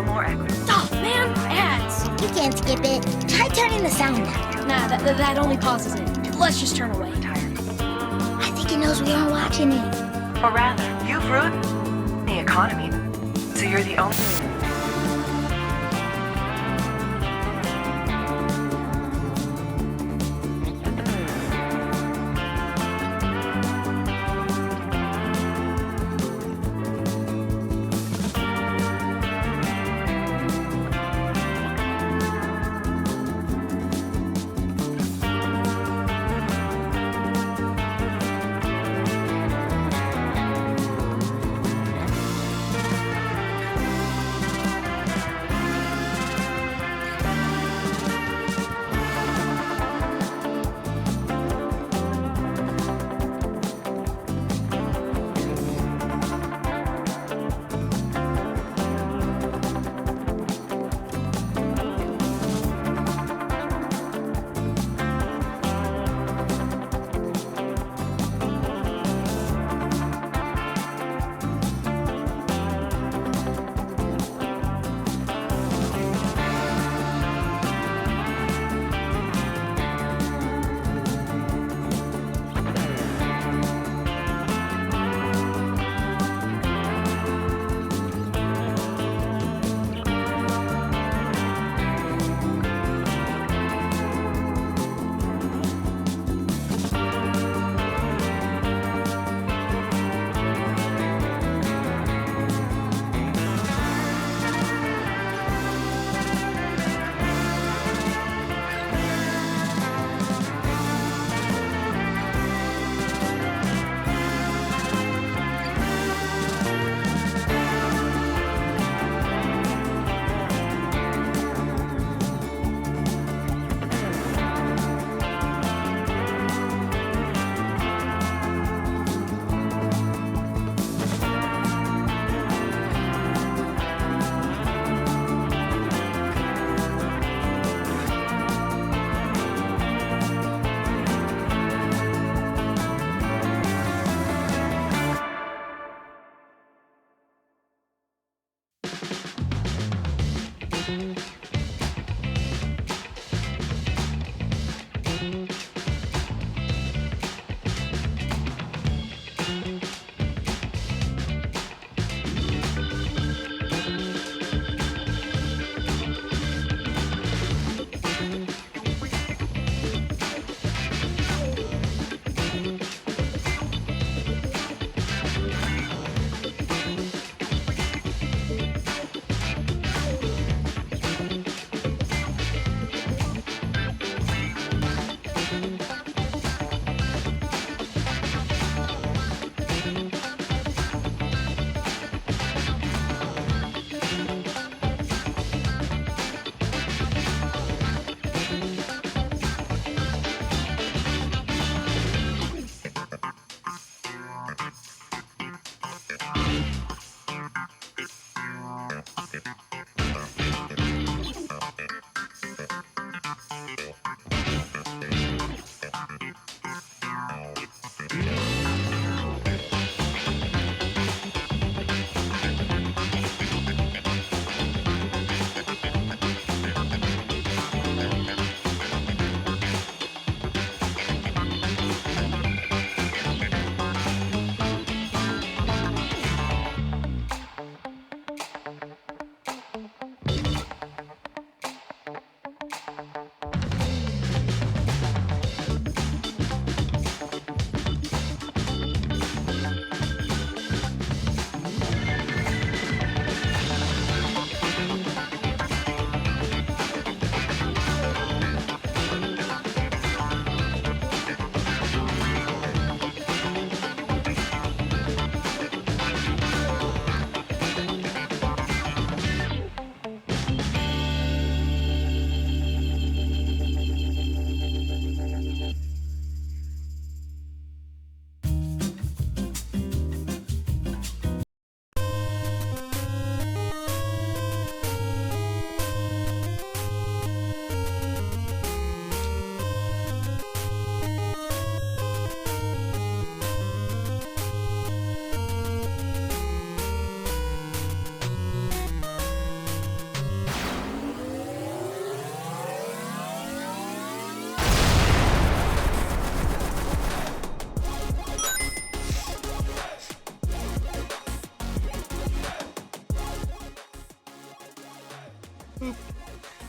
No more equity. Oh, man, ads. You can't skip it. Try turning the sound down. Nah, that only pauses it. Let's just turn away. I think it knows we aren't watching it. Or rather, you've ruined the economy. So you're the only...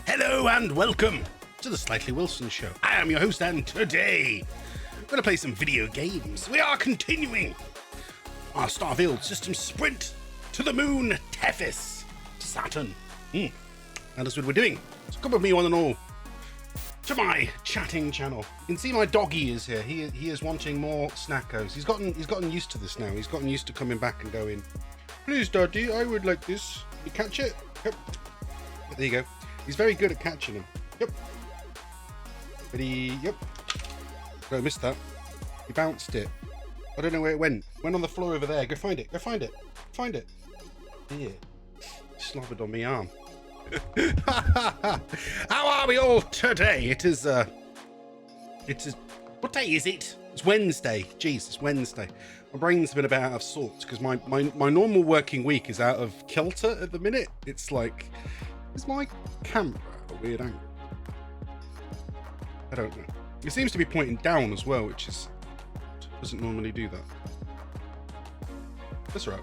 Hello and welcome to the Slightly Wilson Show. I am your host, and today we're going to play some video games. We are continuing our Starfield system sprint to the moon, Tethys, Saturn. That is what we're doing. So come with me, one and all, to my chatting channel. You can see my doggy is here. He is wanting more snackos. He's gotten used to this now. He's gotten used to coming back and going, "Please, Daddy, I would like this." You catch it? Yep. There you go. He's very good at catching them. Yep. Ready? Yep. No, I missed that. He bounced it. I don't know where it went. Went on the floor over there. Go find it. Go find it. Find it. Here. Slobbered on my arm. How are we all today? It is what day is it? It's Wednesday. Jeez, it's Wednesday. My brain's been a bit out of sorts because my normal working week is out of kilter at the minute. It's like, is my camera at a weird angle? I don't know. It seems to be pointing down as well, which is doesn't normally do that. That's right.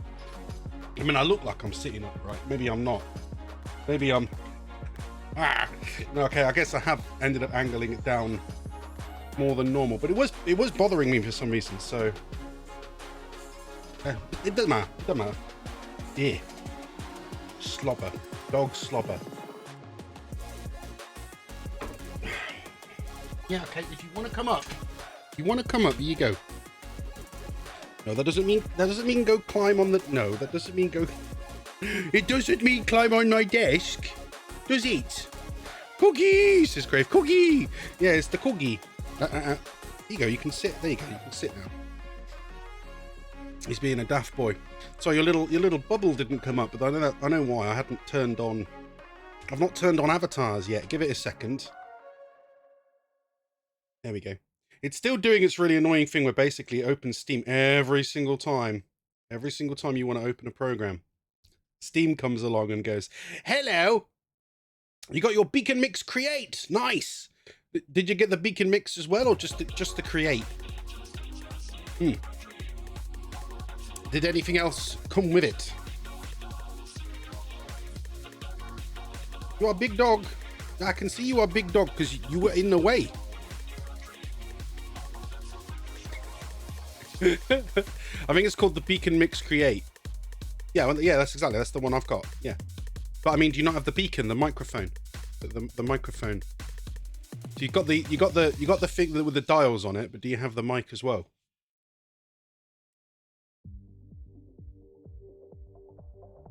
I mean, I look like I'm sitting upright. Maybe I'm not. Maybe I'm... No, okay, I guess I have ended up angling it down more than normal, but it was bothering me for some reason, so... it doesn't matter. It doesn't matter. Yeah. Slobber. Dog slobber. Yeah, okay, if you want to come up, there you go. No, that doesn't mean go climb on the... No, that doesn't mean go... It doesn't mean climb on my desk, does it? Cookie, says Grave. Cookie! Yeah, it's the cookie. There you go, you can sit. There you go, you can sit now. He's being a daft boy. So your little bubble didn't come up, but I know why. I hadn't turned on... I've not turned on avatars yet. Give it a second. There we go. It's still doing its really annoying thing where basically it opens Steam every single time. Every single time you want to open a program. Steam comes along and goes, "Hello, you got your beacon mix create. Nice. Did you get the beacon mix as well, or just the create? Did anything else come with it? You are a big dog. I can see you are a big dog because you were in the way." I think it's called the beacon mix create. Yeah, well, yeah, that's the one I've got. Yeah, but I mean, do you not have the beacon, the microphone, the microphone? So you got the thing with the dials on it, but do you have the mic as well?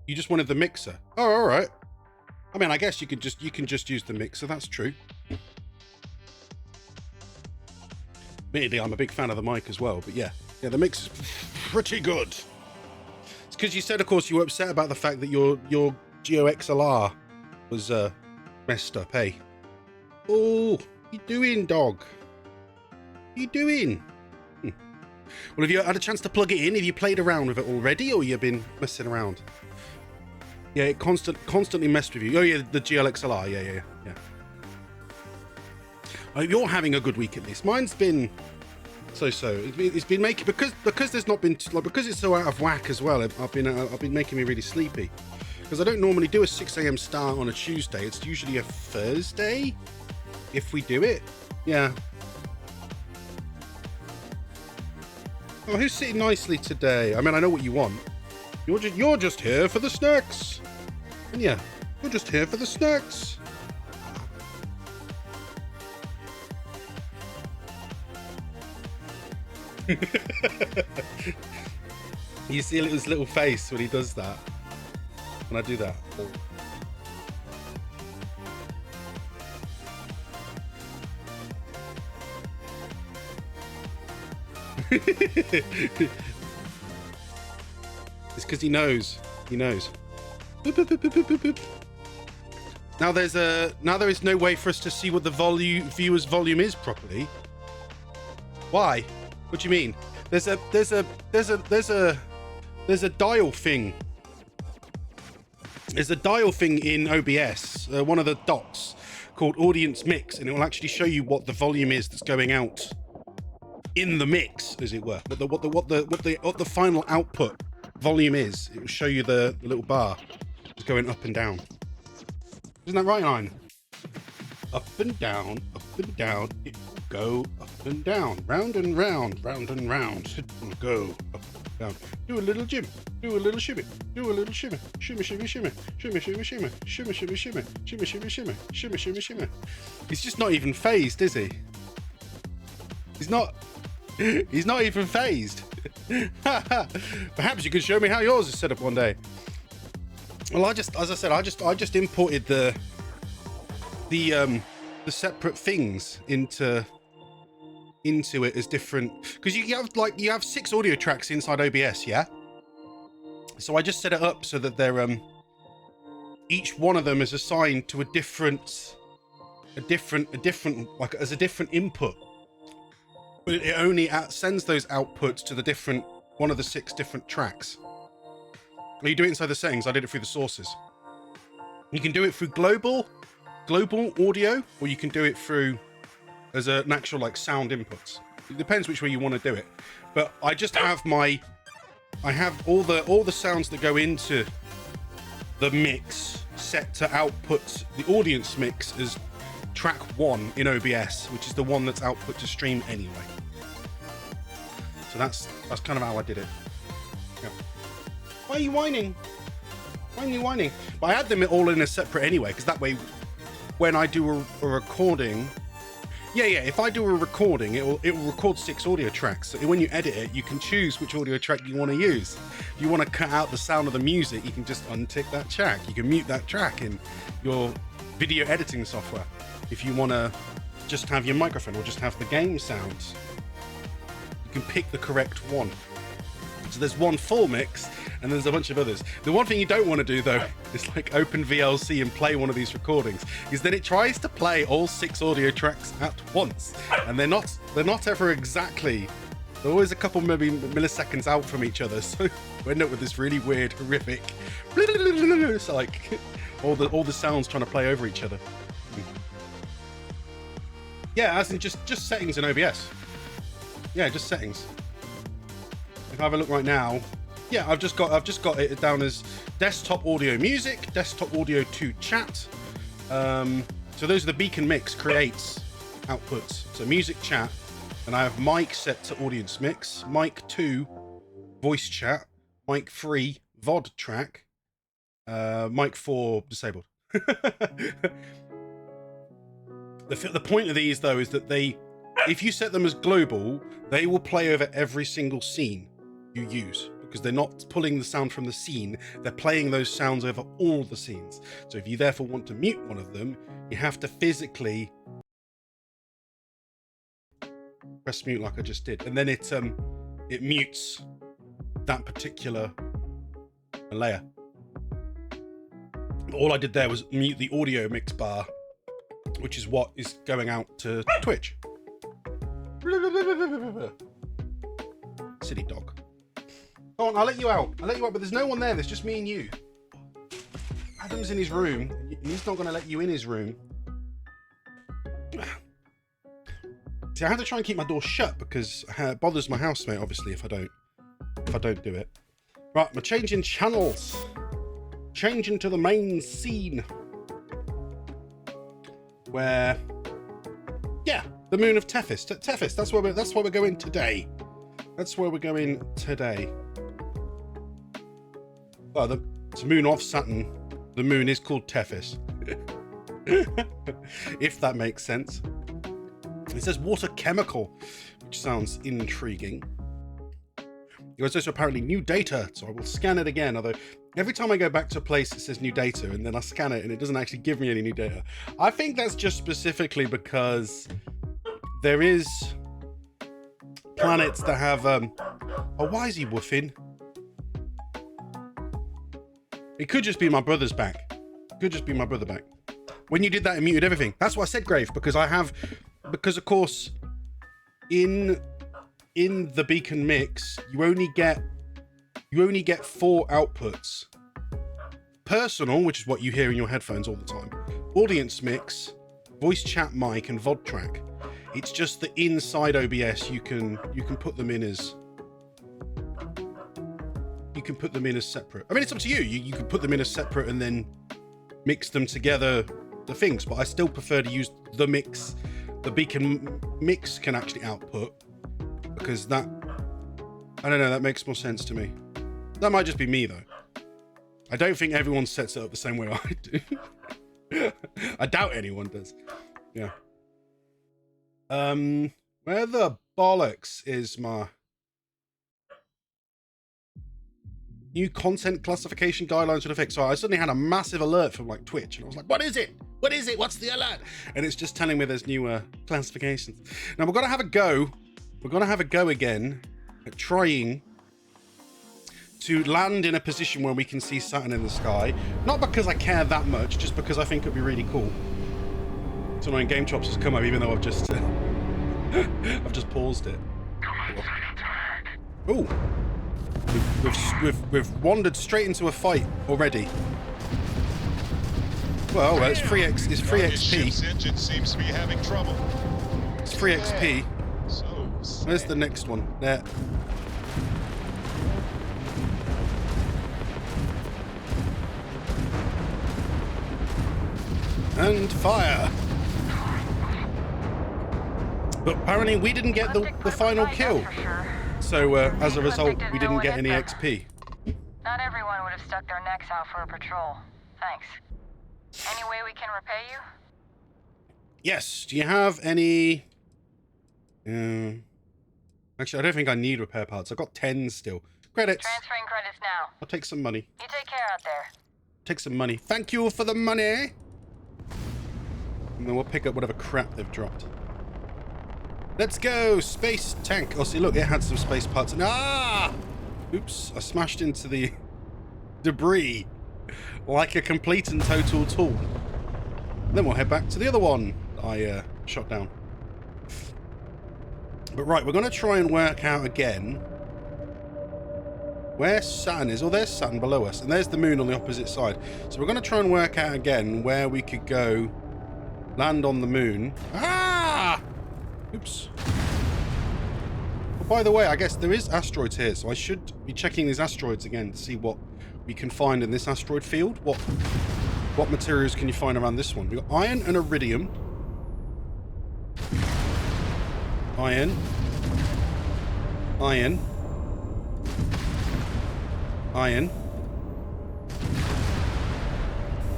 You just wanted the mixer. Oh, all right. I mean, I guess you can just use the mixer. That's true. Admittedly, I'm a big fan of the mic as well, but yeah, the mix is pretty good. Because you said, of course, you were upset about the fact that your Geo XLR was messed up, hey? Oh, you doing, dog? You doing? Well, have you had a chance to plug it in? Have you played around with it already, or you've been messing around? Yeah, it constantly messed with you. Oh yeah, the GLXLR. Yeah. Oh, you're having a good week at least. Mine's been so. It's been making because there's not been because it's so out of whack as well. I've been making me really sleepy because I don't normally do a 6 a.m. start on a Tuesday. It's usually a Thursday if we do it. Yeah. Oh, who's sitting nicely today? I mean, I know what you want. You're just here for the snacks. And yeah, you're just here for the snacks. You see his little face when he does that. When I do that. It's because he knows. He knows. Boop, boop, boop, boop, boop, boop. Now there is no way for us to see what the viewer's volume is properly. Why? What do you mean? There's a dial thing. There's a dial thing in OBS, one of the dots called Audience Mix, and it will actually show you what the volume is that's going out in the mix, as it were. What the final output volume is. It will show you the little bar going up and down. Isn't that right, Iron? Up and down, it will go up and down, round and round, it will go up and down. Do a little jim, do a little shimmy, do a little shimmy, shimmy, shimmy, shimmy, shimmy, shimmy, shimmy, shimmy, shimmy, shimmy, shimmy, shimmy, shimmy, shimmy, shimmy, shimmy. He's just not even phased, is he? He's not even phased. Perhaps you could show me how yours is set up one day. Well, as I said, I just imported the separate things into it as different, because you have 6 audio tracks inside OBS, yeah. So I just set it up so that they're each one of them is assigned to a different like as a different input, but it only sends those outputs to the different one of the 6 different tracks. Well, you do it inside the settings. I did it through the sources. You can do it through global audio, or you can do it through as an actual like sound inputs. It depends which way you want to do it. But I just have I have all the sounds that go into the mix set to output the audience mix as track 1 in OBS, which is the one that's output to stream anyway. So that's kind of how I did it. Yeah. Why are you whining? Why are you whining? But I had them all in a separate anyway, because that way, when I do a recording, if I do a recording, it will record 6 audio tracks. So when you edit it, you can choose which audio track you want to use. If you want to cut out the sound of the music, you can just untick that track. You can mute that track in your video editing software. If you want to just have your microphone or just have the game sounds, you can pick the correct one. So there's one full mix and there's a bunch of others. The one thing you don't want to do though is like open VLC and play one of these recordings, is that it tries to play all 6 audio tracks at once, and they're not ever exactly, they're always a couple maybe milliseconds out from each other, so we end up with this really weird, horrific, it's like all the sounds trying to play over each other. Yeah, as in just settings in OBS. Yeah, just settings. If I have a look right now, yeah, I've just got it down as desktop audio music, desktop audio to chat. So those are the beacon mix creates outputs. So music, chat, and I have mic set to audience mix, mic 2 voice chat, mic 3 VOD track, mic 4 disabled. The point of these though is that if you set them as global, they will play over every single scene you use, because they're not pulling the sound from the scene, they're playing those sounds over all the scenes. So if you therefore want to mute one of them, you have to physically press mute like I just did, and then it mutes that particular layer. All I did there was mute the audio mix bar, which is what is going out to Twitch. Silly dog. Go on, I'll let you out, but there's no one there, there's just me and you. Adam's in his room, and he's not going to let you in his room. See, I have to try and keep my door shut because it bothers my housemate, obviously, if I don't do it. Right, I'm changing channels. Changing to the main scene. Where, yeah, the moon of Tethys. Tethys, that's where we're going today. That's where we're going today. Well, it's a moon of Saturn. The moon is called Tethys. If that makes sense. It says water chemical, which sounds intriguing. There's also apparently new data, so I will scan it again. Although every time I go back to a place, it says new data, and then I scan it, and it doesn't actually give me any new data. I think that's just specifically because there is planets that have. Oh, why is he woofing? It could just be my brother's back. Could just be my brother back. When you did that, it muted everything. That's what I said, Grave, because of course, in the beacon mix, you only get 4 outputs. Personal, which is what you hear in your headphones all the time. Audience mix, voice chat mic, and VOD track. It's just that inside OBS you can put them in as separate. I mean, it's up to you. You can put them in as separate and then mix them together the things, but I still prefer to use the mix. The beacon mix can actually output, because that, I don't know, that makes more sense to me. That might just be me though. I don't think everyone sets it up the same way I do. I doubt anyone does. Yeah. Where the bollocks is my new content classification guidelines for the fix? So I suddenly had a massive alert from like Twitch, and I was like, what is it? What is it? What's the alert? And it's just telling me there's new classifications. Now we're gonna have a go. We're gonna have a go again at trying to land in a position where we can see Saturn in the sky. Not because I care that much, just because I think it'd be really cool. So my Game Chops has come up, even though I've just I've just paused it. Oh, we've wandered straight into a fight already. Well, it's free XP. Ship's engine seems to be having trouble. It's free XP. So Where's the next one? There. And fire. But apparently we didn't get the final kill. So as a result, we didn't get any XP. Not everyone would have stuck their necks out for a patrol. Thanks. Any way we can repay you? Yes. Do you have any... Actually, I don't think I need repair parts. I've got 10 still. Credits. Transferring credits now. I'll take some money. You take care out there. Take some money. Thank you for the money. And then we'll pick up whatever crap they've dropped. Let's go. Space tank. Oh, see, look, it had some space parts. Ah! Oops. I smashed into the debris like a complete and total tool. And then we'll head back to the other one I shot down. But right, we're going to try and work out again where Saturn is. Oh, there's Saturn below us. And there's the moon on the opposite side. So we're going to try and work out again where we could go land on the moon. Ah! Oops. Well, by the way, I guess there is asteroids here. So I should be checking these asteroids again to see what we can find in this asteroid field. What materials can you find around this one? We've got iron and iridium. Iron. Iron. Iron.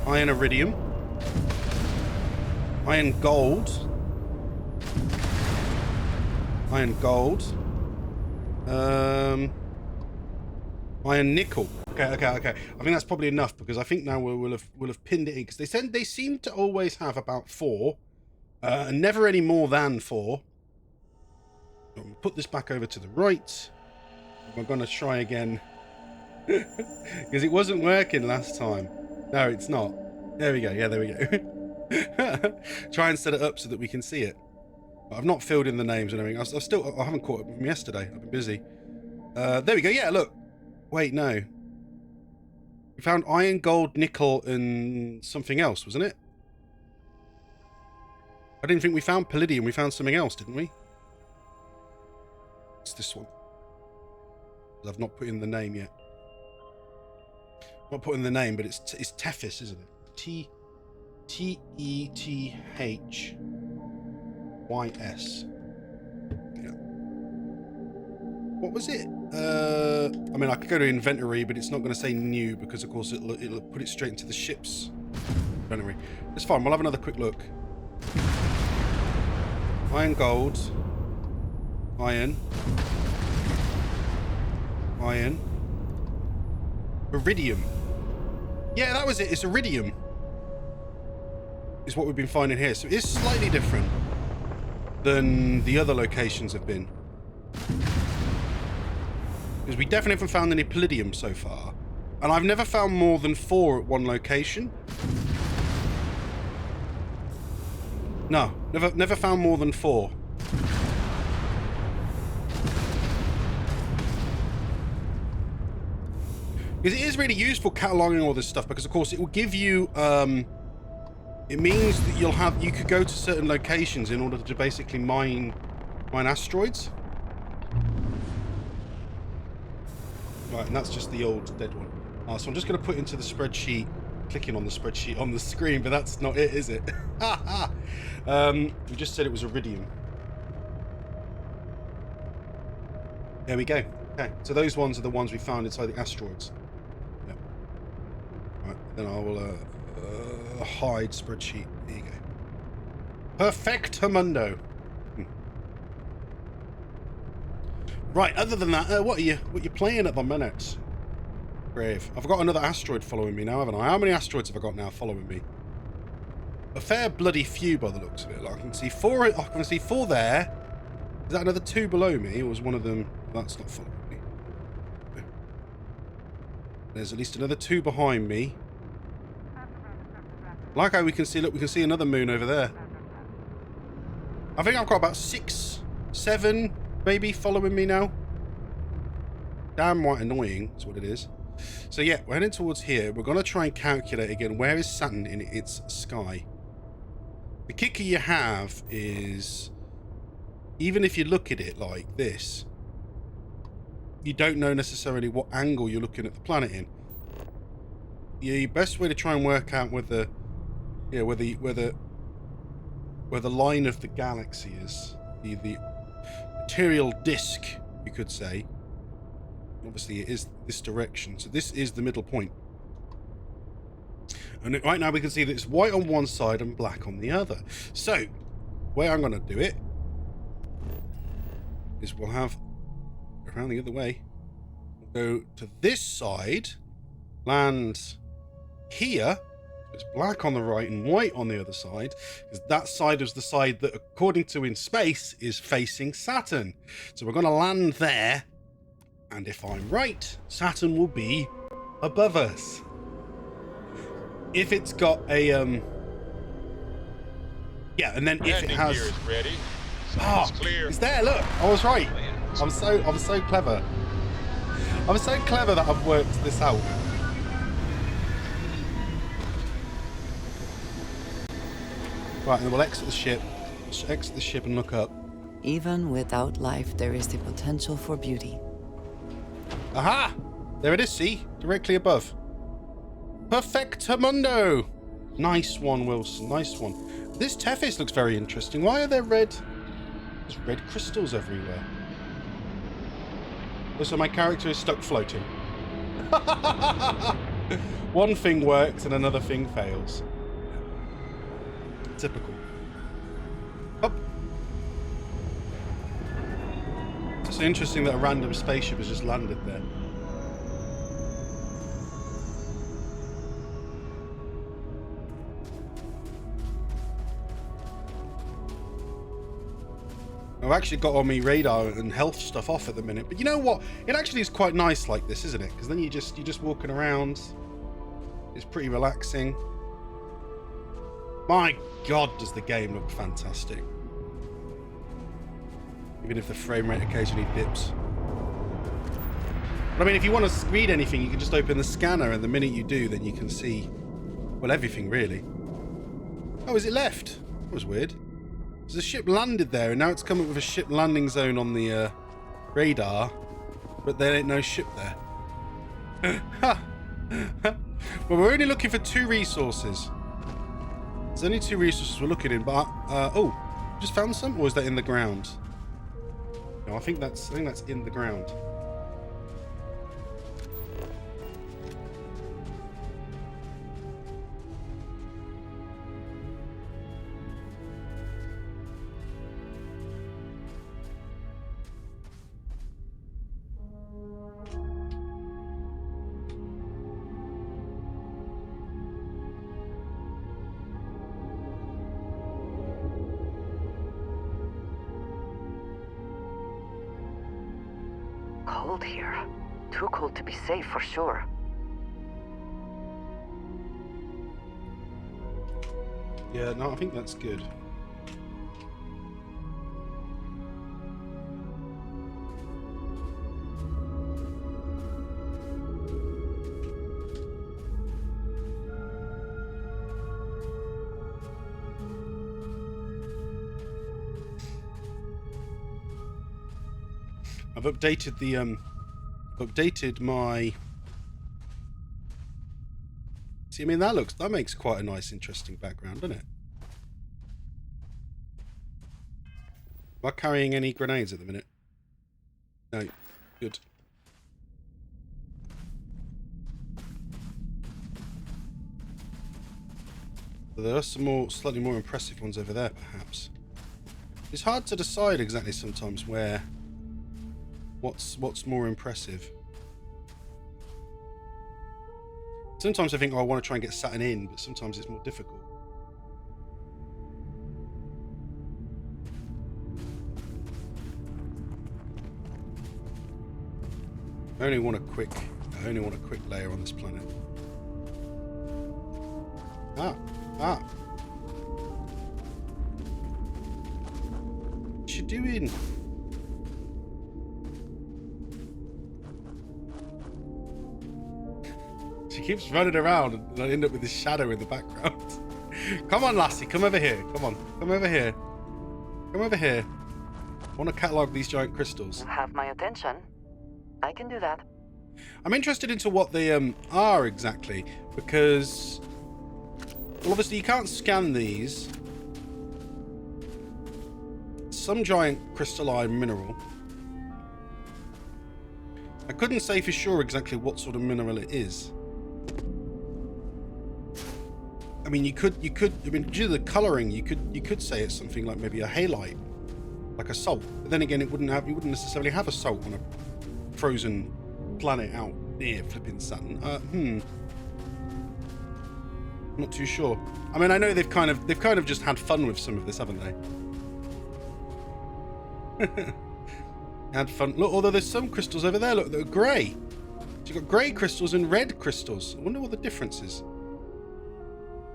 Iron iridium. Iron gold. Iron gold. Iron nickel. Okay. I think that's probably enough, because I think now we'll have pinned it in, because they seem to always have about 4, and never any more than 4. We'll put this back over to the right. We're going to try again, because it wasn't working last time. No, it's not. There we go. Yeah, there we go. Try and set it up so that we can see it. But I've not filled in the names and everything. I haven't caught up with them yesterday. I've been busy. There we go. Yeah, look. Wait, no. We found iron, gold, nickel, and something else, wasn't it? I didn't think we found palladium. We found something else, didn't we? It's this one. I've not put in the name yet. Not put in the name, but it's Tethys, isn't it? Tethys. Yeah. What was it? I mean, I could go to inventory, but it's not going to say new, because of course it'll put it straight into the ship's inventory. It's fine. We'll have another quick look. Iron, gold. Iron. Iron. Iridium. Yeah, that was it. It's iridium. Is what we've been finding here. So it's slightly different than the other locations have been. Because we definitely haven't found any palladium so far. And I've never found more than 4 at one location. No, never found more than 4. Because it is really useful cataloging all this stuff, because of course it will give you it means that you could go to certain locations in order to basically mine asteroids. Right, and that's just the old dead one. So I'm just going to put into the spreadsheet clicking on the spreadsheet on the screen, but that's not it, is it? We just said it was iridium. There we go. Okay, so those ones are the ones we found inside the asteroids. Yep. Right, then I will hide spreadsheet. There you go. Perfectamundo. Right, other than that, what are you playing at the minute? Brave. I've got another asteroid following me now, haven't I? How many asteroids have I got now following me? A fair bloody few by the looks of it. Like, I can see four. I can see four there. Is that another two below me, or was one of them? That's not following me. There's at least another two behind me. Like how we can see. Look, we can see another moon over there. I think I've got about 6, 7, maybe following me now. Damn right annoying is what it is. So yeah, we're heading towards here. We're going to try and calculate again, where is Saturn in its sky? The kicker you have is, even if you look at it like this, you don't know necessarily what angle you're looking at the planet in. The best way to try and work out where the line of the galaxy is, the material disk, you could say. Obviously, it is this direction, so this is the middle point. And right now we can see that it's white on one side and black on the other. So, the way I'm going to do it is we'll have around the other way. We'll go to this side, land here. It's black on the right and white on the other side, because that side is the side that, according to in space, is facing Saturn. So we're going to land there, and if I'm right, Saturn will be above us. If it's got a yeah, and then if it has, gear is ready. oh, Clear. it's there. Look, I was right. I'm so clever. I'm so clever that I've worked this out. Right, and then we'll exit the ship. Let's exit the ship and look up. Even without life, there is the potential for beauty. Aha! There it is, see? Directly above. Perfectamundo! Nice one, Wilson. Nice one. This Tethys looks very interesting. Why are there red... There's red crystals everywhere. So my character is stuck floating. One thing works and another thing fails. Typical. Up. It's interesting that a random spaceship has just landed there. I've actually got all my radar and health stuff off at the minute, but you know what? It actually is quite nice like this, isn't it? Because then you're just walking around. It's pretty relaxing. My God, does the game look fantastic. Even if the frame rate occasionally dips. But I mean, if you want to read anything, you can just open the scanner, and the minute you do, then you can see, well, everything really. Oh, is it left? That was weird. So the ship landed there, and now it's come up with a ship landing zone on the radar, but there ain't no ship there. Well, we're only looking for 2 resources. There's only 2 resources we're looking in, but oh, just found some, or is that in the ground? No, I think that's in the ground. Cold here. Too cold to be safe for sure. Yeah, no, I think that's good. I've updated the updated my. See See, I mean, that makes quite a nice, interesting background, doesn't it? Am I carrying any grenades at the minute? No. Good. There are some more, slightly more impressive ones over there, perhaps. It's hard to decide exactly sometimes what's more impressive. Sometimes I think, oh, I want to try and get Saturn in, but sometimes it's more difficult. I only want a quick layer on this planet. Ah. What you doing? She keeps running around and I end up with this shadow in the background. Come on, lassie, come over here. Come on, come over here. Come over here. I want to catalogue these giant crystals. You have my attention. I can do that. I'm interested into what they are exactly, because well, obviously you can't scan these. Some giant crystalline mineral. I couldn't say for sure exactly what sort of mineral it is. I mean, you could. I mean, due to the colouring, you could say it's something like maybe a halite, like a salt. But then again, you wouldn't necessarily have a salt on a frozen planet out near flipping Saturn. Not too sure. I mean, I know they've kind of just had fun with some of this, haven't they? Had fun. Look, although there's some crystals over there, look, that are grey. So you've got grey crystals and red crystals. I wonder what the difference is.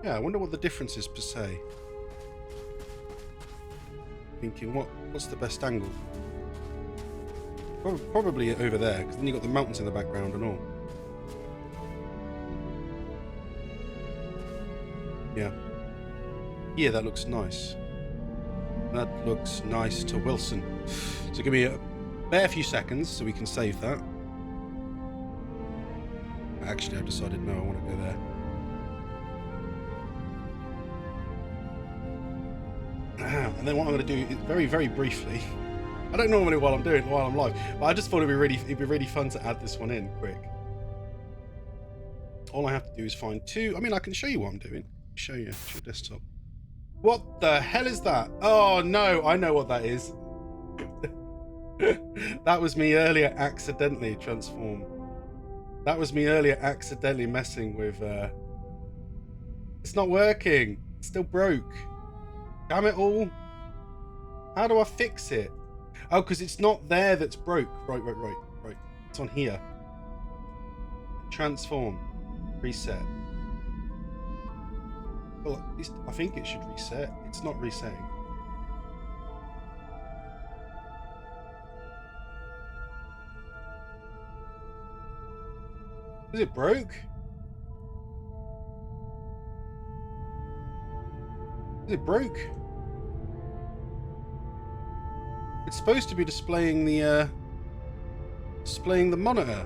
Yeah, I wonder what the difference is per se. Thinking, what's the best angle? Probably over there, because then you've got the mountains in the background and all. Yeah. Yeah, that looks nice. That looks nice to Wilson. So give me a bare few seconds so we can save that. Actually, I've decided no, I want to go there. And then what I'm going to do is very, very briefly. I don't normally while I'm live, but I just thought it'd be really fun to add this one in quick. All I have to do is find two. I mean, I can show you what I'm doing. Show you your desktop. What the hell is that? Oh no, I know what that is. That was me earlier accidentally transform. That was me earlier accidentally messing with it's not working. It's still broke. Damn it all. How do I fix it? Oh, because it's not there that's broke. Right. It's on here. Transform. Reset. Well, at least I think it should reset. It's not resetting. Is it broke? Is it broke? It's supposed to be displaying the monitor,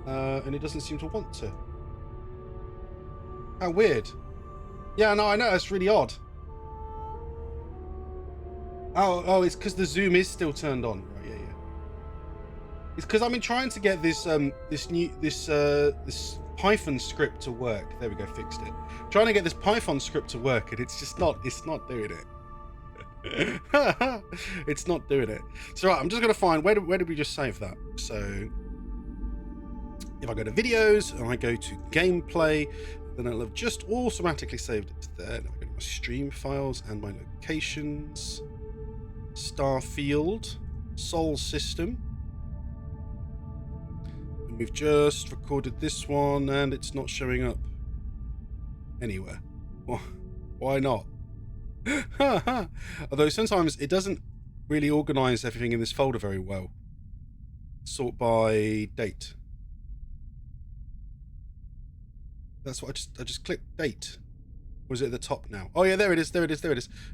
and it doesn't seem to want to. How weird. Yeah, no, I know, it's really odd. Oh, it's because the zoom is still turned on. Right, yeah. It's because I've been trying to get this this Python script to work. There we go, fixed it. Trying to get this Python script to work, and it's not doing it. It's not doing it. So right, I'm just gonna find where did we just save that? So if I go to videos and I go to gameplay, then it'll have just automatically saved it to there. Now I go to my stream files and my locations. Starfield, Sol System. And we've just recorded this one and it's not showing up anywhere. Why not? Although sometimes it doesn't really organize everything in this folder very well. Sort by date. That's what I just clicked date. Or is it at the top now? Oh yeah, there it is.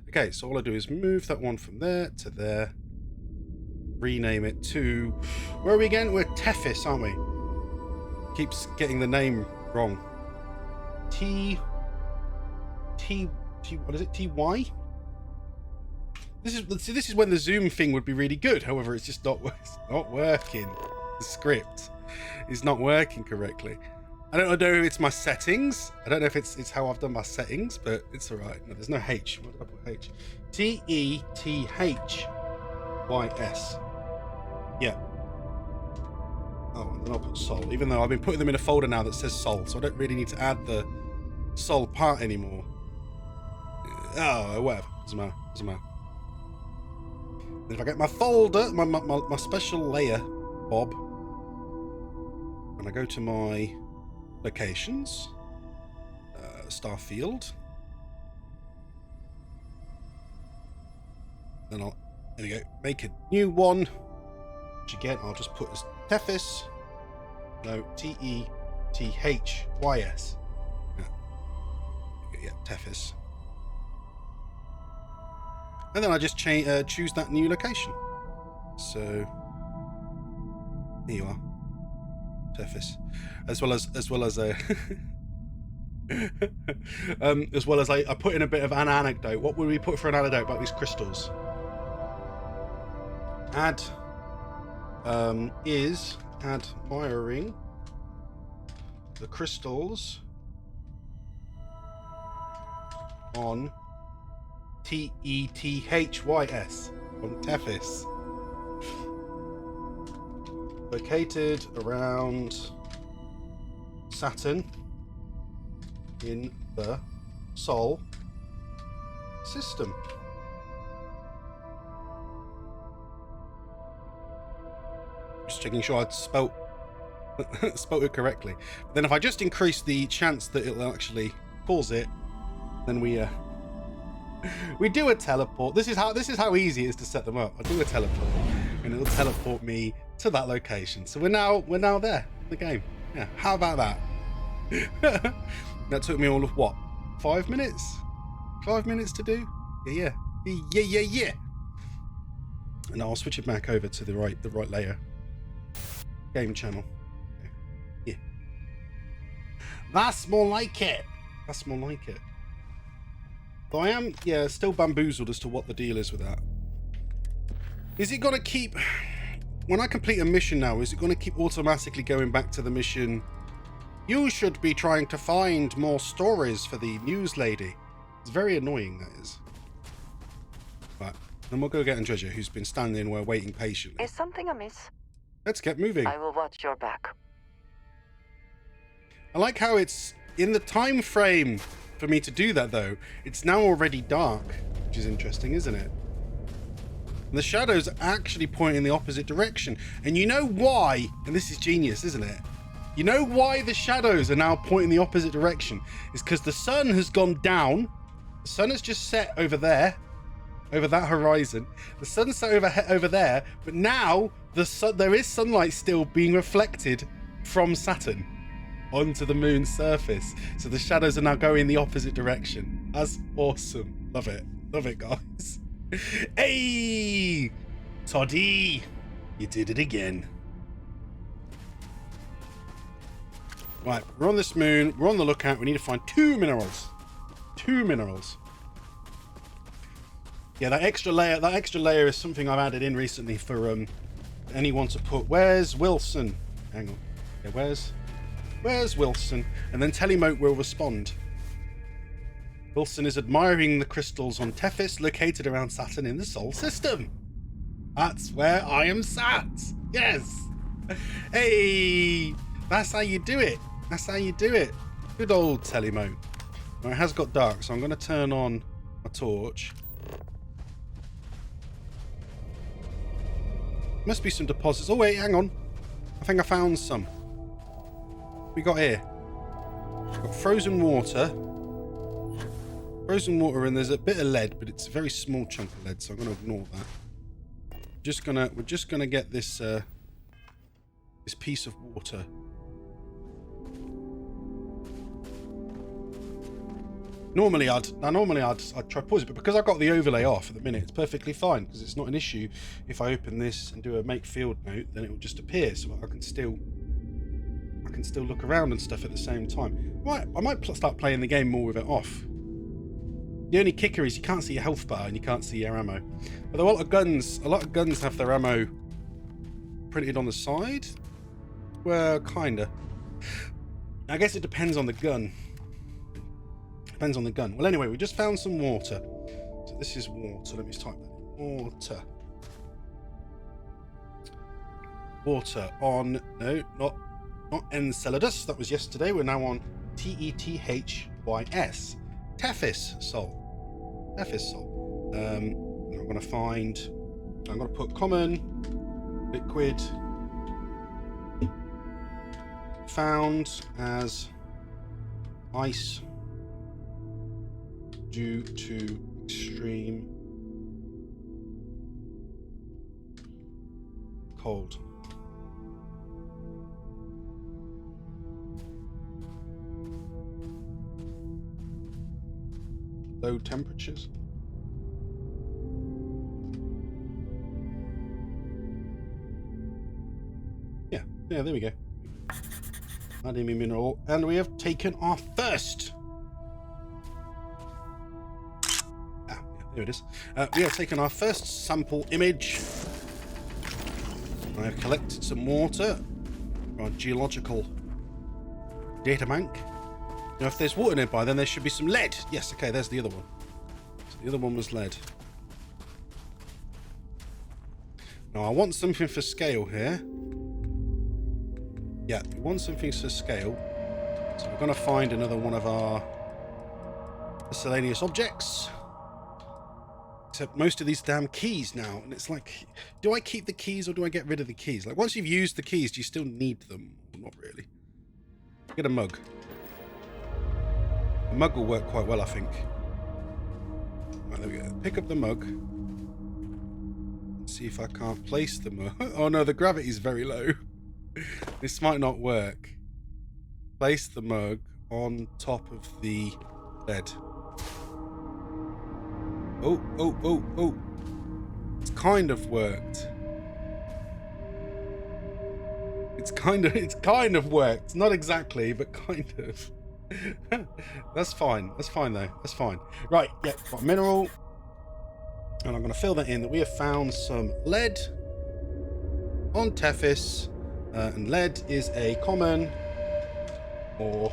Okay, so all I do is move that one from there to there. Rename it to, where are we again? We're Tethys, aren't we? Keeps getting the name wrong. what is it? TY? This is when the zoom thing would be really good. However, it's just not working. The script is not working correctly. I don't know if it's my settings. I don't know if it's how I've done my settings, but it's all right. No, there's no H. What did I put H? TETHYS. Yeah. Oh, and then I'll put Sol, even though I've been putting them in a folder now that says Sol, so I don't really need to add the Sol part anymore. Oh, whatever. Doesn't matter. And if I get my folder, my special layer, Bob, and I go to my locations, Starfield, then there we go, make a new one, which again I'll just put as Tethys. No, TETHYS. Yeah, Tethys. And then I just choose that new location. So here you are, Tethys, as well as a as well as I put in a bit of an anecdote. What would we put for an anecdote about these crystals? Is admiring the crystals on TETHYS on Tethys, located around Saturn in the Sol system. Just checking sure I'd spelt it correctly. But then if I just increase the chance that it'll actually cause it, then we do a teleport. This is how easy it is to set them up. I do a teleport, and it'll teleport me to that location. So we're now there in the game. Yeah, how about that? That took me all of what? 5 minutes? 5 minutes to do? Yeah. And I'll switch it back over to the right layer. Game channel. Yeah. That's more like it. Though I am, still bamboozled as to what the deal is with that. Is it going to keep... When I complete a mission now, is it going to keep automatically going back to the mission? You should be trying to find more stories for the news lady. It's very annoying, that is. Right, then we'll go get Andreja, who's been standing there waiting patiently. Is something amiss? Let's get moving. I will watch your back. I like how it's in the time frame for me to do that, though. It's now already dark, which is interesting, isn't it? And the shadows are actually pointing in the opposite direction. And you know why? And this is genius, isn't it? You know why the shadows are now pointing the opposite direction? It's because the sun has gone down. The sun has just set over there, over that horizon. The sun's set over there, but now there is sunlight still being reflected from Saturn onto the moon's surface. So the shadows are now going the opposite direction. That's awesome. Love it, guys. Hey, Toddy, you did it again. Right, we're on this moon. We're on the lookout. We need to find 2 minerals. 2 minerals. Yeah, that extra layer is something I've added in recently for anyone to put. Where's Wilson? Hang on. Okay, where's Wilson? And then Telemote will respond. Wilson is admiring the crystals on Tethys, located around Saturn in the Sol system. That's where I am sat. Yes. Hey, that's how you do it. Good old Telemote. Now, it has got dark, so I'm going to turn on my torch. Must be some deposits. Oh wait, hang on. I think I found some. What we got here? We've got frozen water, and there's a bit of lead, but it's a very small chunk of lead, so I'm going to ignore that. We're just gonna get this this piece of water. Normally I'd try to pause it, but because I've got the overlay off at the minute, it's perfectly fine, because it's not an issue. If I open this and do a make field note, then it will just appear, so I can still look around and stuff at the same time. Right, I might start playing the game more with it off. The only kicker is you can't see your health bar and you can't see your ammo. Although a lot of guns have their ammo printed on the side. Well, kinda. I guess it depends on the gun. Depends on the gun. Well, anyway, we just found some water. So this is water. Let me just type that in. Water. Water on... No, not Enceladus. That was yesterday. We're now on Tethys. Tethys salt. Tethys salt. I'm going to put common, liquid, found as ice due to extreme cold. Low temperatures. Yeah, there we go. Adding a mineral, and we have taken our first. There it is. We have taken our first sample image. I have collected some water from our geological data bank. Now, if there's water nearby, then there should be some lead. Yes, okay, there's the other one. So the other one was lead. Now, I want something for scale here. Yeah, we want something for scale. So we're going to find another one of our miscellaneous objects. Except most of these damn keys now. And it's like, do I keep the keys or do I get rid of the keys? Like, once you've used the keys, do you still need them? Not really. Get a mug. A mug will work quite well, I think. Right, there we go. Pick up the mug. See if I can't place the mug. Oh no, the gravity's very low. This might not work. Place the mug on top of the bed. Oh. It's kind of worked. It's kind of worked. Not exactly, but kind of. That's fine. That's fine though. That's fine. Right, yeah, got a mineral. And I'm going to fill that in that we have found some lead on Tethys. And lead is a common, or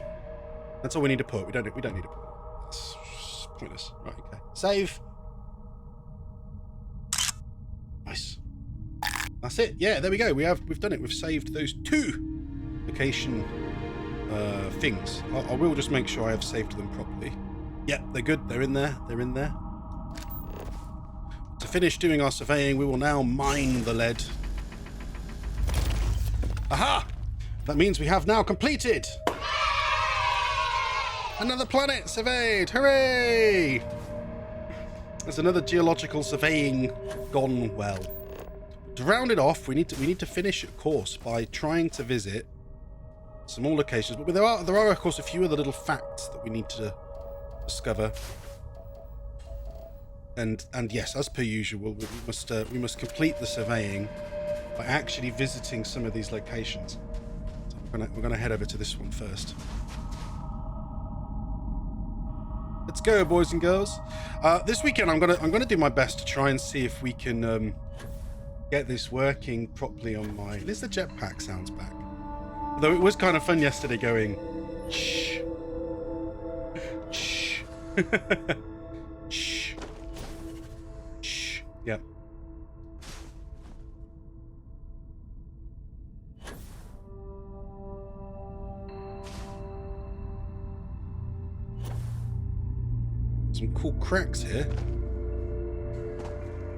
that's all we need to put. We don't need to put. It's pointless. Right, okay. Save. Nice. That's it. Yeah, there we go. We've done it. We've saved those two location things. I will just make sure I have saved them properly. Yeah, they're good. They're in there. They're in there. To finish doing our surveying, we will now mine the lead. Aha! That means we have now completed another planet surveyed. Hooray! There's another geological surveying gone well. To round it off, we need to finish a course by trying to visit some more locations. But there are of course a few other little facts that we need to discover. And yes, as per usual, we must complete the surveying by actually visiting some of these locations. So we're gonna head over to this one first. Let's go, boys and girls. This weekend I'm gonna do my best to try and see if we can get this working properly on my. At least the jetpack sounds back. Although it was kind of fun yesterday going shh, shh, shh, shh. Yep. Some cool cracks here.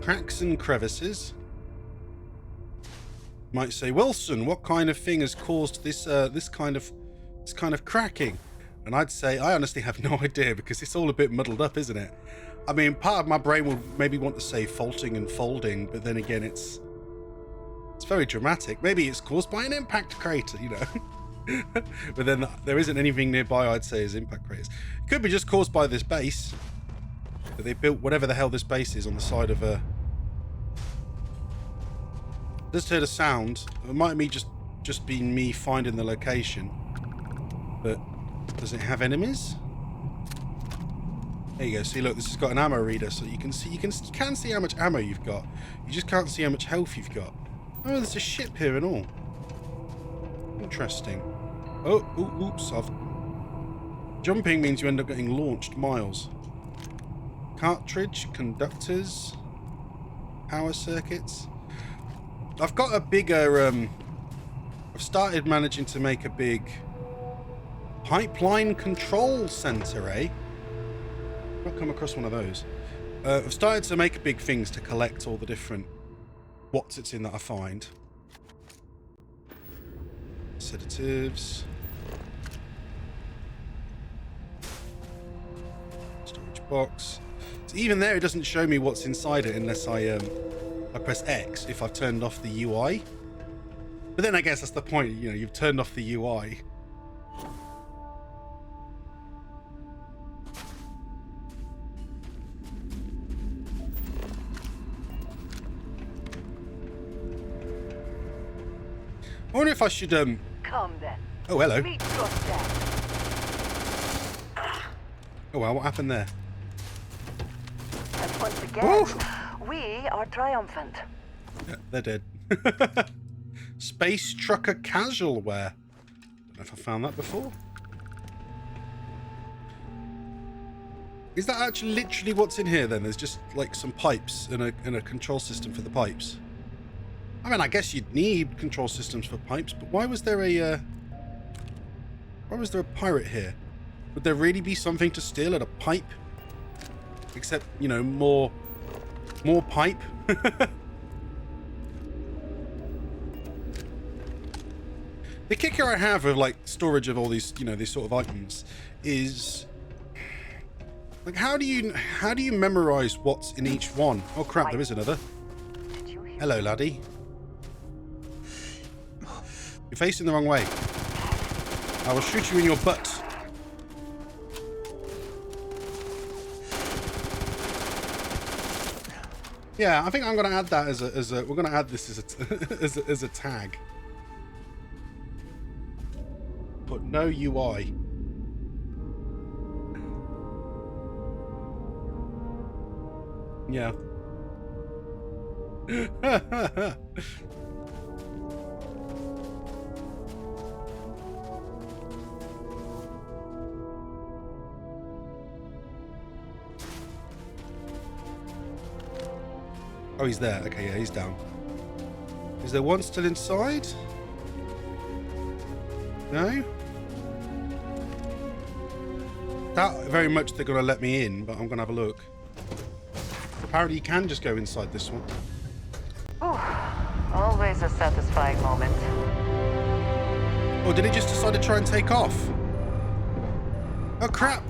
Cracks and crevices. Might say, Wilson, what kind of thing has caused this this kind of cracking? And I'd say I honestly have no idea, because it's all a bit muddled up, isn't it? I mean, part of my brain will maybe want to say faulting and folding, but then again, it's very dramatic. Maybe it's caused by an impact crater, you know. But then there isn't anything nearby I'd say is impact craters. It could be just caused by this base. That they built whatever the hell this base is on the side of a... Just heard a sound. It might be just been me finding the location. But Does it have enemies? There you go. See, look, this has got an ammo reader, so you can see can see how much ammo you've got. You just can't see how much health you've got. Oh, there's a ship here and all. Interesting. Oh, oops! Jumping means you end up getting launched miles. Cartridge, conductors, power circuits. I've got a bigger. I've started managing to make a big pipeline control center, eh? Not come across one of those. I've started to make big things to collect all the different what's it's in that I find. Sedatives. Storage box. So even there, it doesn't show me what's inside it unless I press X if I've turned off the UI. But then I guess that's the point, you know, you've turned off the UI. I wonder if I should, Come then. Oh, hello. Meet your death. Oh, well, what happened there? And once again, Woo! we are triumphant. Yeah, they're dead. Space trucker casual wear. Don't know if I found that before. Is that actually literally what's in here then? There's just like some pipes and a control system for the pipes. I mean, I guess you'd need control systems for pipes, but why was there a pirate here? Would there really be something to steal at a pipe? Except, you know, more pipe. The kicker I have with like storage of all these, you know, these sort of items is like how do you memorize what's in each one? Oh crap, there is another. Hello, laddie. You're facing the wrong way. I will shoot you in your butt. Yeah, I think I'm going to add that as a we're going to add this as a tag. Put no UI. Yeah. Oh, he's there. Okay, yeah, he's down. Is there one still inside? No? That very much they're going to let me in, but I'm going to have a look. Apparently you can just go inside this one. Ooh, always a satisfying moment. Or did it just decide to try and take off? Oh, crap.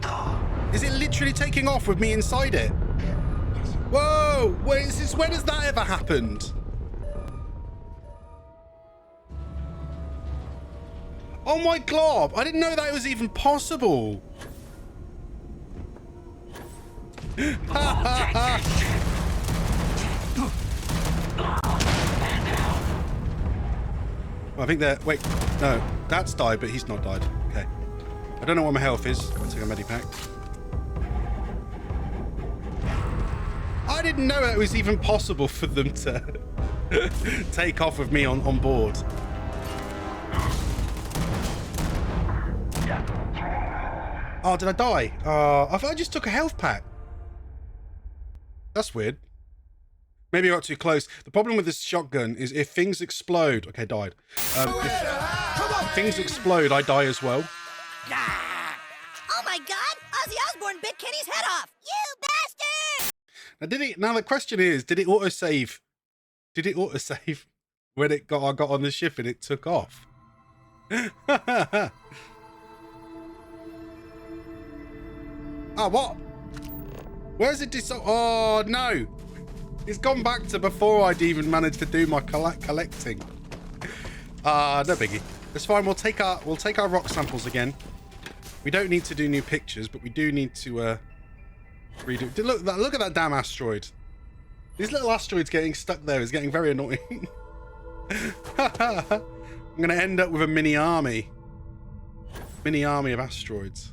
Is it literally taking off with me inside it? Whoa! Wait, when has that ever happened? Oh my glob! I didn't know that was even possible. I think they're... Wait, no. That's died, but he's not died. Okay. I don't know what my health is. I'll take a medipack. I didn't know it was even possible for them to take off with me on board. Oh, did I die? I thought I just took a health pack. That's weird. Maybe I got too close. The problem with this shotgun is if things explode... Okay, died. If things explode, I die as well. Oh my god! Ozzy Osbourne bit Kenny's head off! You bastard! Now the question is, did it autosave? Did it autosave when I got on the ship and it took off? Oh, what? Where's it Oh, no. It's gone back to before I'd even managed to do my collecting. No biggie. It's fine. We'll take our rock samples again. We don't need to do new pictures, but we do need to redo. Look at that damn asteroid. These little asteroids getting stuck there is getting very annoying. I'm going to end up with a mini army. Mini army of asteroids.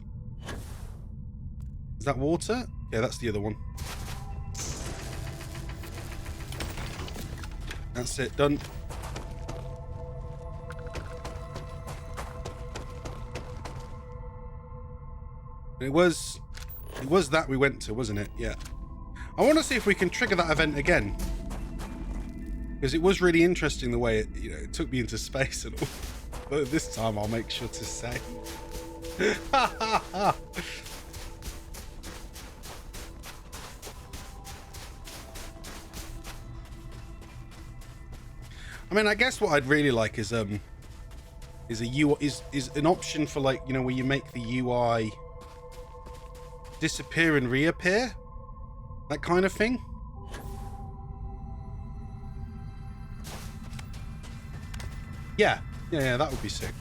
Is that water? Yeah, that's the other one. That's it, done. It was that we went to, wasn't it? Yeah. I want to see if we can trigger that event again. Because it was really interesting the way it took me into space and all. But this time I'll make sure to say. I mean, I guess what I'd really like is an option for, like, you know, where you make the UI disappear and reappear, that kind of thing. Yeah, that would be sick.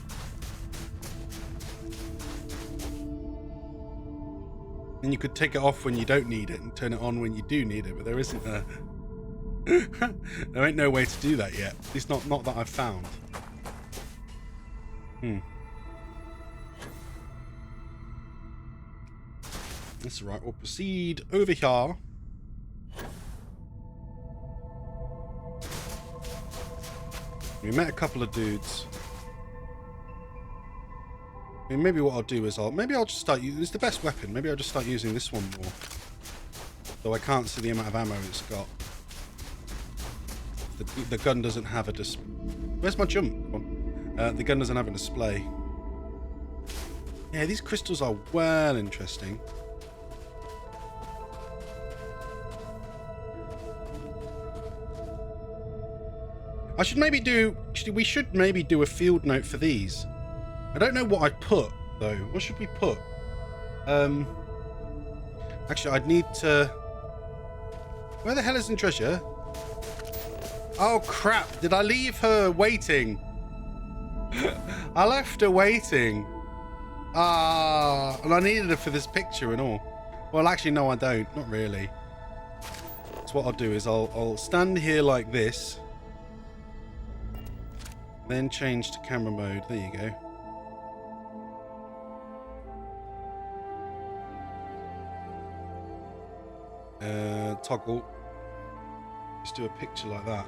And you could take it off when you don't need it and turn it on when you do need it, but there isn't a there ain't no way to do that yet. At least not that I've found. That's right, we'll proceed over here. We met a couple of dudes. I mean, maybe what I'll do is I'll just start using, it's the best weapon, maybe I'll just start using this one more. Though I can't see the amount of ammo it's got. The gun doesn't have a display. Where's my jump? Come on. The gun doesn't have a display. Yeah, these crystals are well interesting. We should maybe do a field note for these. I don't know what I'd put, though. What should we put? Actually, I'd need to... Where the hell is the treasure? Oh, crap. Did I leave her waiting? I left her waiting. And I needed her for this picture and all. Well, actually, no, I don't. Not really. So what I'll do is I'll stand here like this. Then change to camera mode. There you go. Toggle. Just do a picture like that.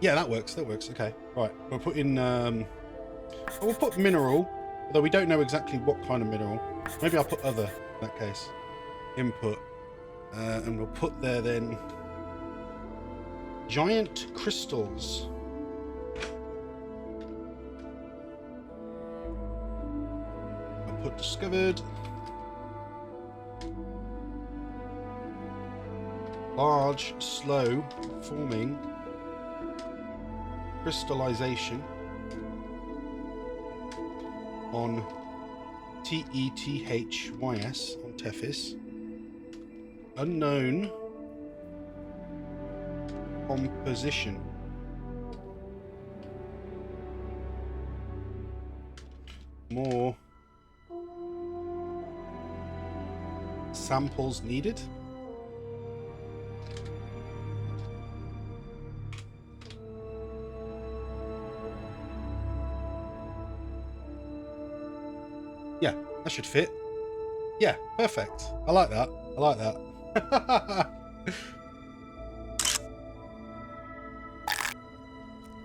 Yeah, that works. That works. Okay. Right. We'll put in. We'll put mineral, although we don't know exactly what kind of mineral. Maybe I'll put other in that case. Input, and we'll put there then. Giant crystals. I'll put discovered. Large, slow forming crystallization on Tethys on Tethys. Unknown composition. More samples needed. Yeah, that should fit. Yeah, perfect. I like that. I like that.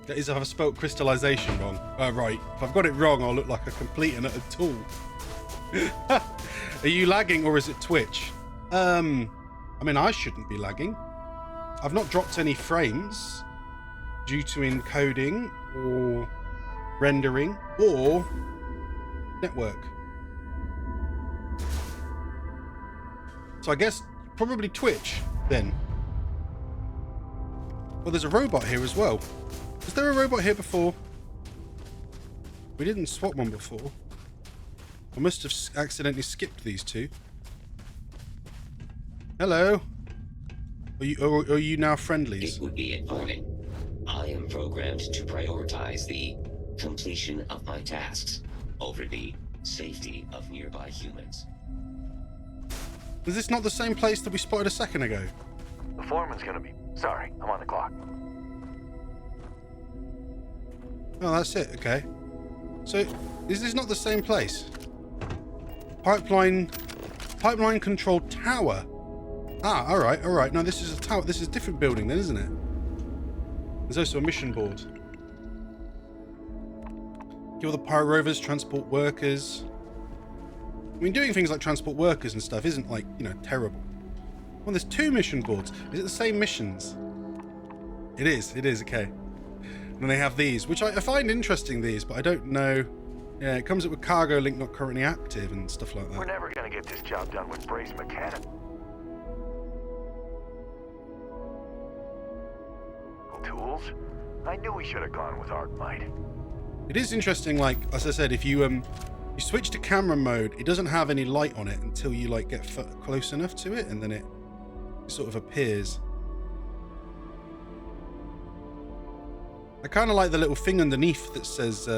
That is if I've spelt crystallization wrong. Right. If I've got it wrong, I'll look like a complete and utter tool. Are you lagging or is it Twitch? I mean, I shouldn't be lagging. I've not dropped any frames due to encoding or rendering or network. So I guess probably Twitch then. Well, there's a robot here as well. Was there a robot here before? We didn't swap one before. I must have accidentally skipped these two. Hello. Are you now friendlies? It would be important. I am programmed to prioritize the completion of my tasks over the safety of nearby humans. Is this not the same place that we spotted a second ago? The foreman's gonna be... Sorry, I'm on the clock. Oh, that's it. Okay. So, is this not the same place? Pipeline control tower. Ah, all right. No, this is a tower. This is a different building then, isn't it? There's also a mission board. Kill the pirate rovers, transport workers. I mean, doing things like transport workers and stuff isn't like, you know, terrible. Well, there's 2 mission boards. Is it the same missions? It is, okay. And then they have these, which I find interesting, these, but I don't know. Yeah, it comes up with cargo link not currently active and stuff like that. We're never gonna get this job done with brace mechanic. Tools? I knew we should have gone with Arcmite. It is interesting, like, as I said, if you switch to camera mode, it doesn't have any light on it until you, like, get close enough to it, and then it sort of appears. I kind of like the little thing underneath that says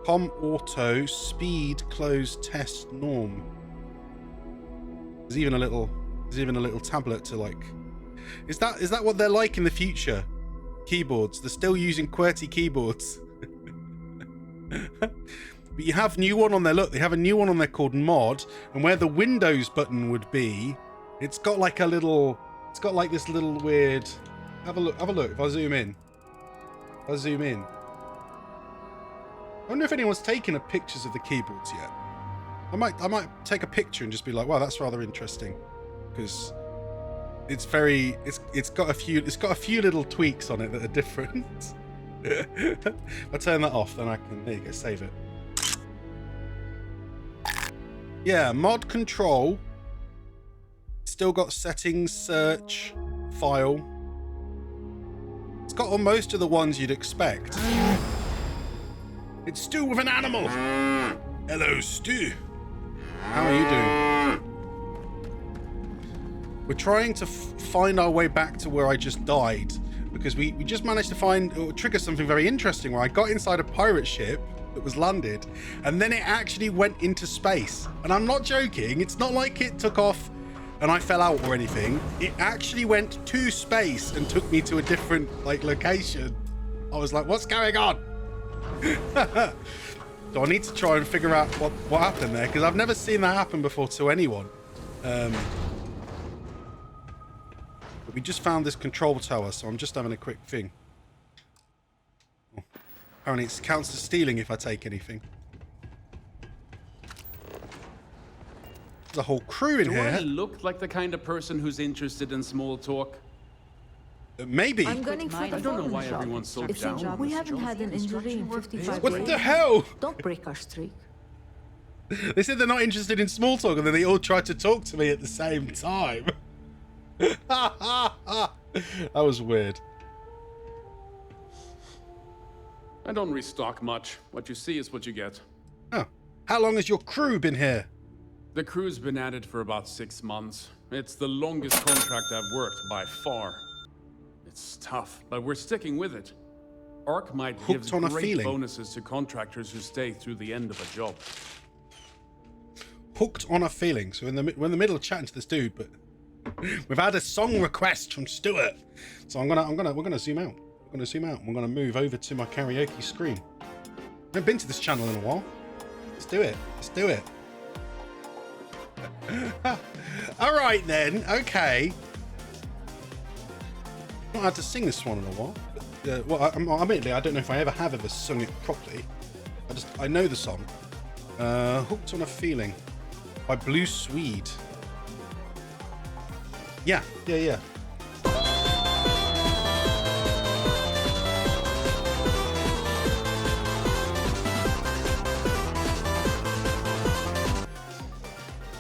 Com Auto Speed Close Test Norm. There's even a little tablet to, like, is that what they're like in the future? Keyboards. They're still using QWERTY keyboards. But you have new one on there. Look, they have a new one on there called Mod, and where the Windows button would be, it's got like a little. It's got like this little weird. Have a look. If I zoom in. I wonder if anyone's taken pictures of the keyboards yet. I might take a picture and just be like, wow, that's rather interesting, because it's got a few little tweaks on it that are different. If I turn that off, then I can, there you go, save it. Yeah, mod control. Still got settings, search, file. It's got on most of the ones you'd expect. It's Stu with an animal. Hello, Stu. How are you doing? We're trying to find our way back to where I just died, because we just managed to trigger something very interesting where I got inside a pirate ship that was landed, and then it actually went into space. And I'm not joking, it's not like it took off and I fell out or anything. It actually went to space and took me to a different, like, location. I was like, what's going on? So I need to try and figure out what happened there, because I've never seen that happen before to anyone. But we just found this control tower, so I'm just having a quick thing. Oh, apparently it counts as stealing if I take anything. There's a whole crew in here. Do I look like the kind of person who's interested in small talk? Maybe. I'm gunning for the I don't know why shop. everyone's so It's down. a job. We haven't had an injury in 55 What days. the hell? Don't break our streak. They said they're not interested in small talk, and then they all tried to talk to me at the same time. That was weird. I don't restock much. What you see is what you get. Oh. How long has your crew been here? The crew's been at it for about 6 months. It's the longest contract I've worked by far. It's tough, but we're sticking with it. Arcmite gives great bonuses to contractors who stay through the end of a job. Hooked on a feeling. So we're in the middle of chatting to this dude, but we've had a song request from Stuart. So we're gonna zoom out. We're gonna zoom out. We're gonna move over to my karaoke screen. I've never been to this channel in a while. Let's do it. Let's do it. All right then. Okay. Not had to sing this one in a while. But, well, admittedly, I don't know if I ever sung it properly. I know the song. Hooked on a Feeling by Blue Swede. Yeah.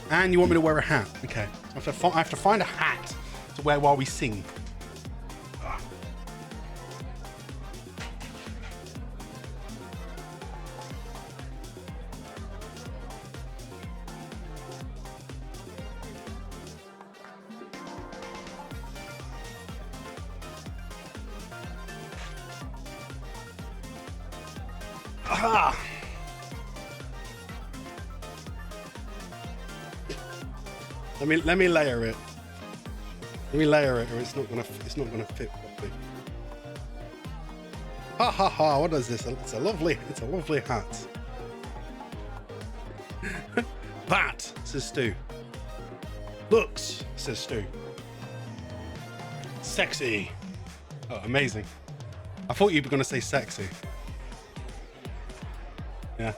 And you want me to wear a hat? Okay. I have to find a hat to wear while we sing. Aha! Let me layer it. Let me layer it, or it's not gonna fit properly. Ha ha ha, what is this? It's a lovely hat. That, says Stu. Looks, says Stu. Sexy. Oh, amazing. I thought you were going to say sexy. Yeah.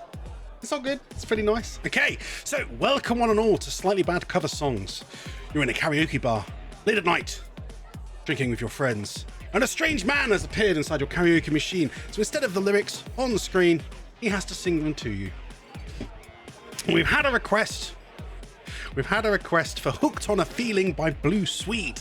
It's all good. It's pretty nice. Okay, so welcome one and all to Slightly Bad Cover Songs. You're in a karaoke bar, late at night, drinking with your friends, and a strange man has appeared inside your karaoke machine. So instead of the lyrics on the screen, he has to sing them to you. We've had a request for Hooked on a Feeling by Blue Swede.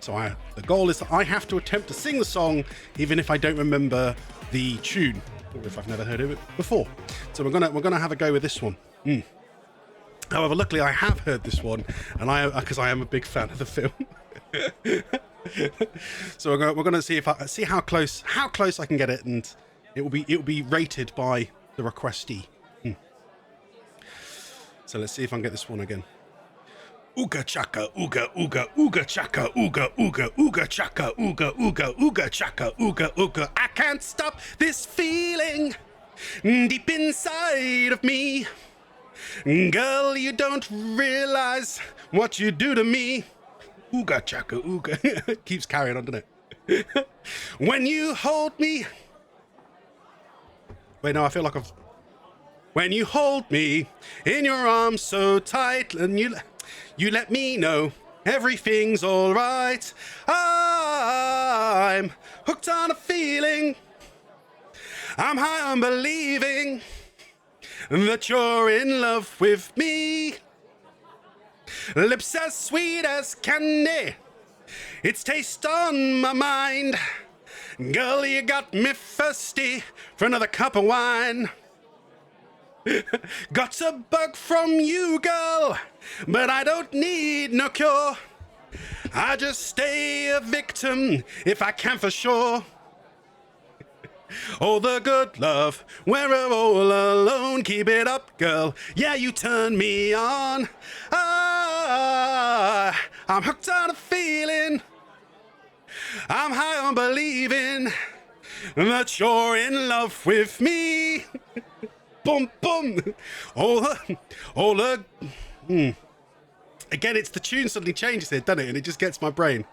So the goal is that I have to attempt to sing the song even if I don't remember the tune, or if I've never heard of it before. So we're gonna have a go with this one. However, luckily I have heard this one, and because I am a big fan of the film. So we're gonna see how close I can get it, and it will be rated by the requestee. So let's see if I can get this one again. Ooga chaka, ooga, ooga, ooga chaka, ooga, ooga, ooga chaka, ooga, ooga, ooga chaka, ooga, ooga. I can't stop this feeling deep inside of me. Girl, you don't realize what you do to me. Ooga chaka, ooga. Keeps carrying on, doesn't it? When you hold me. Wait, no, I feel like I've. When you hold me in your arms so tight, and you let me know everything's all right. I'm hooked on a feeling. I'm high on believing that you're in love with me. Lips as sweet as candy, its taste on my mind. Girl, you got me thirsty for another cup of wine. Got a bug from you, girl, but I don't need no cure. I just stay a victim if I can for sure. Oh, the good love, we're all alone. Keep it up, girl. Yeah, you turn me on. I'm hooked on a feeling. I'm high on believing that you're in love with me. Boom, boom. Again, it's the tune suddenly changes here, doesn't it? And it just gets my brain.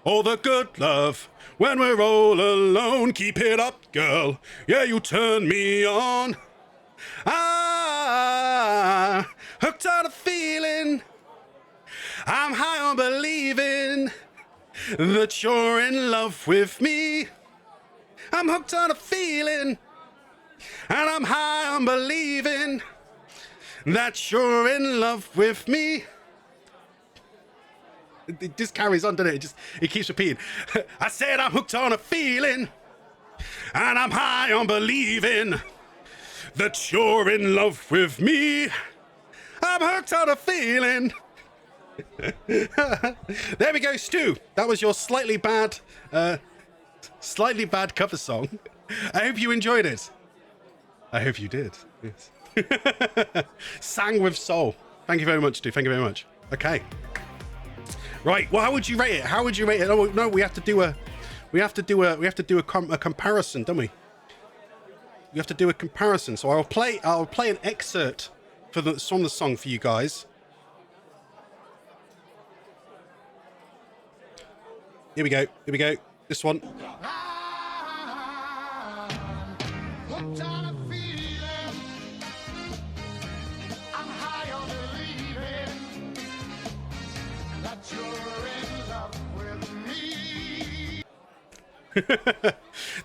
All the good love, when we're all alone. Keep it up, girl. Yeah, you turn me on. Hooked on a feeling. I'm high on believing that you're in love with me. I'm hooked on a feeling. And I'm high on believing that you're in love with me. It just carries on, doesn't it? It keeps repeating. I said I'm hooked on a feeling, and I'm high on believing that you're in love with me. I'm hooked on a feeling. There we go, Stu. That was your slightly bad cover song. I hope you enjoyed it. I hope you did. Yes. Sang with soul. Thank you very much, Stu. Thank you very much. Okay. Right. Well, how would you rate it? How would you rate it? Oh, no, we have to do a comparison, don't we? We have to do a comparison. So I'll play an excerpt from the song for you guys. Here we go. This one.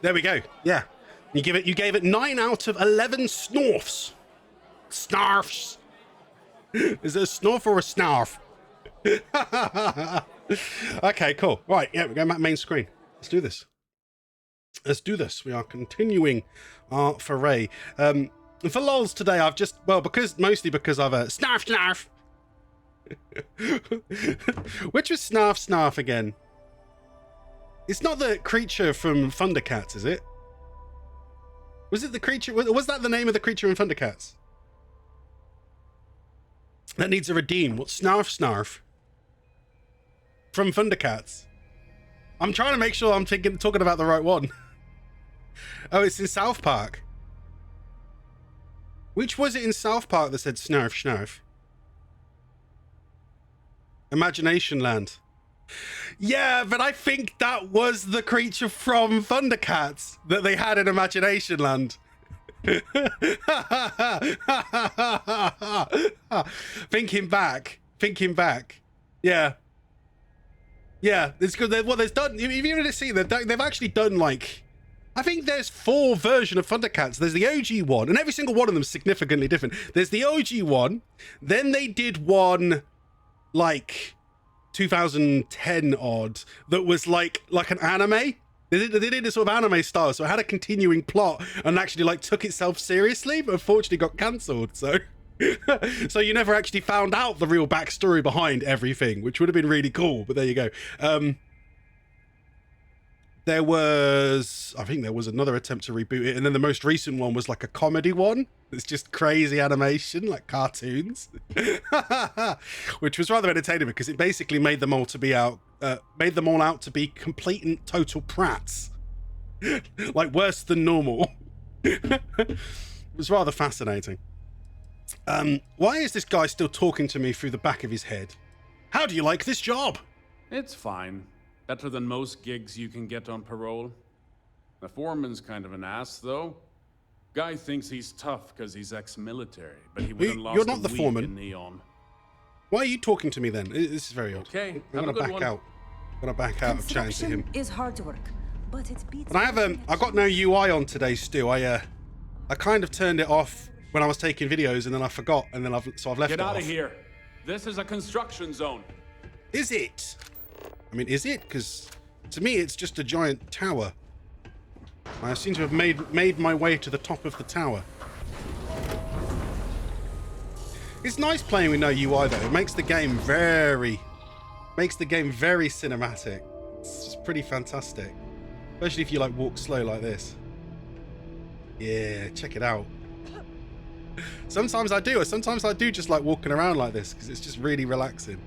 There we go. Yeah, you gave it 9 out of 11 snorfs. Snarfs. Is it a snorf or a snarf? Okay, cool. Right, yeah, we're going back to main screen. Let's do this. We are continuing our foray. And for lols today, I've just mostly because I've snarf. Which was snarf again? It's not the creature from Thundercats, is it? Was it the creature? Was that the name of the creature in Thundercats? That needs a redeem. What's Snarf? From Thundercats. I'm trying to make sure I'm talking about the right one. Oh, it's in South Park. Which was it in South Park that said snarf snarf? Imagination Land. Yeah, but I think that was the creature from Thundercats that they had in Imagination Land. Thinking back. Yeah. Yeah, it's good. What they've done, if you really see, they've actually done like, I think there's 4 versions of Thundercats. There's the OG one, and every single one of them is significantly different. There's the OG one, then they did one like 2010 odd that was like an anime. They did a sort of anime style, so it had a continuing plot and actually like took itself seriously, but unfortunately got cancelled. So so you never actually found out the real backstory behind everything, which would have been really cool. But there you go. I think there was another attempt to reboot it, and then the most recent one was like a comedy one. It's just crazy animation, like cartoons, which was rather entertaining because it basically made them all out to be complete and total prats, like worse than normal. It was rather fascinating. Why is this guy still talking to me through the back of his head? How do you like this job? It's fine. Better than most gigs you can get on parole. The foreman's kind of an ass, though. Guy thinks he's tough because he's ex-military, but he wouldn't last You're not the week foreman. in Neon. Why are you talking to me then? This is very odd. Okay, I'm gonna back out. I'm gonna back out of chatting to him. Is hard work, but it beats. And I got no UI on today, Stu. I kind of turned it off when I was taking videos, and then I forgot, and then I've left it off. Get out of here. This is a construction zone. Is it? I mean, is it? Because to me, it's just a giant tower. I seem to have made my way to the top of the tower. It's nice playing with no UI though. It makes the game very cinematic. It's just pretty fantastic, especially if you like walk slow like this. Yeah, check it out. Sometimes I do just like walking around like this because it's just really relaxing.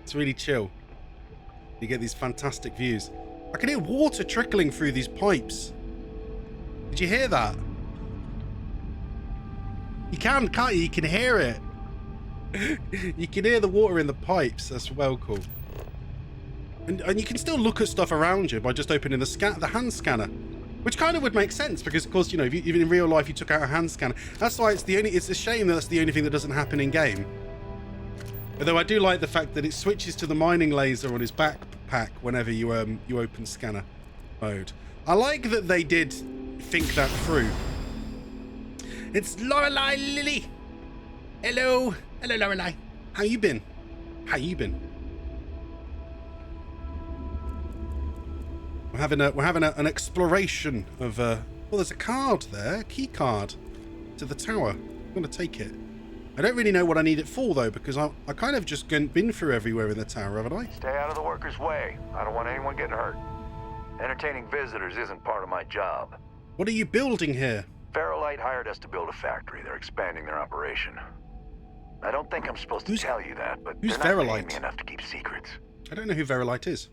It's really chill. You get these fantastic views. I can hear water trickling through these pipes. Did you hear that? You can't you? You can hear it. You can hear the water in the pipes. That's well cool. And you can still look at stuff around you by just opening the hand scanner, which kind of would make sense because, of course, you know, if in real life you took out a hand scanner. That's why it's a shame that that's the only thing that doesn't happen in game. Although I do like the fact that it switches to the mining laser on his backpack whenever you open scanner mode. I like that they did think that through. It's Lorelei Lily. Hello, Lorelei. How you been? We're having an exploration of well, there's a card there, a key card to the tower. I'm gonna take it. I don't really know what I need it for though, because I kind of just been through everywhere in the tower, haven't I? Stay out of the workers' way. I don't want anyone getting hurt. Entertaining visitors isn't part of my job. What are you building here? Ferrolite hired us to build a factory. They're expanding their operation. I don't think I'm supposed to tell you that, but who's they're not Ferrolite? paying me enough to keep secrets. I don't know who Ferrolite is.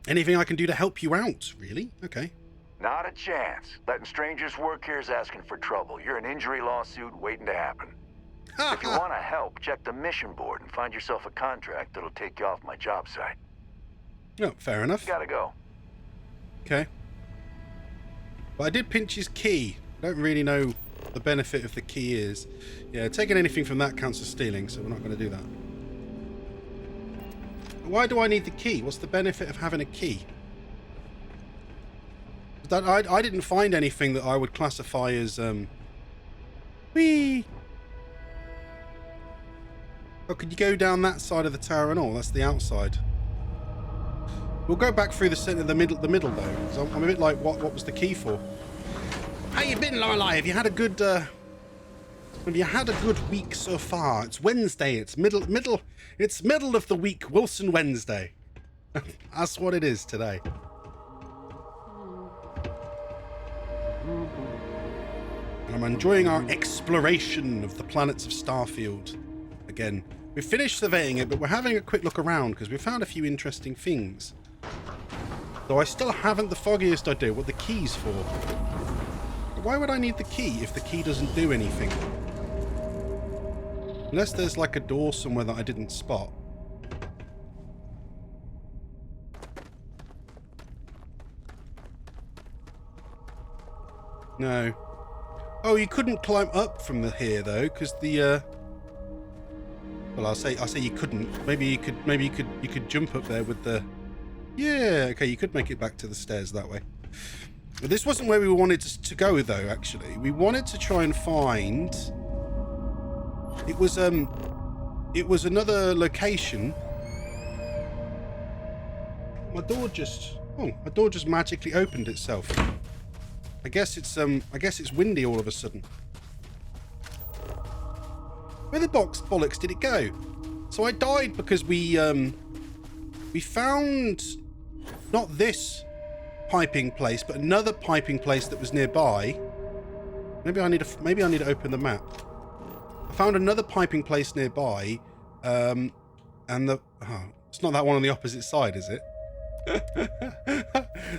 Anything I can do to help you out, really? Okay. Not a chance. Letting strangers work here is asking for trouble. You're an injury lawsuit waiting to happen. If you want to help, check the mission board and find yourself a contract that'll take you off my job site. Oh, fair enough. Gotta go. Okay. Well, I did pinch his key. I don't really know what the benefit of the key is. Yeah, taking anything from that counts as stealing, so we're not going to do that. Why do I need the key? What's the benefit of having a key? I didn't find anything that I would classify as whee. Oh, could you go down that side of the tower and all? That's the outside. We'll go back through the center, the middle though. So I'm a bit like, what was the key for? How you been, Lorelei? Have you had a good week so far? It's Wednesday. It's middle of the week. Wilson Wednesday. That's what it is today. And I'm enjoying our exploration of the planets of Starfield. Again, we finished surveying it, but we're having a quick look around because we found a few interesting things. Though I still haven't the foggiest idea what the key's for. Why would I need the key if the key doesn't do anything? Unless there's like a door somewhere that I didn't spot. No. Oh, you couldn't climb up from here though, because the well, I'll say you couldn't. Maybe you could jump up there with the. Yeah, okay, you could make it back to the stairs that way. But this wasn't where we wanted to go though. Actually, we wanted to try and find. It was another location. My door just magically opened itself. I guess it's windy all of a sudden. Where the bollocks did it go? So I died because we found not this piping place, but another piping place that was nearby. Maybe I need to open the map. I found another piping place nearby, and it's not that one on the opposite side, is it?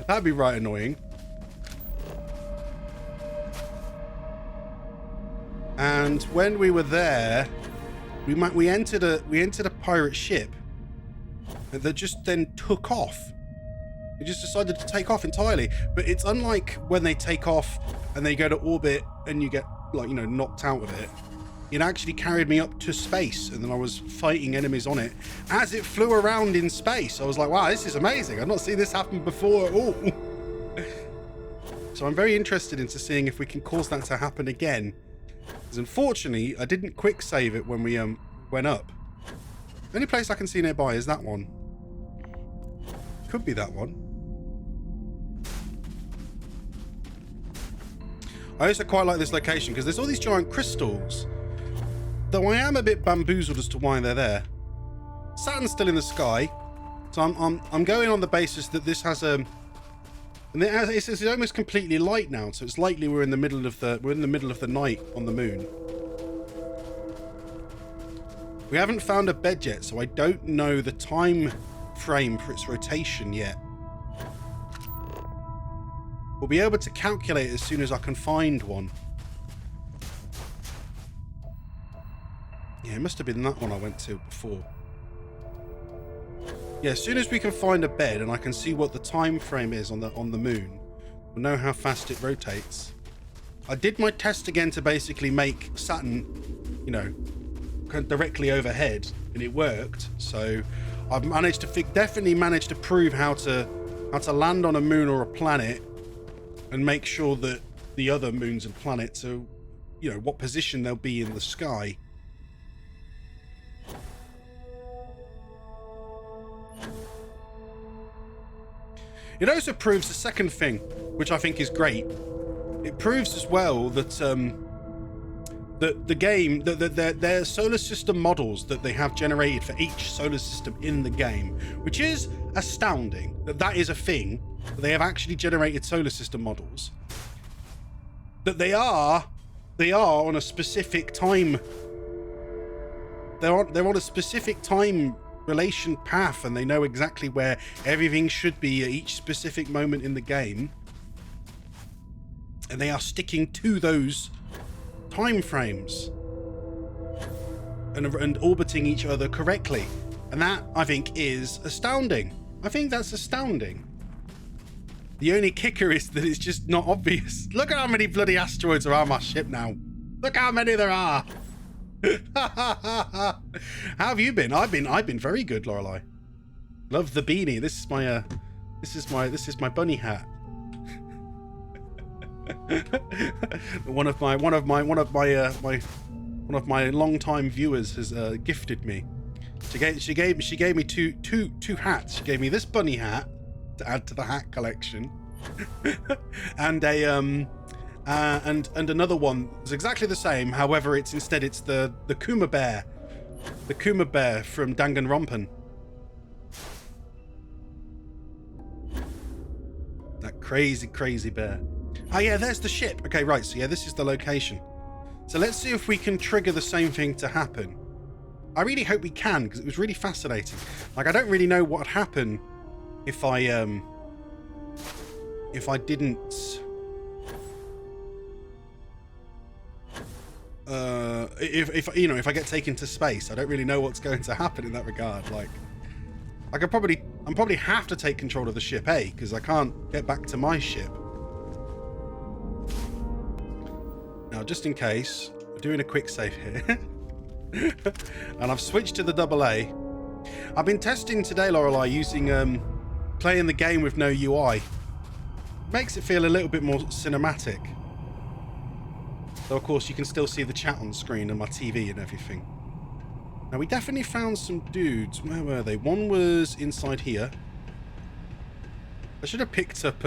That'd be right annoying. And when we were there, we entered a pirate ship that just then took off. It just decided to take off entirely. But it's unlike when they take off and they go to orbit and you get knocked out of it. It actually carried me up to space, and then I was fighting enemies on it as it flew around in space. I was like, wow, this is amazing. I've not seen this happen before at all. So I'm very interested into seeing if we can cause that to happen again. Because unfortunately, I didn't quick save it when we went up. The only place I can see nearby is that one. Could be that one. I also quite like this location because there's all these giant crystals. Though I am a bit bamboozled as to why they're there. Saturn's still in the sky, so I'm going on the basis that this has a. And it's almost completely light now, so it's likely we're in the middle of the night on the moon. We haven't found a bed yet, so I don't know the time frame for its rotation yet. We'll be able to calculate as soon as I can find one. Yeah, it must have been that one I went to before. Yeah, as soon as we can find a bed and I can see what the time frame is on the moon, we'll know how fast it rotates. I did my test again to basically make Saturn, directly overhead, and it worked. So I've definitely managed to prove how to land on a moon or a planet and make sure that the other moons and planets are, what position they'll be in the sky. It also proves the second thing, which I think is great. It proves as well that the game, their solar system models that they have generated for each solar system in the game, which is astounding that is a thing, that they have actually generated solar system models. That they are on a specific time. They're on a specific time relation path, and they know exactly where everything should be at each specific moment in the game, and they are sticking to those time frames and orbiting each other correctly, and that I think is astounding. I think that's astounding. The only kicker is that it's just not obvious. Look at how many bloody asteroids are on my ship now. Look how many there are. How have you been? I've been very good, Lorelei. Love the beanie. This is my bunny hat. one of my long-time viewers has gifted me. She gave me two hats. She gave me this bunny hat to add to the hat collection, and and another one is exactly the same. However, it's the Kuma bear, from Danganronpa. That crazy bear. Oh yeah, there's the ship. Okay, right. So yeah, this is the location. So let's see if we can trigger the same thing to happen. I really hope we can, because it was really fascinating. Like, I don't really know what would happen if I if I didn't... if I get taken to space, I don't really know what's going to happen in that regard. Like, I'm probably have to take control of the ship, because I can't get back to my ship. Now, just in case, we're doing a quick save here. And I've switched to the AA. I've been testing today, Lorelei, using playing the game with no UI. Makes it feel a little bit more cinematic. Though, of course, you can still see the chat on screen and my TV and everything. Now, we definitely found some dudes. Where were they? One was inside here. I should have picked up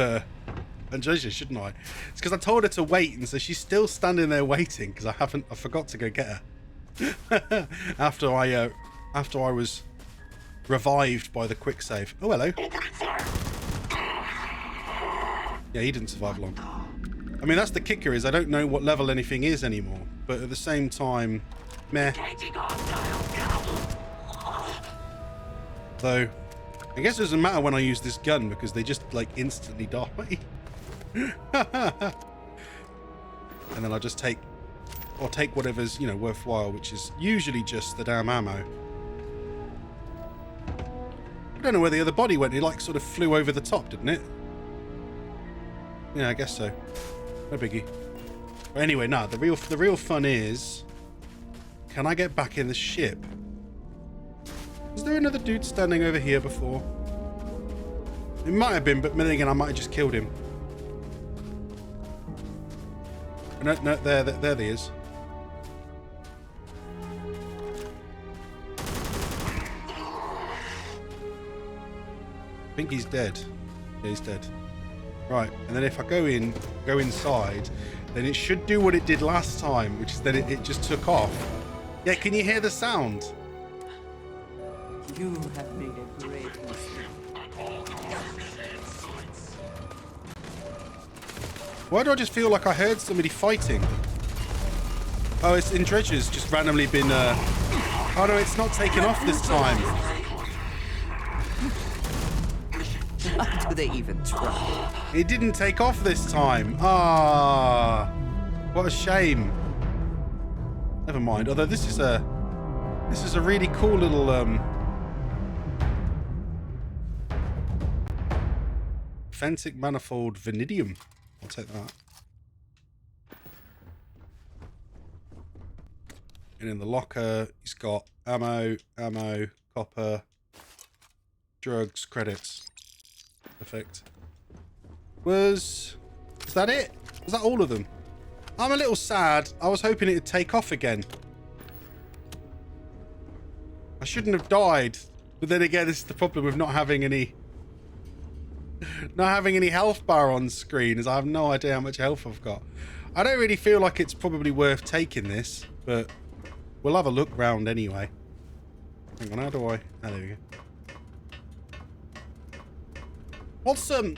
Andresia, shouldn't I? It's because I told her to wait, and so she's still standing there waiting because I forgot to go get her. after I was revived by the quick save. Oh, hello. Yeah, he didn't survive long. I mean, that's the kicker, is I don't know what level anything is anymore. But at the same time, meh. Though, I guess it doesn't matter when I use this gun because they just, like, instantly die. And then I'll just take whatever's, you know, worthwhile, which is usually just the damn ammo. I don't know where the other body went. It, like, sort of flew over the top, didn't it? Yeah, I guess so. No biggie. But anyway, no, the real fun is, can I get back in the ship? Is there another dude standing over here before? It might have been, but then again, I might have just killed him. No, there he is. I think he's dead. Yeah, he's dead. Right, and then if I go inside, then it should do what it did last time, which is that it just took off. Yeah, can you hear the sound? You have made a great mistake. Why do I just feel like I heard somebody fighting? Oh, it's in Dredger's just randomly been... Oh no, it's not taken off this time. Why do they even try? It didn't take off this time. Ah, what a shame. Never mind. Although this is a really cool little Fentic manifold vanadium. I'll take that. And in the locker, he's got ammo, copper, drugs, credits. Perfect. Was that it? Was that all of them? I'm a little sad. I was hoping it would take off again. I shouldn't have died. But then again, this is the problem with not having any health bar on screen, is I have no idea how much health I've got. I don't really feel like it's probably worth taking this, but we'll have a look round anyway. Hang on, how do I... Oh, there we go.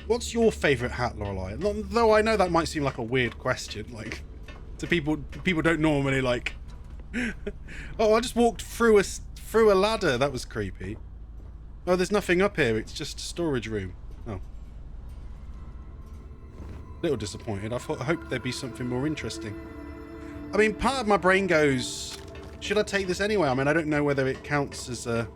What's your favourite hat, Lorelei? Though I know that might seem like a weird question, like, to people don't normally, like... Oh, I just walked through a ladder. That was creepy. Oh, there's nothing up here. It's just a storage room. Oh. Little disappointed. I hoped there'd be something more interesting. I mean, part of my brain goes, should I take this anyway? I mean, I don't know whether it counts as a...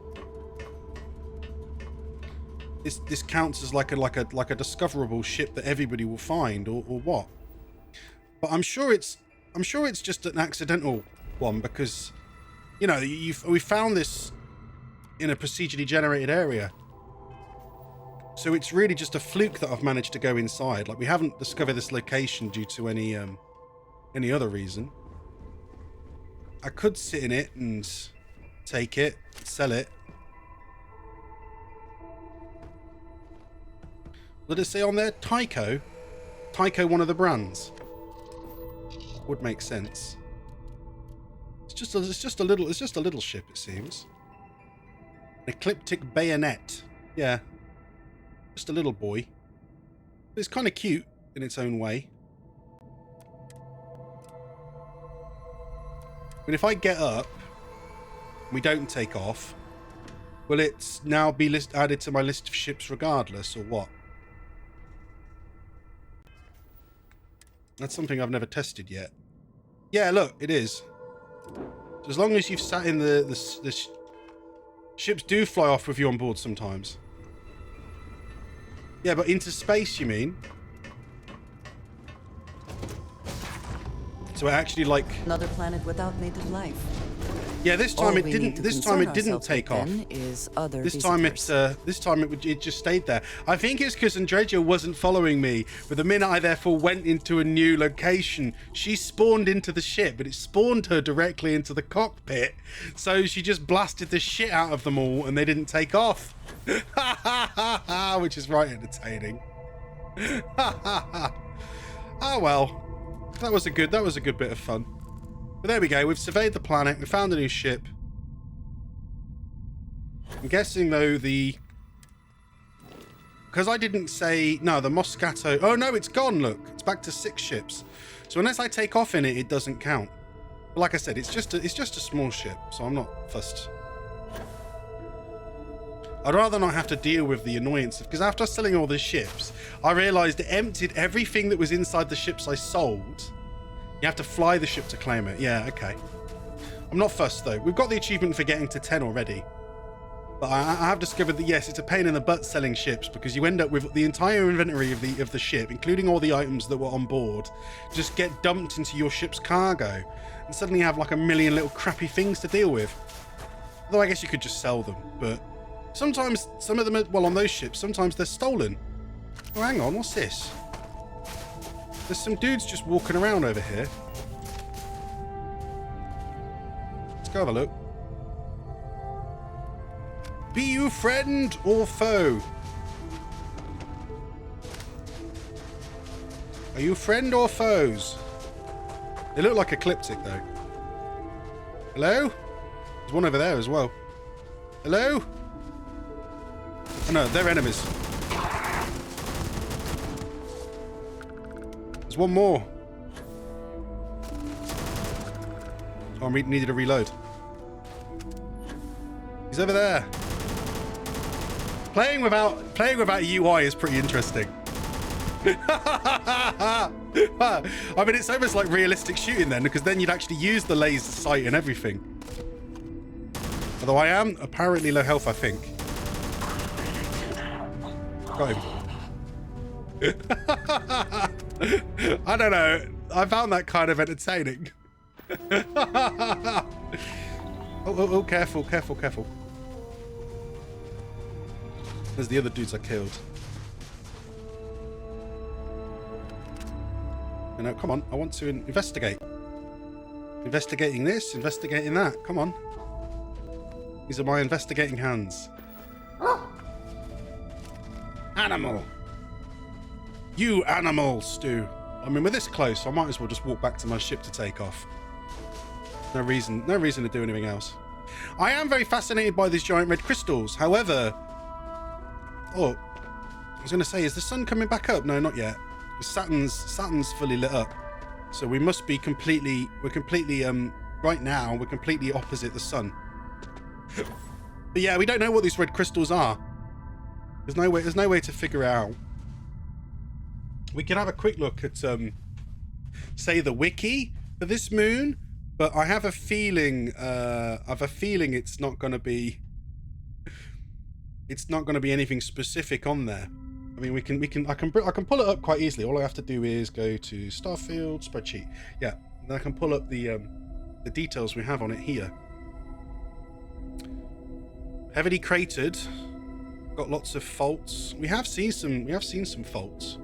This counts as like a discoverable ship that everybody will find, or what? But I'm sure it's just an accidental one, because, you know, we found this in a procedurally generated area, so it's really just a fluke that I've managed to go inside. Like, we haven't discovered this location due to any other reason. I could sit in it and take it, sell it. Let it say on there, Tycho? Tycho, one of the brands. Would make sense. It's just a little ship, it seems. An ecliptic bayonet. Yeah. Just a little boy. But it's kind of cute in its own way. And if I get up, and we don't take off, will it now be added to my list of ships regardless, or what? That's something I've never tested yet. Yeah, look, it is. So as long as you've sat in the ships do fly off with you on board sometimes. Yeah, but into space, you mean? So it actually like another planet without native life. Yeah, this time it didn't. This time it didn't take off. This time it just stayed there. I think it's because Andreja wasn't following me. But the minute I therefore went into a new location, she spawned into the ship, but it spawned her directly into the cockpit. So she just blasted the shit out of them all, and they didn't take off. Which is right entertaining. Oh well, that was a good bit of fun. But there we go, we've surveyed the planet, we found a new ship. I'm guessing though because I didn't say, no, the Moscato, oh no, it's gone, look. It's back to 6 ships. So unless I take off in it, it doesn't count. But like I said, it's just a small ship, so I'm not fussed. I'd rather not have to deal with the annoyance, because after selling all the ships, I realised it emptied everything that was inside the ships I sold. You have to fly the ship to claim it. Yeah, okay. I'm not fussed though. We've got the achievement for getting to 10 already. But I have discovered that yes, it's a pain in the butt selling ships, because you end up with the entire inventory of the ship, including all the items that were on board, just get dumped into your ship's cargo. And suddenly you have like a million little crappy things to deal with. Although I guess you could just sell them, but sometimes some of them are, well, on those ships, sometimes they're stolen. Oh, hang on, what's this? There's some dudes just walking around over here. Let's go have a look. Be you friend or foe? Are you friend or foes? They look like ecliptic though. Hello? There's one over there as well. Hello? Oh no, they're enemies. There's one more. Oh, I needed a reload. He's over there. Playing without UI is pretty interesting. I mean, it's almost like realistic shooting then, because then you'd actually use the laser sight and everything. Although I am apparently low health, I think. Got him. I don't know. I found that kind of entertaining. Oh, careful, careful, careful. There's the other dudes I killed. You know, come on. I want to investigate. Investigating this, investigating that. Come on. These are my investigating hands. Animal. You animal, Stu. I mean, we're this close. I might as well just walk back to my ship to take off. No reason to do anything else. I am very fascinated by these giant red crystals. However, oh, I was going to say, is the sun coming back up? No, not yet. Saturn's fully lit up, so we must be completely. Right now we're completely opposite the sun. But yeah, we don't know what these red crystals are. There's no way to figure it out. We can have a quick look at say the wiki for this moon, but I have a feeling it's not going to be anything specific on there. I mean, I can pull it up quite easily. All I have to do is go to Starfield spreadsheet. Yeah, and I can pull up the details we have on it here. Heavily cratered. Got lots of faults. We have seen some faults.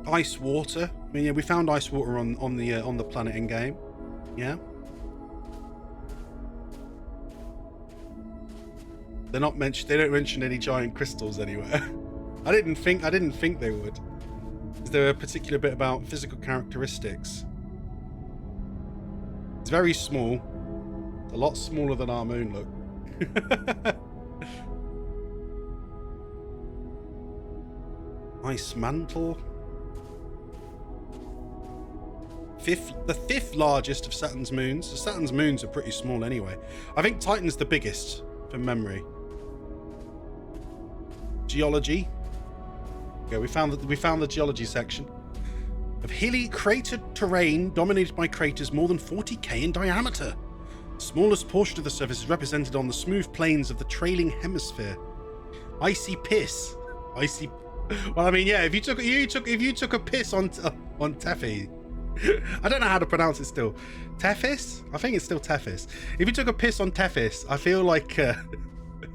Ice water. I mean, yeah, we found ice water on the planet in game. Yeah. They're not mentioned. They don't mention any giant crystals anywhere. I didn't think they would. Is there a particular bit about physical characteristics? It's very small. It's a lot smaller than our moon, look. Ice mantle. The fifth largest of Saturn's moons. So Saturn's moons are pretty small anyway. I think Titan's the biggest from memory. Geology. Okay, we found the geology section of hilly cratered terrain dominated by craters more than 40k in diameter. The smallest portion of the surface is represented on the smooth plains of the trailing hemisphere. Icy piss. Icy. Well, I mean, yeah. If you took a piss on Tethys, I don't know how to pronounce it still. Tethys? I think it's still Tethys. If you took a piss on Tethys, I feel like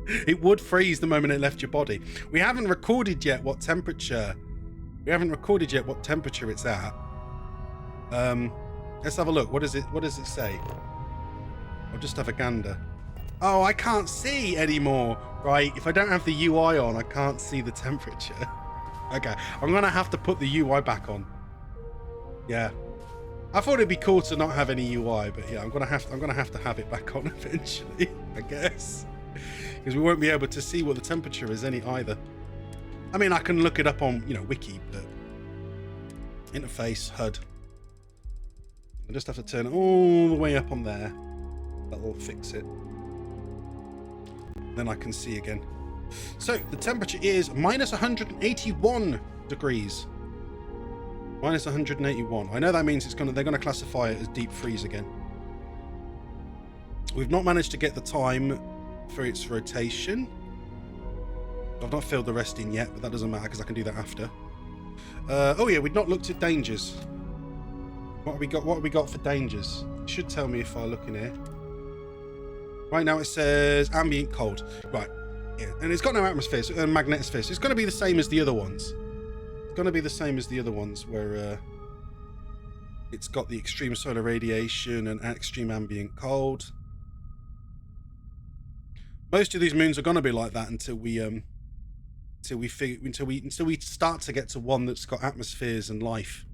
it would freeze the moment it left your body. We haven't recorded yet what temperature. It's at. Let's have a look. What does it say? I'll just have a gander. Oh, I can't see anymore. Right, if I don't have the UI on, I can't see the temperature. Okay, I'm gonna have to put the UI back on. Yeah, I thought it'd be cool to not have any UI, but yeah, I'm gonna have to have it back on eventually, I guess, because we won't be able to see what the temperature is either. I mean, I can look it up on Wiki, but interface HUD. I just have to turn it all the way up on there. That'll fix it. Then I can see again. So the temperature is minus 181 degrees. Minus 181. I know that means they're gonna classify it as deep freeze again. We've not managed to get the time for its rotation. I've not filled the rest in yet, but that doesn't matter because I can do that after. Oh yeah, we've not looked at dangers. What have we got for dangers? It should tell me if I look in here. Right now it says ambient cold. Right, yeah, and it's got no atmosphere, so, magnetosphere, so it's going to be the same as the other ones. It's going to be the same as the other ones where it's got the extreme solar radiation and extreme ambient cold. Most of these moons are going to be like that until we start to get to one that's got atmospheres and life,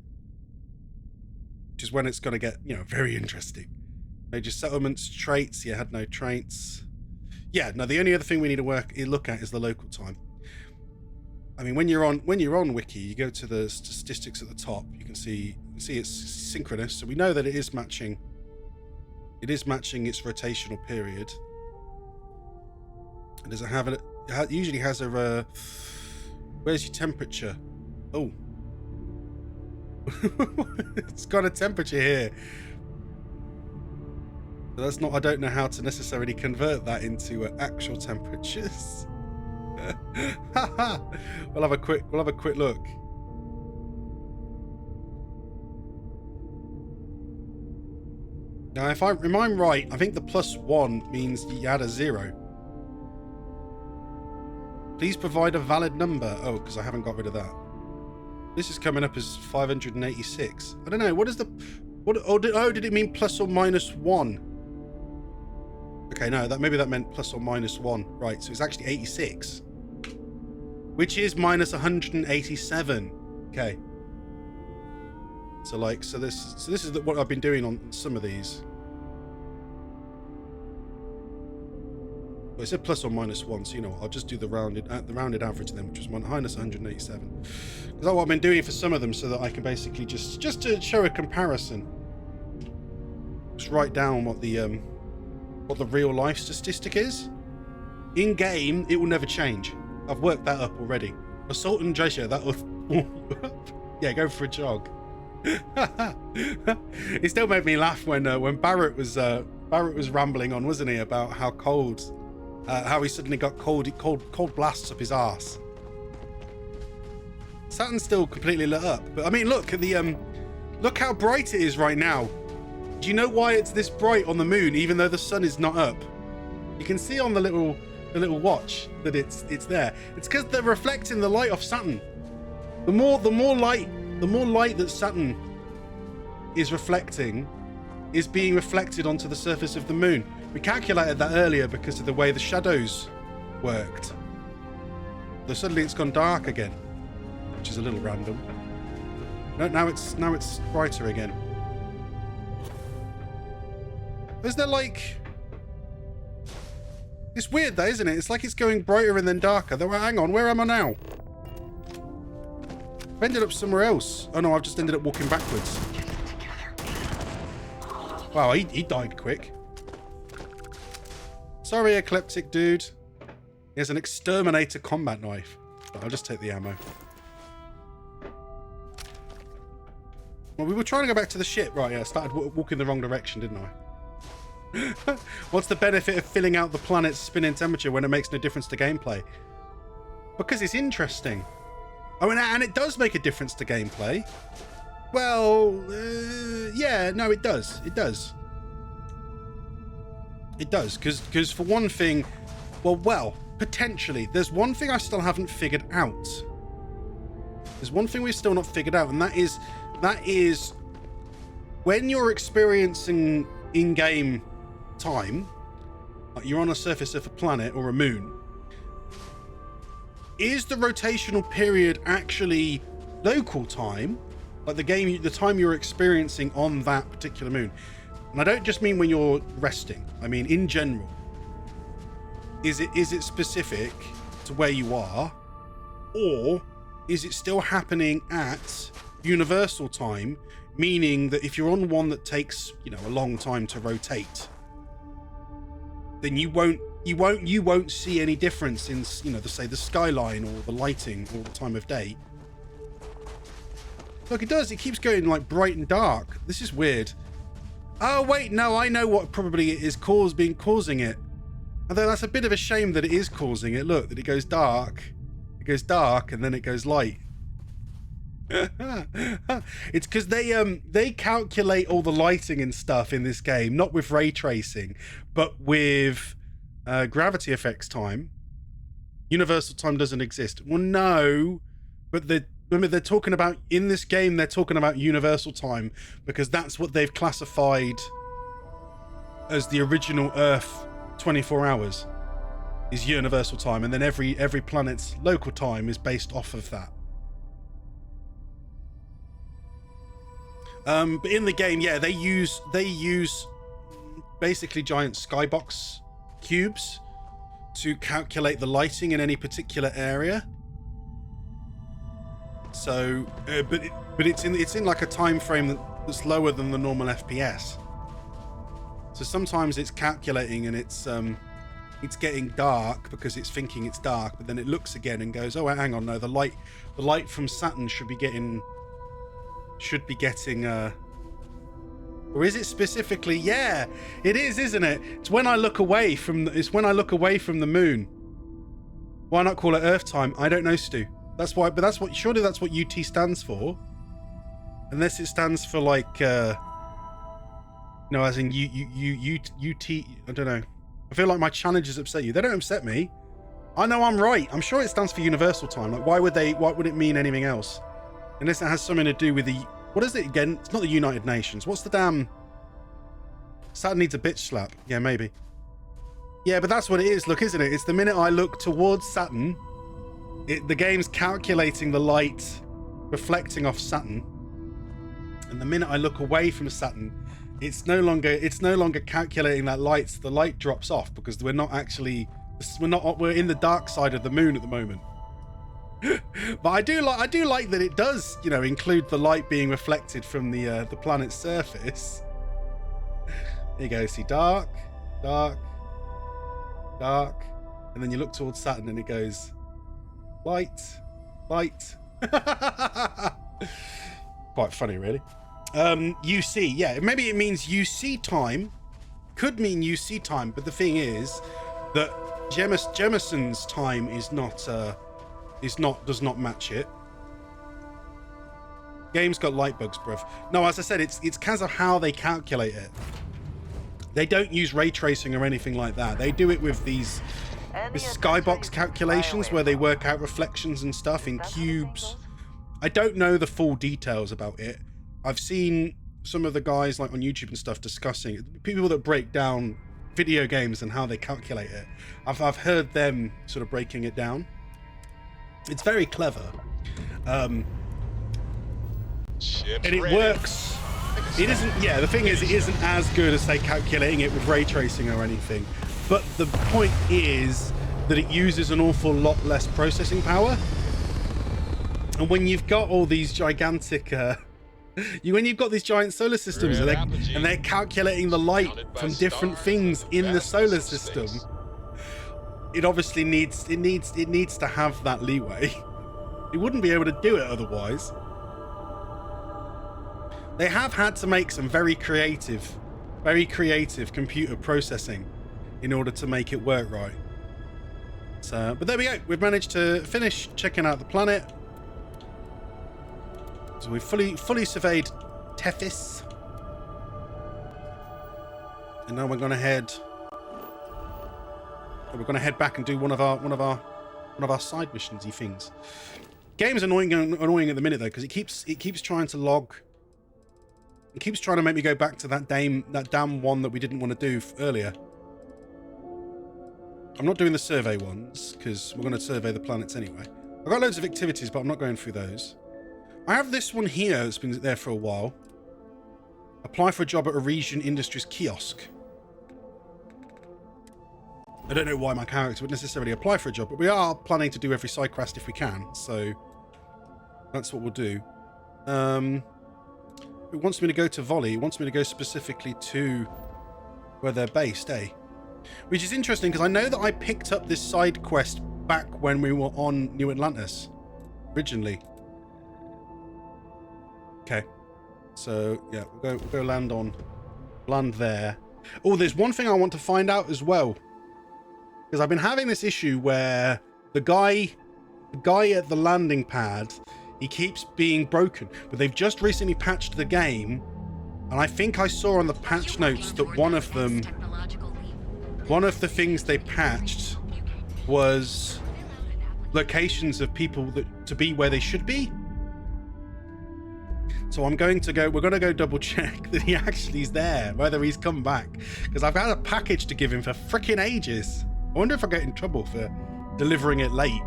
which is when it's going to get very interesting. Major settlements, traits. Yeah, had no traits. Yeah, no. The only other thing we need to look at is the local time. I mean, when you're on Wiki, you go to the statistics at the top. You can see it's synchronous, so we know that it is matching. It is matching its rotational period. And does it have it? It usually has a. Where's your temperature? Oh, it's got a temperature here. That's not. I don't know how to necessarily convert that into actual temperatures. We'll have a quick look. Now, if I'm right, I think the +1 means you add a 0. Please provide a valid number. Oh, because I haven't got rid of that. This is coming up as 586. I don't know. What is the? Did it mean plus or minus 1? Okay, no, maybe that meant plus or minus 1. Right, so it's actually 86, which is minus 187. Okay. So this is what I've been doing on some of these. Well, it said plus or minus 1, so I'll just do the rounded average then, which was minus 187. Because that's what I've been doing for some of them, so that I can basically just to show a comparison, just write down what the real life statistic is. In game, it will never change. I've worked that up already. Assault and Drescher, that will yeah, go for a jog. It still made me laugh when Barrett was rambling on, wasn't he, about how cold, how he suddenly got cold blasts up his arse. Saturn's still completely lit up, but I mean, look at the look how bright it is right now. Do you know why it's this bright on the moon, even though the sun is not up? You can see on the little watch that it's there. It's because they're reflecting the light off Saturn. The more light that Saturn is reflecting is being reflected onto the surface of the moon. We calculated that earlier because of the way the shadows worked. So suddenly it's gone dark again, which is a little random. No, now it's brighter again. Is there it's weird though, isn't it? It's like it's going brighter and then darker. Hang on, where am I now? I've ended up somewhere else. Oh no, I've just ended up walking backwards. Wow, he died quick. Sorry, eclectic dude. He has an exterminator combat knife. But I'll just take the ammo. Well, we were trying to go back to the ship. Right, yeah, I started walking the wrong direction, didn't I? What's the benefit of filling out the planet's spin-in temperature when it makes no difference to gameplay? Because it's interesting. Oh, and it does make a difference to gameplay. Well, yeah, no, it does. It does. It does, because for one thing, well, potentially, there's one thing I still haven't figured out. There's one thing we've still not figured out, and that is when you're experiencing in-game time, like you're on a surface of a planet or a moon, is the rotational period actually local time, like the time you're experiencing on that particular moon? And I don't just mean when you're resting, I mean in general. Is it specific to where you are, or is it still happening at universal time, meaning that if you're on one that takes, you know, a long time to rotate, then you won't see any difference in, you know, say the skyline or the lighting or the time of day. Look, it does. It keeps going like bright and dark. This is weird. Oh wait, no, I know what probably is causing it. Although that's a bit of a shame that it is causing it. Look, that it goes dark. It goes dark and then it goes light. It's because they calculate all the lighting and stuff in this game, not with ray tracing, but with gravity effects time. Universal time doesn't exist. Well, no, but remember they're talking about, in this game, they're talking about universal time because that's what they've classified as the original Earth 24 hours is universal time, and then every planet's local time is based off of that. But in the game, yeah, they use basically giant skybox cubes to calculate the lighting in any particular area. So, but it's in like a time frame that's lower than the normal FPS. So sometimes it's calculating and it's getting dark because it's thinking it's dark, but then it looks again and goes, oh, hang on, no, the light from Saturn should be getting, or is it specifically? Yeah, it is, isn't it? It's when I look away from the moon. Why not call it Earth time? I don't know, Stu. That's why, but surely that's what UT stands for. Unless it stands for like, no, as in UT, I don't know. I feel like my challenges upset you. They don't upset me. I know I'm right. I'm sure it stands for universal time. Like, why would it mean anything else? Unless it has something to do with what is it again? It's not the United Nations. What's the damn... Saturn needs a bitch slap. Yeah, maybe. Yeah, but that's what it is. Look, isn't it? It's the minute I look towards Saturn, the game's calculating the light reflecting off Saturn. And the minute I look away from Saturn, it's no longer calculating that light. So the light drops off because we're in the dark side of the moon at the moment. But I do like that it does, you know, include the light being reflected from the planet's surface. There you go. See, dark, dark, dark, and then you look towards Saturn and it goes light, light. Quite funny, really. UC, yeah, maybe it means UC time. Could mean UC time, but the thing is that Jemison's time is does not match it. Game's got light bugs, bruv. No, as I said, it's because of how they calculate it. They don't use ray tracing or anything like that. They do it with these skybox calculations where they work out reflections and stuff in cubes. I don't know the full details about it. I've seen some of the guys like on YouTube and stuff discussing it. People that break down video games and how they calculate it. I've heard them sort of breaking it down. It's very clever. And it works. It isn't, yeah, the thing is, it isn't as good as, say, calculating it with ray tracing or anything. But the point is that it uses an awful lot less processing power. And when you've got all these gigantic, when you've got these giant solar systems and they're calculating the light from different things in the solar system, it obviously needs to have that leeway. It wouldn't be able to do it otherwise. They have had to make some very creative computer processing in order to make it work right. So, but there we go. We've managed to finish checking out the planet. So we've fully surveyed Tethys. And now we're going to head back and do one of our side missionsy things. Game's annoying at the minute though, because it keeps trying to log. It keeps trying to make me go back to that damn one that we didn't want to do earlier. I'm not doing the survey ones because we're going to survey the planets anyway. I've got loads of activities, but I'm not going through those. I have this one here that's been there for a while. Apply for a job at a region industries kiosk. I don't know why my character would necessarily apply for a job, but we are planning to do every side quest if we can, so that's what we'll do. It wants me to go to Volley. It wants me to go specifically to where they're based, eh? Which is interesting because I know that I picked up this side quest back when we were on New Atlantis originally. Okay, so yeah, we'll go land there. Oh, there's one thing I want to find out as well, because I've been having this issue where the guy at the landing pad, he keeps being broken, but they've just recently patched the game, and I think I saw on the patch notes that one of the things they patched was locations of people to be where they should be. So we're going to go double check that he actually is there, whether he's come back, because I've had a package to give him for freaking ages. I wonder if I get in trouble for delivering it late.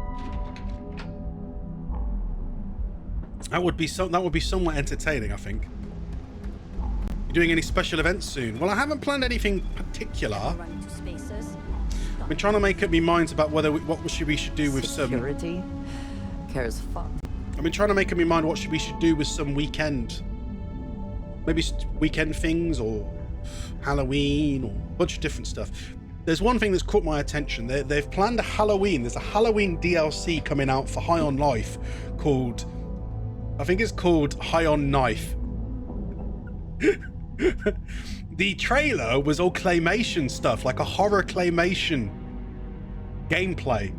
That would be somewhat entertaining, I think. You doing any special events soon? Well, I haven't planned anything particular. I've been trying to make up my minds about what we should do with security. Cares fun. I've been trying to make up my mind what we should do with some weekend, maybe weekend things or Halloween or a bunch of different stuff. There's one thing that's caught my attention. They've planned a Halloween. There's a Halloween DLC coming out for High on Life called, I think it's called High on Knife. The trailer was all claymation stuff, like a horror claymation gameplay.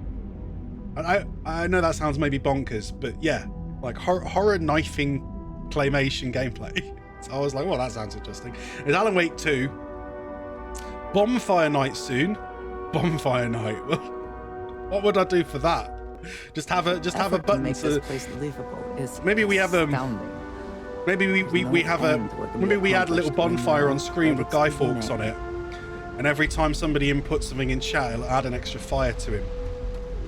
And I know that sounds maybe bonkers, but yeah, like horror knifing claymation gameplay. So I was like, well, that sounds interesting. There's Alan Wake 2. Bonfire Night soon. Bonfire Night. What would I do for that? Just have a button to to this place livable is maybe we have maybe we have a maybe we add a little bonfire on screen with Guy Fawkes on it, and every time somebody inputs something in chat, it'll add an extra fire to him.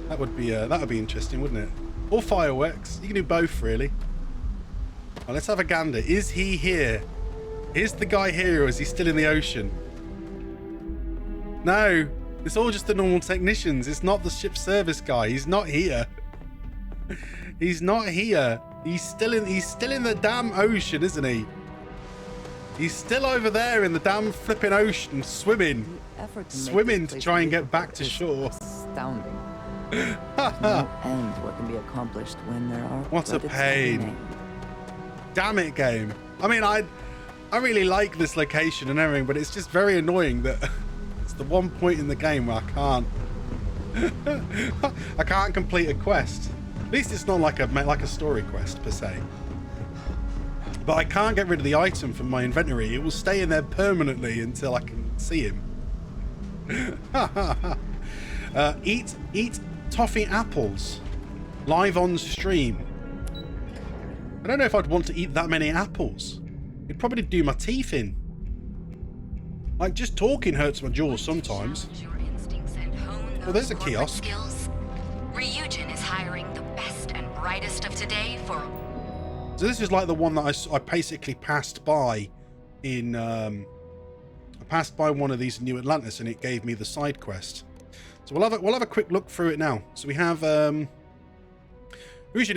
That would be interesting, wouldn't it? Or fireworks. You can do both, really. Well, let's have a gander. Is he here? Is the guy here, or is he still in the ocean? No, it's all just the normal technicians. It's not the ship service guy. He's not here. He's not here. He's still in the damn ocean, isn't he? He's still over there in the damn flipping ocean, swimming to try and get back to shore. Astounding. No end what can be accomplished when there are. What a pain. Damn it, game. I mean, I really like this location and everything, but it's just very annoying that it's the one point in the game where I can't complete a quest. At least it's not like a story quest per se. But I can't get rid of the item from my inventory. It will stay in there permanently until I can see him. Eat toffee apples live on stream. I don't know if I'd want to eat that many apples. It'd probably do my teeth in. Like, just talking hurts my jaws sometimes. Well, there's a kiosk. Ryujin is hiring the best and brightest of today for... So this is like the one that I basically passed by in... I passed by one of these in New Atlantis and it gave me the side quest. So we'll have a quick look through it now. So we have Ryujin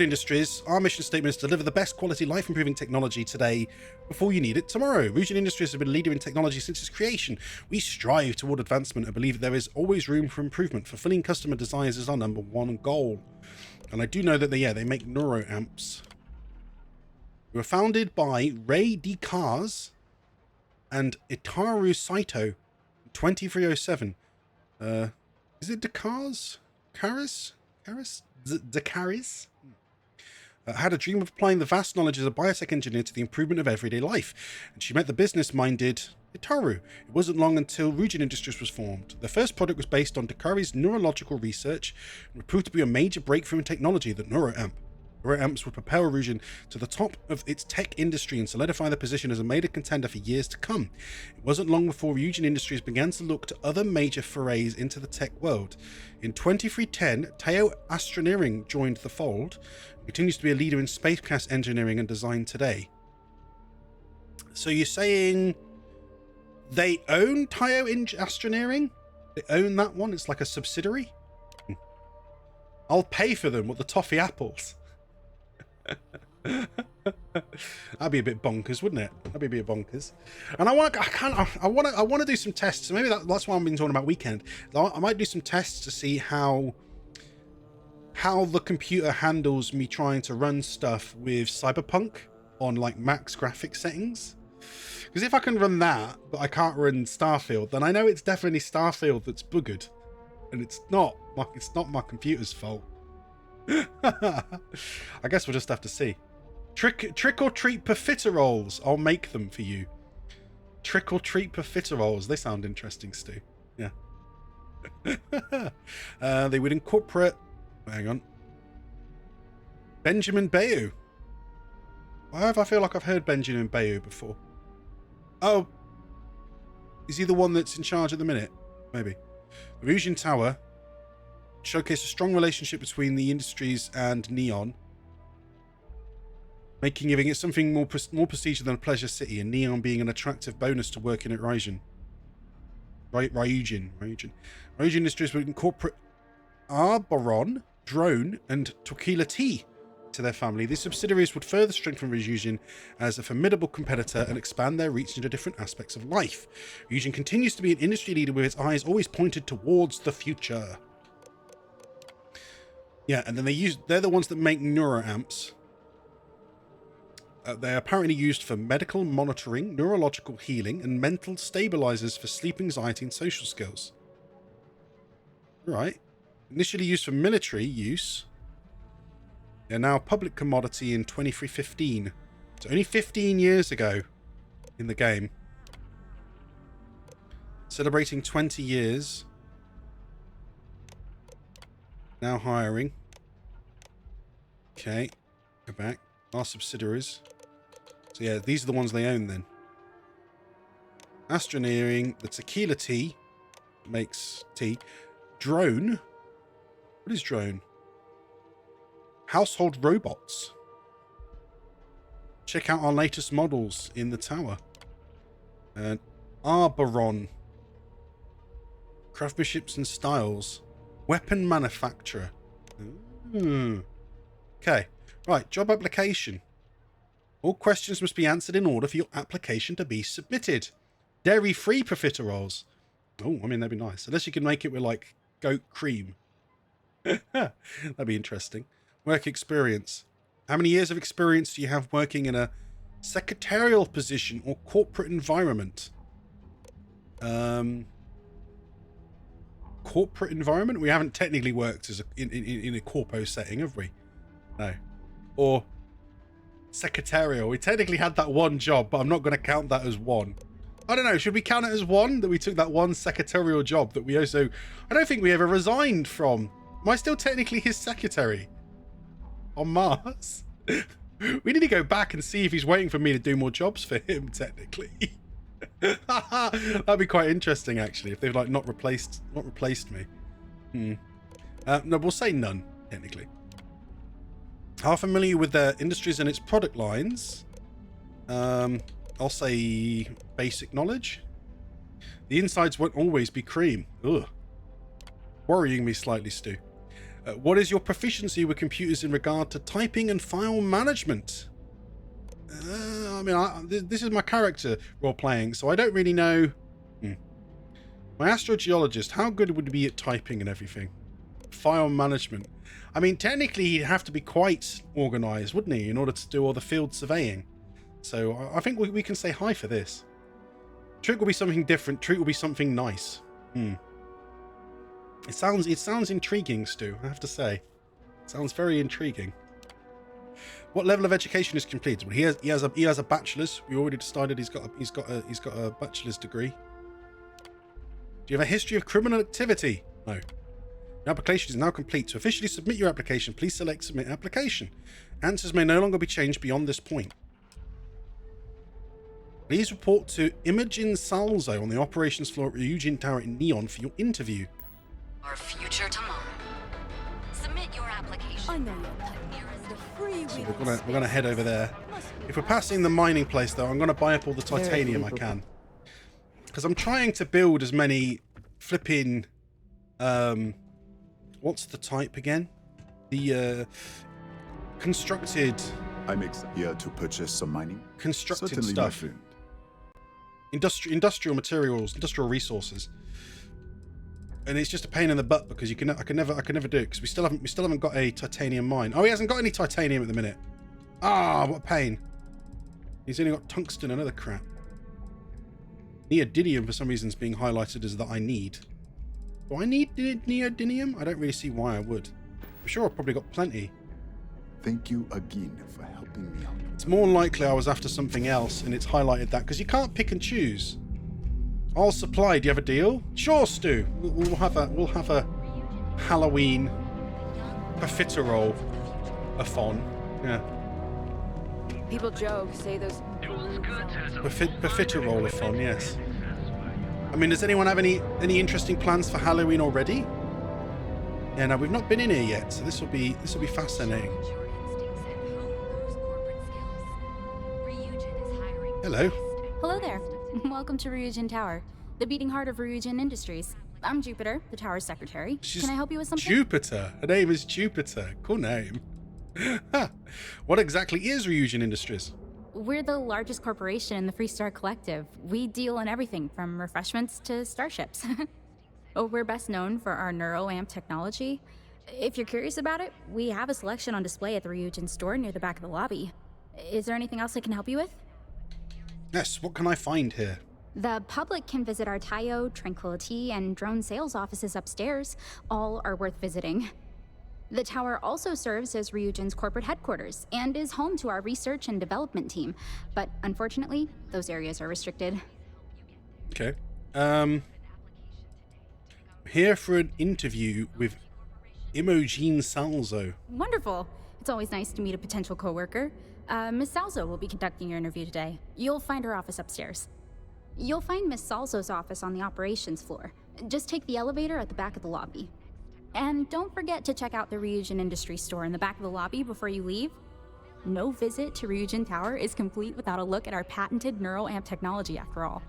Industries. Our mission statement is to deliver the best quality life-improving technology today before you need it tomorrow. Ryujin Industries has been a leader in technology since its creation. We strive toward advancement and believe that there is always room for improvement. Fulfilling customer desires is our number one goal. And I do know that they make neuroamps. They were founded by Ray Decars and Itaru Saito in 2307. Is it Decars? Caris? Decaris? Had a dream of applying the vast knowledge as a biotech engineer to the improvement of everyday life, and she met the business-minded Itaru. It wasn't long until Ryujin Industries was formed. The first product was based on Decari's neurological research and would prove to be a major breakthrough in technology, the neuroamp. Neuroamps would propel Ryujin to the top of its tech industry and solidify the position as a major contender for years to come. It wasn't long before Ryujin Industries began to look to other major forays into the tech world. In 2310, Teo Astroneering joined the fold and continues to be a leader in spacecraft engineering and design today. So you're saying they own Teo Astroneering? They own that one? It's like a subsidiary? I'll pay for them with the toffee apples. That'd be a bit bonkers, wouldn't it? That'd be a bit bonkers. And I want to do some tests. So maybe that's why I've been talking about Weekend. I might do some tests to see how the computer handles me trying to run stuff with Cyberpunk on like max graphics settings. Because if I can run that, but I can't run Starfield, then I know it's definitely Starfield that's buggered, and it's not my computer's fault. I guess we'll just have to see. Trick or treat profiteroles. I'll make them for you. Trick or treat profiteroles. They sound interesting, Stu. Yeah. They would incorporate. Hang on. Benjamin Bayou. Why have I feel like I've heard Benjamin Bayou before? Oh, is he the one that's in charge at the minute? Maybe. The Ryujin Tower showcased a strong relationship between the industries and Neon, giving it something more prestige than a pleasure city, and Neon being an attractive bonus to working at Ryujin. Ryujin Industries would incorporate Arboron, Drone, and Tequila Tea to their family. These subsidiaries would further strengthen Ryujin as a formidable competitor and expand their reach into different aspects of life. Ryujin continues to be an industry leader with its eyes always pointed towards the future. Yeah, and then they're the ones that make neuroamps. They're apparently used for medical monitoring, neurological healing, and mental stabilizers for sleep, anxiety, and social skills. Right. Initially used for military use. They're now a public commodity in 2315. So only 15 years ago in the game. Celebrating 20 years. Now hiring. Okay. Go back. Our subsidiaries. So yeah, these are the ones they own then. Astroneering, the Tequila Tea makes tea. Drone. What is drone? Household robots. Check out our latest models in the tower. And Arboron. Craftsmanships and styles. Weapon manufacturer. Okay. Right, job application. All questions must be answered in order for your application to be submitted. Dairy-free profiteroles. Oh, I mean, that'd be nice. Unless you can make it with, like, goat cream. That'd be interesting. Work experience. How many years of experience do you have working in a secretarial position or corporate environment? Corporate environment? We haven't technically worked as in a corpo setting, have we? No. Or secretarial. We technically had that one job, but I'm not going to count that as one. I don't know. Should we count it as one? That we took that one secretarial job that we also... I don't think we ever resigned from. Am I still technically his secretary? On Mars? We need to go back and see if he's waiting for me to do more jobs for him, technically. That'd be quite interesting, actually, if they've like not replaced me. No, we'll say none, technically. Are familiar with their industries and its product lines? I'll say basic knowledge. The insides won't always be cream. Ugh. Worrying me slightly, Stu. What is your proficiency with computers in regard to typing and file management? I mean, this is my character role-playing, so I don't really know. My astrogeologist, how good would he be at typing and everything? File management. I mean, technically, he'd have to be quite organised, wouldn't he, in order to do all the field surveying. So I think we can say hi for this. Treat will be something different. Treat will be something nice. It sounds intriguing, Stu, I have to say. It sounds very intriguing. What level of education is completed? Well, he has a bachelor's. We already decided he's got a bachelor's degree. Do you have a history of criminal activity? No. Your application is now complete. To officially submit your application, please select Submit Application. Answers may no longer be changed beyond this point. Please report to Imogen Salzo on the operations floor at Ryujin Tower in Neon for your interview. Our future tomorrow. Submit your application. I know you're So we're gonna head over there. If we're passing the mining place, though, I'm gonna buy up all the titanium I can, because I'm trying to build as many flipping. What's the type again? The constructed. I'm here to purchase some mining. Constructed Certainly, stuff. my friend. Industrial materials, industrial resources, and it's just a pain in the butt because I can never do it because we still haven't got a titanium mine. Oh, he hasn't got any titanium at the minute. Ah, what a pain. He's only got tungsten and other crap. Neodymium for some reason is being highlighted as that I need. Do I need neodymium? I don't really see why I would. I'm sure I've probably got plenty. Thank you again for helping me out. It's more likely I was after something else and it's highlighted that, because you can't pick and choose. I'll supply. Do you have a deal? Sure, Stu. We'll have a Halloween profiterole-a-thon. Yeah. People joke, say those. Profiterole-a-thon, yes. I mean, does anyone have any interesting plans for Halloween already? Yeah, no, we've not been in here yet, so this will be fascinating. Hello. Hello there. Welcome to Ryujin Tower, the beating heart of Ryujin Industries. I'm Jupiter, the tower's secretary. Can I help you with something? Jupiter. Her name is Jupiter. Cool name. What exactly is Ryujin Industries? We're the largest corporation in the Freestar Collective. We deal in everything from refreshments to starships. We're best known for our neuroamp technology. If you're curious about it, we have a selection on display at the Ryujin store near the back of the lobby. Is there anything else I can help you with? Yes, what can I find here? The public can visit our Tayo, Tranquility, and drone sales offices upstairs. All are worth visiting. The tower also serves as Ryujin's corporate headquarters and is home to our research and development team. But unfortunately, those areas are restricted. Okay. Here for an interview with Imogen Salzo. Wonderful. It's always nice to meet a potential coworker. Miss Salzo will be conducting your interview today. You'll find her office upstairs. You'll find Miss Salzo's office on the operations floor. Just take the elevator at the back of the lobby. And don't forget to check out the Ryujin Industries store in the back of the lobby before you leave. No visit to Ryujin Tower is complete without a look at our patented neuroamp technology, after all.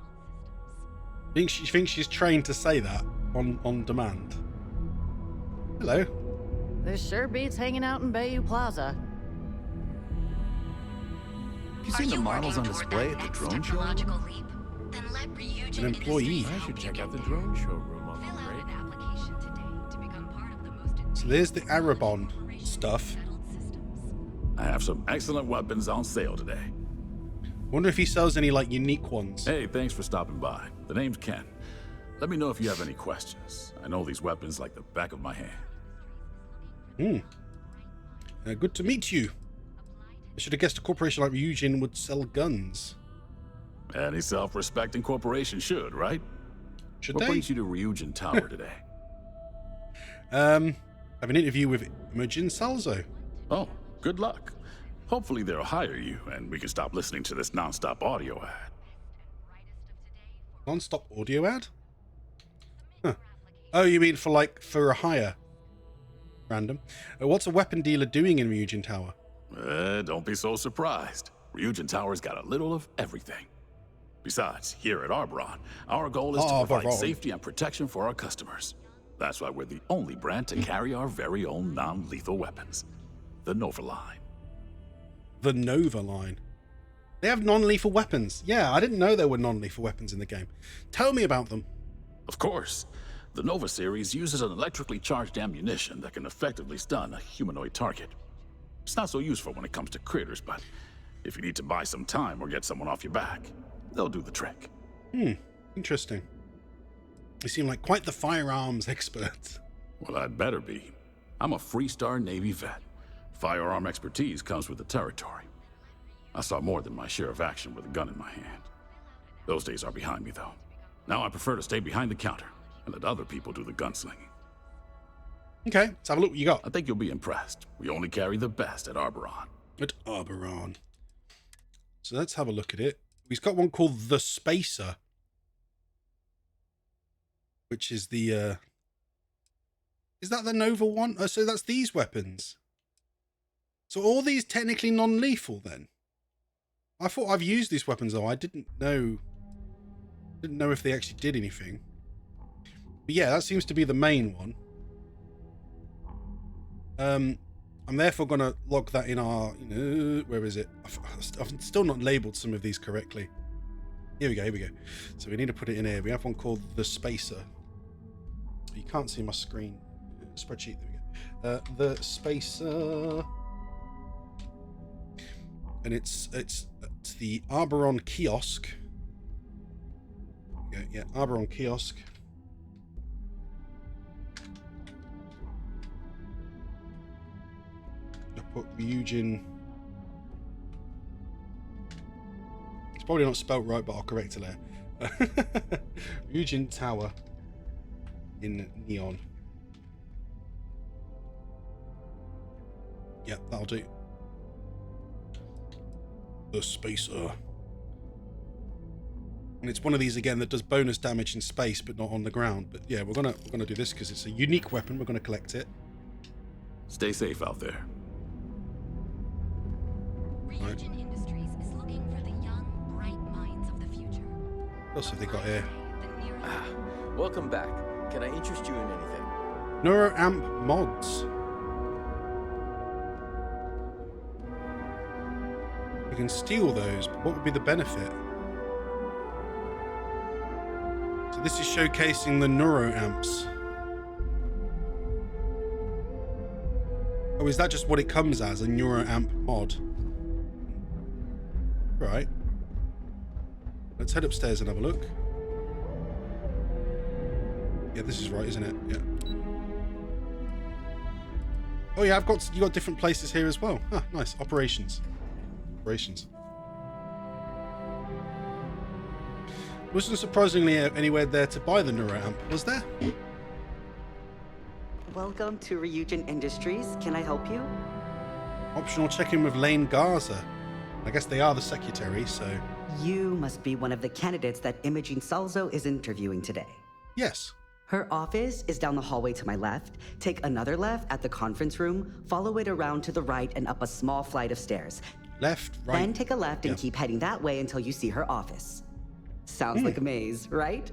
You think she's trained to say that on demand? Hello. This sure beats hanging out in Bayou Plaza. Have you seen the models on display at the drone show? An employee. I should check out the drone showroom on the break. So there's the Arabon stuff. I have some excellent weapons on sale today. Wonder if he sells any like unique ones. Hey, thanks for stopping by. The name's Ken. Let me know if you have any questions. I know these weapons like the back of my hand. Good to meet you. I should have guessed a corporation like Ryujin would sell guns. Any self-respecting corporation should, right? Should what they? brings you to Ryujin Tower today? I have an interview with Imogen Salzo. Oh, good luck. Hopefully they'll hire you and we can stop listening to this non-stop audio ad. Non-stop audio ad? Huh. Oh, you mean for a hire? Random. What's a weapon dealer doing in Ryujin Tower? Don't be so surprised. Ryujin Tower's got a little of everything. Besides, here at Arboron, our goal is to provide safety and protection for our customers. That's why we're the only brand to carry our very own non-lethal weapons. The Nova line. The Nova line. They have non-lethal weapons. Yeah, I didn't know there were non-lethal weapons in the game. Tell me about them. Of course. The Nova series uses an electrically charged ammunition that can effectively stun a humanoid target. It's not so useful when it comes to critters, but if you need to buy some time or get someone off your back, they'll do the trick. Interesting. You seem like quite the firearms expert. Well, I'd better be. I'm a Freestar Navy vet. Firearm expertise comes with the territory. I saw more than my share of action with a gun in my hand. Those days are behind me, though. Now I prefer to stay behind the counter and let other people do the gunslinging. Okay, let's have a look what you got. I think you'll be impressed. We only carry the best at Arboron. At Arboron. So let's have a look at it. He's got one called the Spacer, which is the... Is that the Nova one? Oh, so that's these weapons. So all these technically non-lethal then? I thought I've used these weapons though. I didn't know if they actually did anything. But yeah, that seems to be the main one. I'm therefore going to log that in our... where is it? I've still not labeled some of these correctly. Here we go. So we need to put it in here. We have one called the Spacer. You can't see my screen. Spreadsheet, there we go. The Spacer... And it's the Arboron kiosk. Yeah, Arboron kiosk. I put Ryujin. It's probably not spelt right, but I'll correct it there. Ryujin Tower in neon. Yeah, that'll do. The Spacer. And it's one of these again that does bonus damage in space but not on the ground. But yeah, we're gonna do this because it's a unique weapon. We're gonna collect it. Stay safe out there. Ryujin Industries is looking for the young, bright minds of the future. What else have they got here? Welcome back. Can I interest you in anything? Neuroamp mods. We can steal those, but what would be the benefit? So this is showcasing the neuroamps. Oh, is that just what it comes as, a neuroamp mod? Right. Let's head upstairs and have a look. Yeah, this is right, isn't it? Yeah. Oh yeah, you got different places here as well. Ah, nice. Operations. Wasn't surprisingly anywhere there to buy the neuroamp, was there? Welcome to Ryujin Industries. Can I help you? Optional check-in with Lane Garza. I guess they are the secretary, so... You must be one of the candidates that Imogene Salzo is interviewing today. Yes. Her office is down the hallway to my left. Take another left at the conference room, follow it around to the right and up a small flight of stairs. Left, right. Then take a left and keep heading that way until you see her office. Sounds like a maze, right?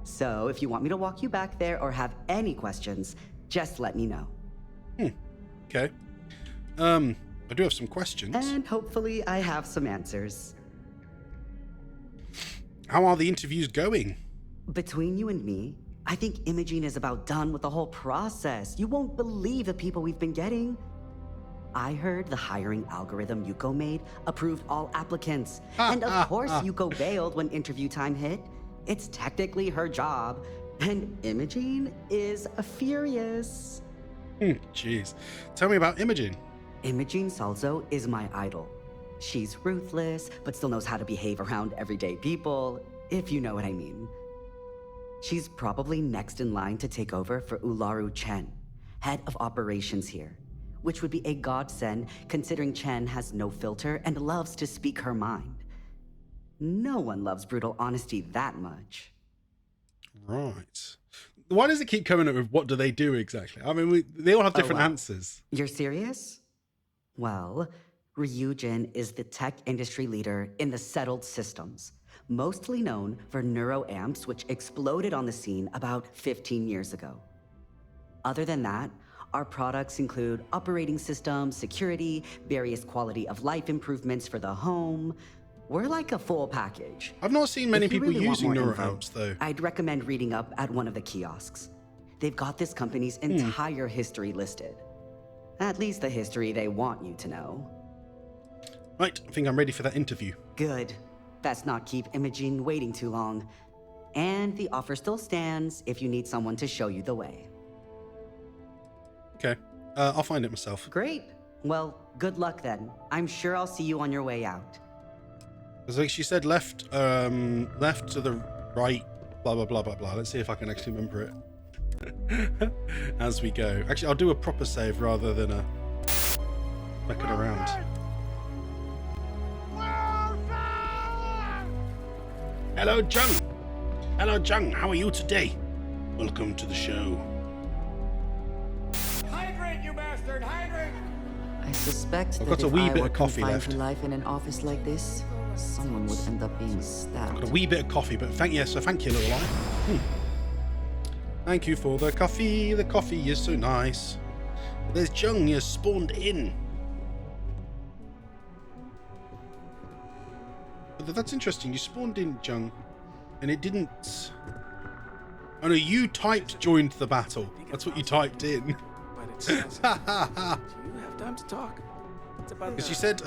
So if you want me to walk you back there or have any questions, just let me know. Okay. I do have some questions. And hopefully I have some answers. How are the interviews going? Between you and me, I think Imogene is about done with the whole process. You won't believe the people we've been getting. I heard the hiring algorithm Yuko made approved all applicants. And of course Yuko bailed when interview time hit. It's technically her job. And Imogene is furious. Jeez. Tell me about Imogene. Imogene Salzo is my idol. She's ruthless, but still knows how to behave around everyday people, if you know what I mean. She's probably next in line to take over for Ularu Chen, head of operations here, which would be a godsend considering Chen has no filter and loves to speak her mind. No one loves brutal honesty that much. Right. Why does it keep coming up with what do they do exactly? I mean, they all have different answers. You're serious? Well, Ryujin is the tech industry leader in the settled systems, mostly known for neuroamps, which exploded on the scene about 15 years ago. Other than that, our products include operating systems, security, various quality of life improvements for the home. We're like a full package. I've not seen many people really using want more neuroamps, though. I'd recommend reading up at one of the kiosks. They've got this company's entire history listed. At least the history they want you to know. Right, I think I'm ready for that interview. Good. Best not keep Imogen waiting too long. And the offer still stands if you need someone to show you the way. Okay, I'll find it myself. Great. Well, good luck then. I'm sure I'll see you on your way out. Because like she said, left to the right, blah, blah, blah, blah, blah. Let's see if I can actually remember it as we go. Actually, I'll do a proper save rather than a fucking around. Hello, Jung. Hello, Jung. How are you today? Welcome to the show. Hydrate, you bastard! Hydrate! I suspect I've that got a if wee I bit were of coffee confined left. to life in an office like this, someone would end up being stabbed. Got a wee bit of coffee, but thank you, little eye. Thank you for the coffee. The coffee is so nice. There's Jung. You spawned in. But that's interesting. You spawned in, Jung, and it didn't. Oh no, you typed joined the battle. That's what you typed in. But it says, do you have time to talk? It's about because you said,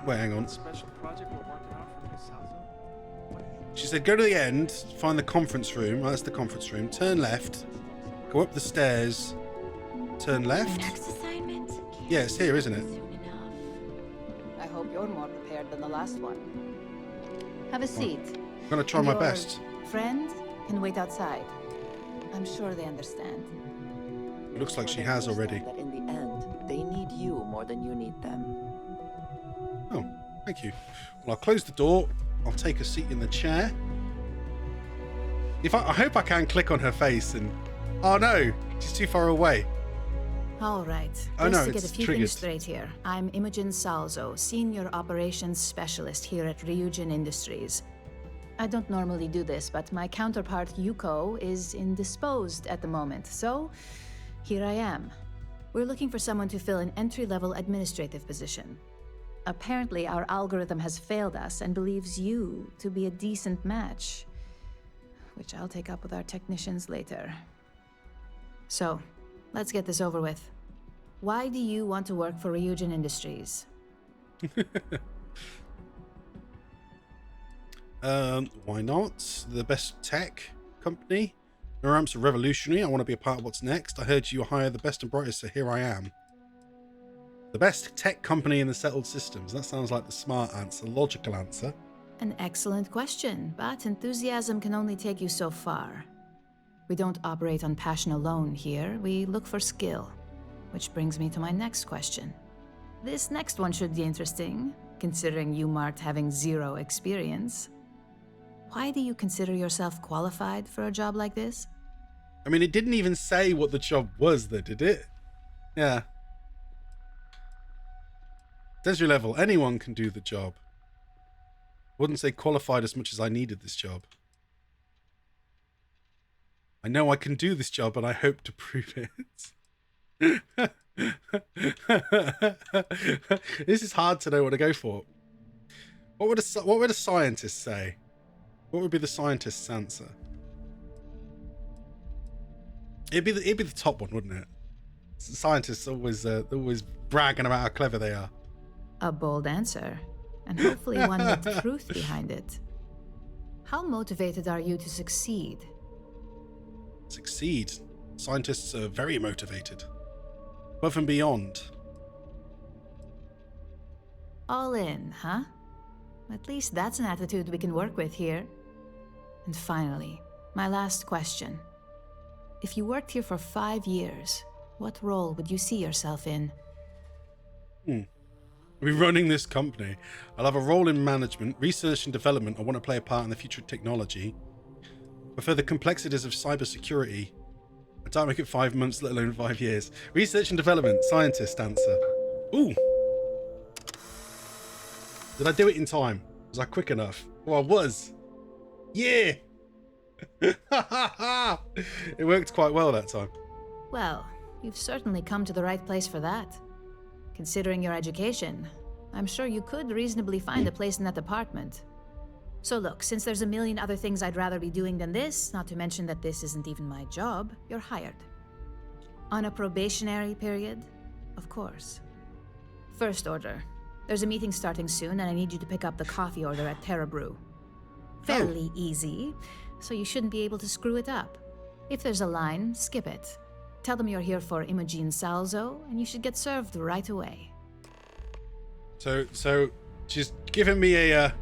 wait, hang on. Special project we're working on for Miss Salzo. She said, go to the end, find the conference room. Oh, that's the conference room. Turn left, go up the stairs, turn left. Next assignment? Yeah, it's here, isn't it? I hope you're more prepared than the last one. Have a seat. I'm gonna try my best. Friend can wait outside. I'm sure they understand. It looks like she has already. That in the end, they need you more than you need them. Oh, thank you. Well, I'll close the door. I'll take a seat in the chair. I hope I can click on her face and... Oh no, she's too far away. All right. Oh, Just no, to get a it's few triggered. things straight here. I'm Imogen Salzo, Senior Operations Specialist here at Ryujin Industries. I don't normally do this, but my counterpart Yuko is indisposed at the moment, so here I am. We're looking for someone to fill an entry-level administrative position. Apparently, our algorithm has failed us and believes you to be a decent match, which I'll take up with our technicians later. So, let's get this over with. Why do you want to work for Ryujin Industries? Why not? The best tech company. Noramps are revolutionary. I want to be a part of what's next. I heard you hire the best and brightest, so here I am. The best tech company in the settled systems. That sounds like the smart answer, logical answer. An excellent question, but enthusiasm can only take you so far. We don't operate on passion alone here. We look for skill. Which brings me to my next question. This next one should be interesting, considering you marked having 0 experience. Why do you consider yourself qualified for a job like this? I mean, it didn't even say what the job was, though, did it? Yeah. Desert level, anyone can do the job. Wouldn't say qualified as much as I needed this job. I know I can do this job, and I hope to prove it. This is hard to know what to go for. What would a scientist say? What would be the scientist's answer? It'd be the top one, wouldn't it? Scientists always bragging about how clever they are. A bold answer, and hopefully one with truth behind it. How motivated are you to succeed? Succeed? Scientists are very motivated. Above and beyond. All in, huh? At least that's an attitude we can work with here. And finally, my last question. If you worked here for 5 years, what role would you see yourself in? I'll be running this company. I'll have a role in management, research and development. I want to play a part in the future of technology. Prefer the complexities of cybersecurity. I don't make it 5 months, let alone 5 years. Research and development, scientist answer. Ooh. Did I do it in time? Was I quick enough? Oh, I was. Yeah. It worked quite well that time. Well, you've certainly come to the right place for that. Considering your education, I'm sure you could reasonably find a place in that department. So look, since there's a million other things I'd rather be doing than this, not to mention that this isn't even my job, you're hired. On a probationary period? Of course. First order. There's a meeting starting soon, and I need you to pick up the coffee order at Terra Brew. Fairly easy, so you shouldn't be able to screw it up. If there's a line, skip it. Tell them you're here for Imogen Salzo, and you should get served right away. So she's given me a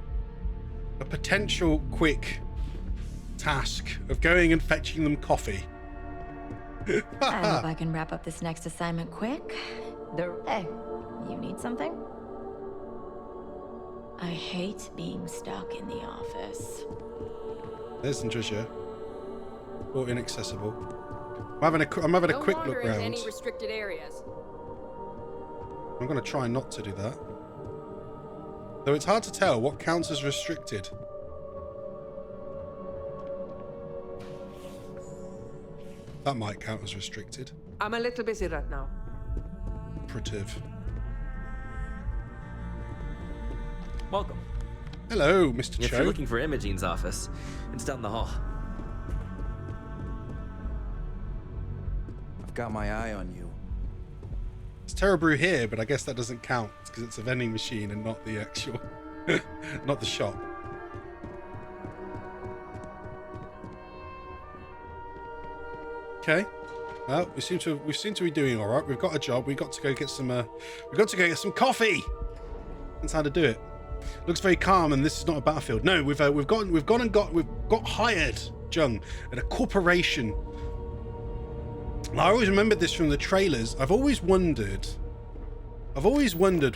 potential quick task of going and fetching them coffee. I hope I can wrap up this next assignment quick. Hey, you need something? I hate being stuck in the office. There's some treasure. Or inaccessible. I'm having a quick look around. Any restricted areas. I'm going to try not to do that. Though it's hard to tell what counts as restricted. That might count as restricted. I'm a little busy right now. Operative. Welcome. Hello, Mr. If Cho. you're looking for Imogen's office, it's down the hall. I've got my eye on you. It's Terra Brew here, but I guess that doesn't count because it's a vending machine and not the actual, not the shop. Okay. Well, we seem to be doing all right. We've got a job. We've got to go get some. We've got to go get some coffee. That's how to do it. Looks very calm, and this is not a battlefield. No, we've got hired, Jung, at a corporation. I always remembered this from the trailers. I've always wondered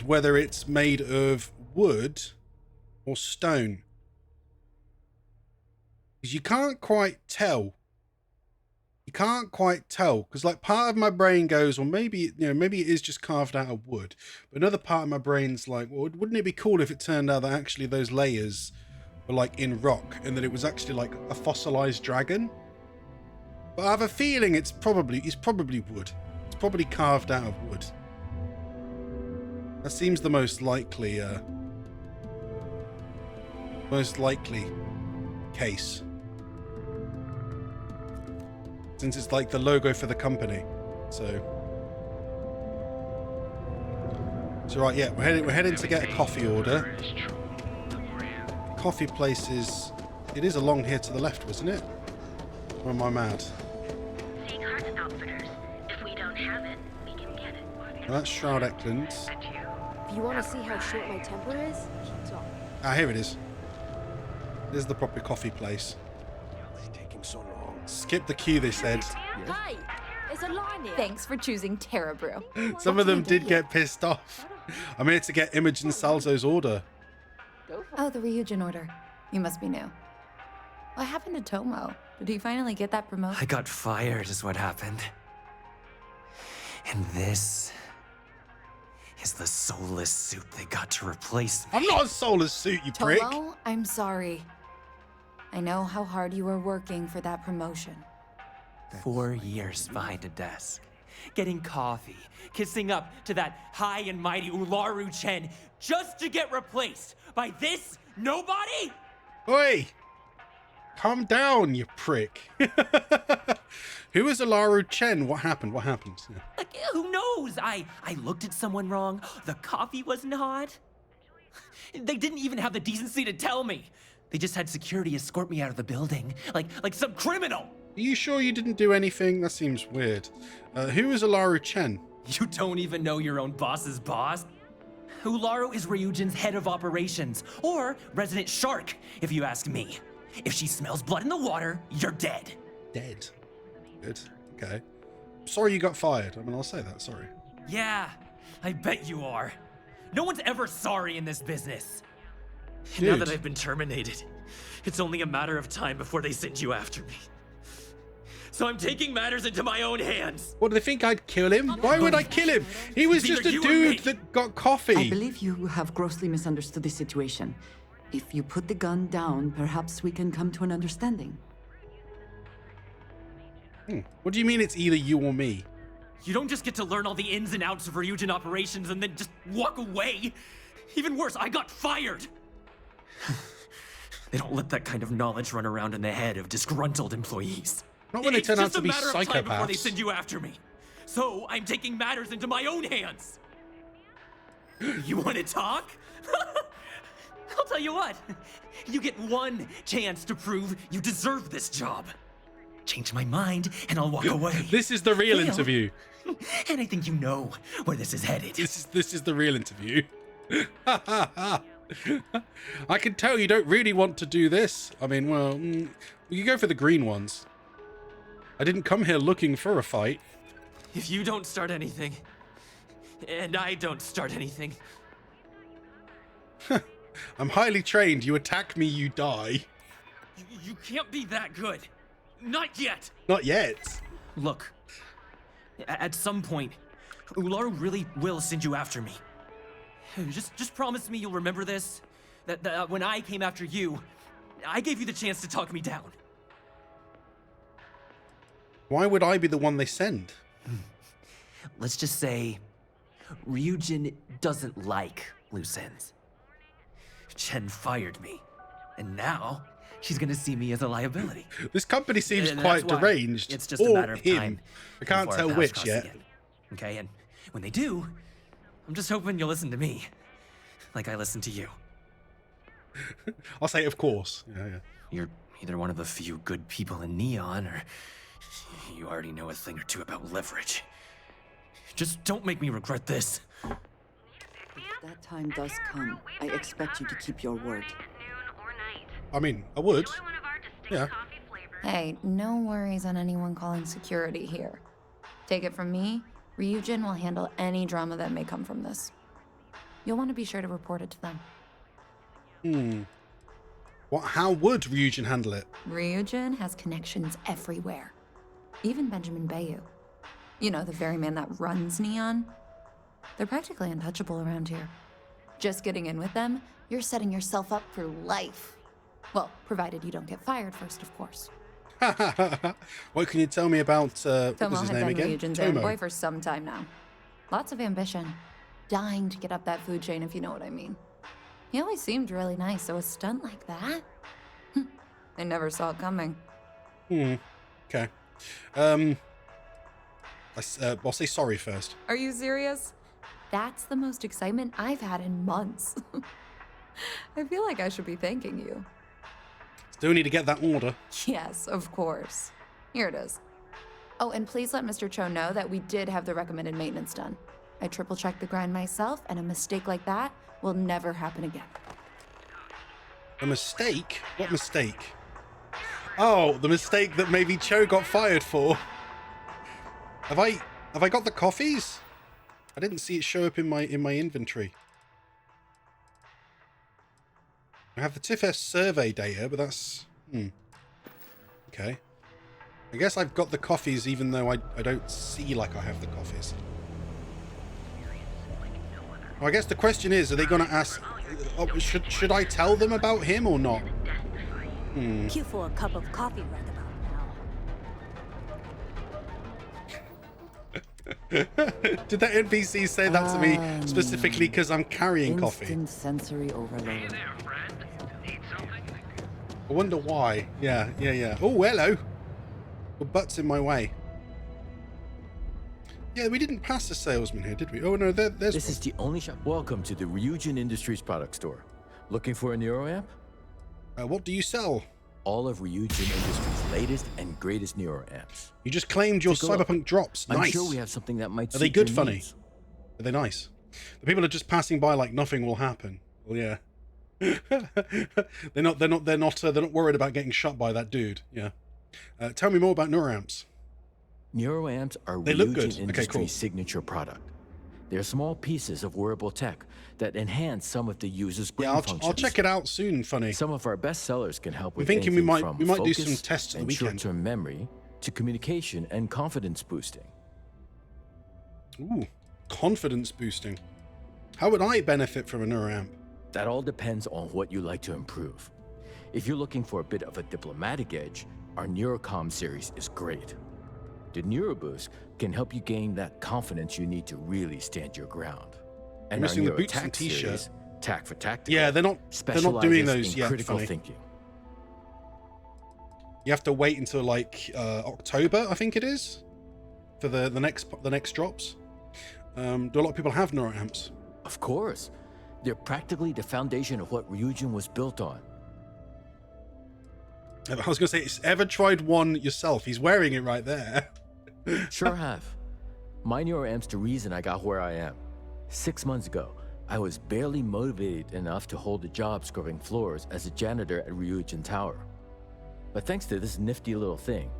whether it's made of wood or stone, because you can't quite tell. You can't quite tell, because like part of my brain goes, well, maybe it is just carved out of wood, but another part of my brain's like, well, wouldn't it be cool if it turned out that actually those layers were like in rock and that it was actually like a fossilized dragon? But I have a feeling it's probably wood. It's probably carved out of wood. That seems the most likely case. Since it's like the logo for the company. So right, yeah, we're heading to get a coffee order. Coffee place it is along here to the left, wasn't it? Or am I mad? If we don't have it, we can get it. Well, that's Shroud Eckland. If you want to see how short my temper is, keep talking. Ah, here it is. This is the proper coffee place. It's taking so long. Skip the queue, they said. Hey, there's a line here. Thanks for choosing Terra Brew. Some of them did get pissed off. I'm here to get Imogen Salzo's order. Oh, the Ryujin order. You must be new. What happened to Tomo? Did he finally get that promotion? I got fired is what happened. And this is the soulless suit they got to replace me. I'm not a soulless suit, you prick. Tomo, I'm sorry. I know how hard you were working for that promotion. 4 years behind a desk, getting coffee, kissing up to that high and mighty Ularu Chen, just to get replaced by this nobody? Oi! Calm down, you prick. Who is Ularu Chen? What happened? What happened? Yeah. Like, who knows? I looked at someone wrong. The coffee wasn't hot. They didn't even have the decency to tell me. They just had security escort me out of the building, like some criminal. Are you sure you didn't do anything? That seems weird. Who is Ularu Chen? You don't even know your own boss's boss? Ularu is Ryujin's head of operations, or resident shark, if you ask me. If she smells blood in the water, you're dead. Dead? Good. Okay. Sorry you got fired. I mean, I'll say that. Sorry. Yeah, I bet you are. No one's ever sorry in this business. Dude. Now that I've been terminated, it's only a matter of time before they send you after me. So I'm taking matters into my own hands. What, do they think I'd kill him? Why would I kill him? He was just a dude that got coffee. I believe you have grossly misunderstood the situation. If you put the gun down, perhaps we can come to an understanding. What do you mean it's either you or me? You don't just get to learn all the ins and outs of Ryujin operations and then just walk away. Even worse, I got fired. They don't let that kind of knowledge run around in the head of disgruntled employees. Not when they turn out to be psychopaths. It's just a matter of time before they psychopaths. send you after me. So I'm taking matters into my own hands. You want to talk? I'll tell you what. You get one chance to prove you deserve this job. Change my mind and I'll walk away. This is the real interview. And I think you know where this is headed. This is the real interview. I can tell you don't really want to do this. I mean, well, we could go for the green ones. I didn't come here looking for a fight. If you don't start anything, and I don't start anything. I'm highly trained. You attack me, you die. You can't be that good. Not yet. Not yet. Look, at some point, Ular really will send you after me. Just promise me you'll remember this. That when I came after you, I gave you the chance to talk me down. Why would I be the one they send? Let's just say, Ryujin doesn't like loose ends. Chen fired me, and now she's gonna see me as a liability. This company seems quite deranged. It's just a matter of time. I can't tell which yet. Again. Okay, and when they do, I'm just hoping you'll listen to me, like I listen to you. I'll say, of course. Yeah. You're either one of the few good people in Neon, or you already know a thing or two about leverage. Just don't make me regret this. If that time does come, I expect you to keep your word. I mean, I would. Yeah. Hey, no worries on anyone calling security here. Take it from me, Ryujin will handle any drama that may come from this. You'll want to be sure to report it to them. How would Ryujin handle it? Ryujin has connections everywhere. Even Benjamin Bayou. You know, the very man that runs Neon. They're practically untouchable around here. Just getting in with them, you're setting yourself up for life. Well, provided you don't get fired first, of course. What can you tell me about, what was his name again? Ryujin's errand boy for some time now. Lots of ambition. Dying to get up that food chain, if you know what I mean. He always seemed really nice, so a stunt like that? I never saw it coming. Okay. I'll say sorry first. Are you serious? That's the most excitement I've had in months. I feel like I should be thanking you. Still need to get that order. Yes, of course. Here it is. Oh, and please let Mr. Cho know that we did have the recommended maintenance done. I triple-checked the grind myself, and a mistake like that will never happen again. A mistake? What mistake? Oh, the mistake that maybe Cho got fired for. Have I got the coffees? I didn't see it show up in my inventory. I have the Tethys survey data, but that's okay. I guess I've got the coffees even though I don't see like I have the coffees. Well, I guess the question is, are they going to ask, should I tell them about him or not? Cue for a cup of coffee right about Did that NPC say that to me specifically because I'm carrying coffee? Instant sensory overload. I wonder why. Yeah. Oh, hello. The butt's in my way. Yeah, we didn't pass the salesman here, did we? Oh, no, there's... This is the only shop. Welcome to the Ryujin Industries product store. Looking for a NeuroAmp? What do you sell? All of Ryujin Industries' latest and greatest NeuroAmps. You just claimed your Cyberpunk drops. Nice. I'm sure we have something that might suit. Are they good, your funny? needs. Are they nice? The people are just passing by like nothing will happen. Well, yeah. They're not worried about getting shot by that dude. Yeah. Tell me more about NeuroAmps. NeuroAmps are Ryujin Industries' signature product. They're small pieces of wearable tech that enhance some of the user's brain functions. I'll check it out soon, funny. Some of our best sellers can help with anything from we might do some tests at the weekend. Short-term memory to communication and confidence boosting. Ooh, confidence boosting. How would I benefit from a NeuroAmp? That all depends on what you like to improve. If you're looking for a bit of a diplomatic edge, our Neurocom series is great. The NeuroBoost can help you gain that confidence you need to really stand your ground. And our the boots and NeuroTac series, Tac for Tactical, yeah, they're not doing those in yet. critical Funny. thinking. You have to wait until like October, I think it is, for the next drops? Do a lot of people have neuroamps? Of course. They're practically the foundation of what Ryujin was built on. I was going to say, ever tried one yourself? He's wearing it right there. Sure have. My neuroamp's the reason I got where I am. 6 months ago, I was barely motivated enough to hold a job scrubbing floors as a janitor at Ryujin Tower. But thanks to this nifty little thing,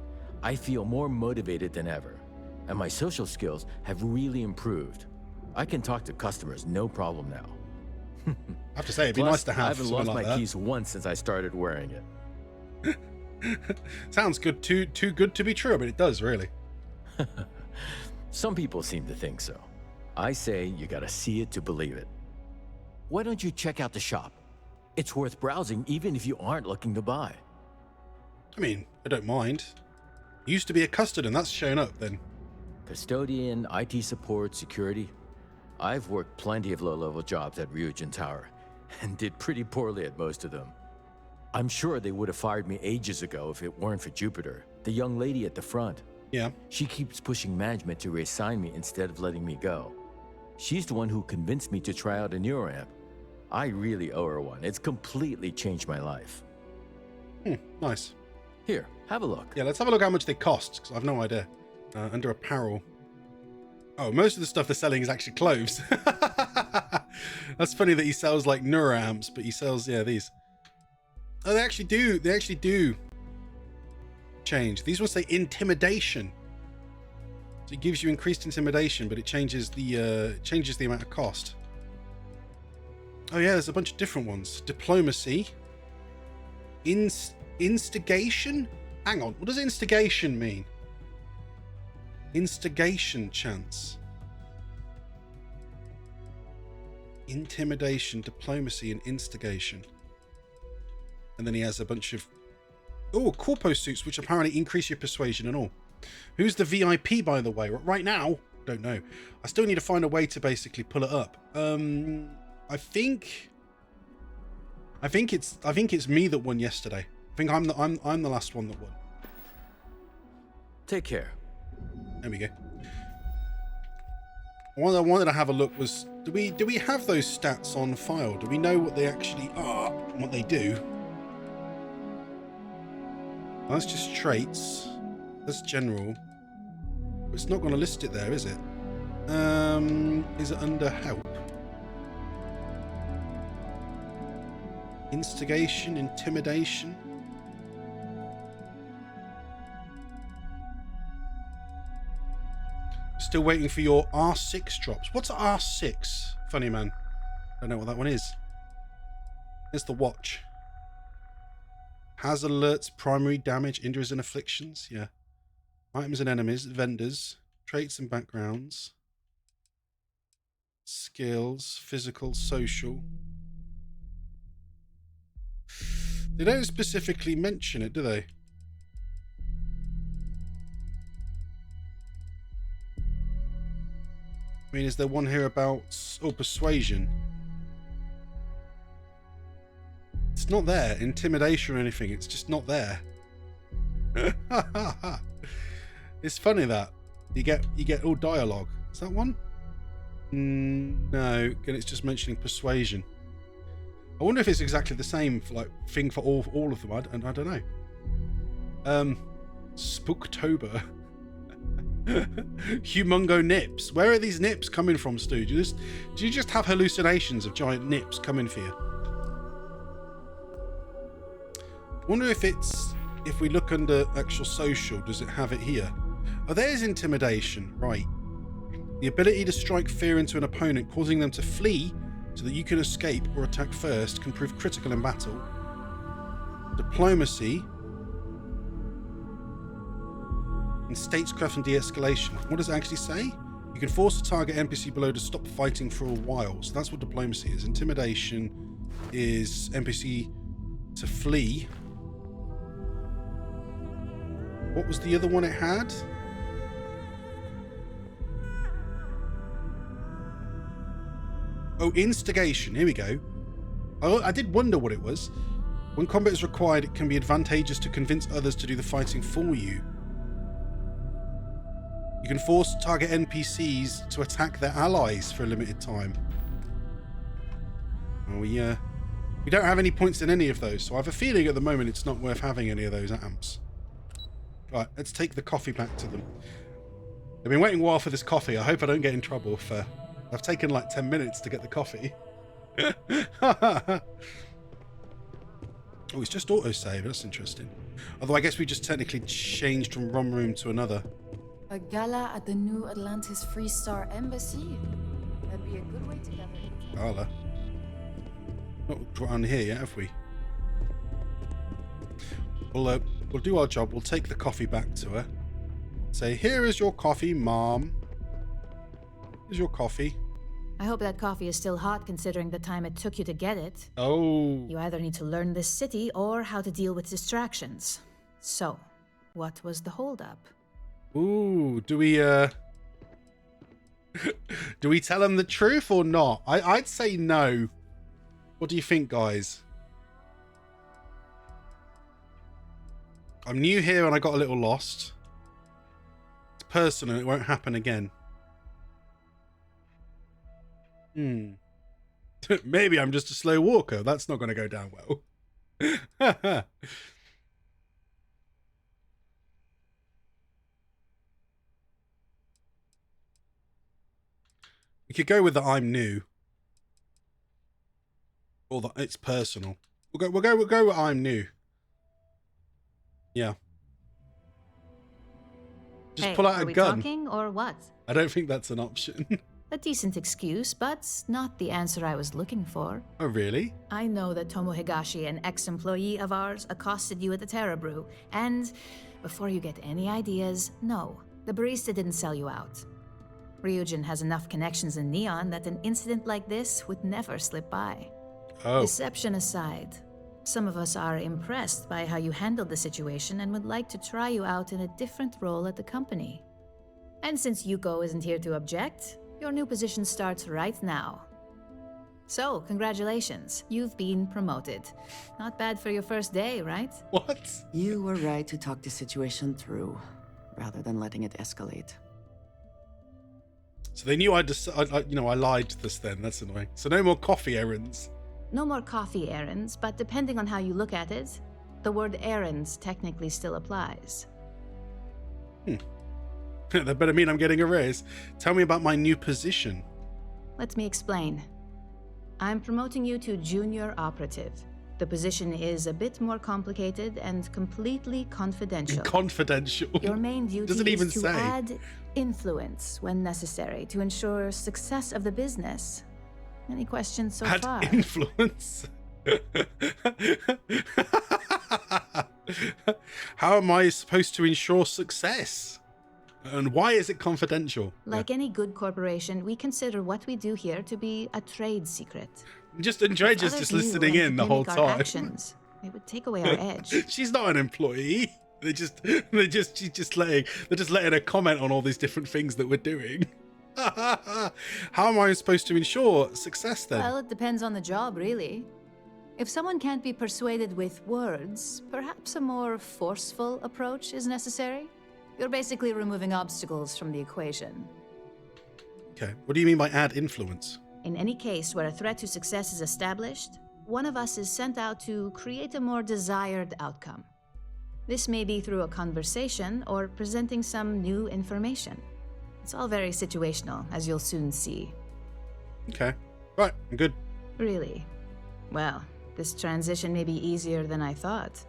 I feel more motivated than ever, and my social skills have really improved. I can talk to customers no problem now. I have to say, it'd be nice to have. I haven't lost my that. keys once since I started wearing it. Sounds good, too good to be true, but it does, really. Some people seem to think so. I say you gotta see it to believe it. Why don't you check out the shop? It's worth browsing even if you aren't looking to buy. I mean, I don't mind. Used to be a custard and that's shown up then. Custodian, IT support, security. I've worked plenty of low-level jobs at Ryujin Tower and did pretty poorly at most of them. I'm sure they would have fired me ages ago if it weren't for Jupiter, the young lady at the front. Yeah. She keeps pushing management to reassign me instead of letting me go. She's the one who convinced me to try out a neuroamp. I really owe her one. It's completely changed my life. Nice. Here, have a look. Yeah, let's have a look how much they cost, because I've no idea. Under apparel. Oh, most of the stuff they're selling is actually clothes. That's funny that he sells like neuroamps, but he sells, yeah, these. Oh, they actually do change. These ones say intimidation. So it gives you increased intimidation, but it changes the amount of cost. Oh yeah, there's a bunch of different ones. Diplomacy. Instigation? Hang on, what does instigation mean? Instigation chance. Intimidation, diplomacy, and instigation. And then he has a bunch of corpo suits, which apparently increase your persuasion and all. Who's the VIP, by the way? Right now, don't know. I still need to find a way to basically pull it up. I think it's me that won yesterday. I think I'm the last one that won. Take care. There we go. What I wanted to have a look was, do we have those stats on file? Do we know what they actually are and what they do? That's just traits. That's general. It's not going to list it there, is it? Is it under help? Instigation, intimidation. Still waiting for your R6 drops. What's R6? Funny man. Don't know what that one is. It's the watch. Hazard alerts, primary damage, injuries and afflictions. Yeah. Items and enemies, vendors, traits and backgrounds. Skills, physical, social. They don't specifically mention it, do they? I mean, is there one here about persuasion? It's not there. Intimidation or anything. It's just not there. It's funny that you get all dialogue. Is that one? No. Again, it's just mentioning persuasion. I wonder if it's exactly the same thing for all of them. I don't know. Spooktober. Humongo nips. Where are these nips coming from, Stu? Do you just have hallucinations of giant nips coming for you? I wonder if we look under actual social, does it have it here? Oh, there's intimidation, right. The ability to strike fear into an opponent, causing them to flee so that you can escape or attack first, can prove critical in battle. Diplomacy. And statecraft and de-escalation. What does it actually say? You can force a target NPC below to stop fighting for a while. So that's what diplomacy is. Intimidation is NPC to flee. What was the other one it had? Oh, instigation. Here we go. Oh, I did wonder what it was. When combat is required, it can be advantageous to convince others to do the fighting for you. You can force target NPCs to attack their allies for a limited time. Oh, we don't have any points in any of those, so I have a feeling at the moment it's not worth having any of those amps. Right, let's take the coffee back to them. They've been waiting a while for this coffee. I hope I don't get in trouble for... I've taken like 10 minutes to get the coffee. Oh, it's just autosave. That's interesting. Although I guess we just technically changed from one room to another. A gala at the New Atlantis Free Star Embassy? That'd be a good way to gather. Gala. Not around here yet, have we? We'll do our job. We'll take the coffee back to her. Say, here is your coffee, Mom. Here's your coffee. I hope that coffee is still hot considering the time it took you to get it. Oh. You either need to learn this city or how to deal with distractions. So, what was the holdup? Ooh, do we do we tell them the truth or not? I'd say no. What do you think, guys? I'm new here and I got a little lost. It's personal, it won't happen again. Maybe I'm just a slow walker. That's not going to go down well. We could go with the I'm new. Or the it's personal. We'll go with I'm new. Yeah. Just hey, pull out a gun. Are we talking or what? I don't think that's an option. A decent excuse, but not the answer I was looking for. Oh, really? I know that Tomo Higashi, an ex-employee of ours, accosted you at the Terra Brew. And before you get any ideas, no, the barista didn't sell you out. Ryujin has enough connections in Neon that an incident like this would never slip by. Oh. Deception aside, some of us are impressed by how you handled the situation and would like to try you out in a different role at the company. And since Yuko isn't here to object, your new position starts right now. So, congratulations. You've been promoted. Not bad for your first day, right? What? You were right to talk the situation through, rather than letting it escalate. So they knew I lied to this then. That's annoying. So no more coffee errands. No more coffee errands, but depending on how you look at it, the word errands technically still applies. That better mean I'm getting a raise. Tell me about my new position. Let me explain. I'm promoting you to junior operative. The position is a bit more complicated and completely confidential. Confidential? Your main duty even is to add influence when necessary to ensure success of the business. Any questions so far? Add influence? How am I supposed to ensure success? And why is it confidential? Like any good corporation, we consider what we do here to be a trade secret. Andreja's just listening in the whole time. Actions, it would take away our edge. She's not an employee. They're just letting her comment on all these different things that we're doing. How am I supposed to ensure success then? Well, it depends on the job, really. If someone can't be persuaded with words, perhaps a more forceful approach is necessary. You're basically removing obstacles from the equation. Okay, what do you mean by add influence? In any case where a threat to success is established, one of us is sent out to create a more desired outcome. This may be through a conversation or presenting some new information. It's all very situational, as you'll soon see. Okay, right, I'm good. Really? Well, this transition may be easier than I thought.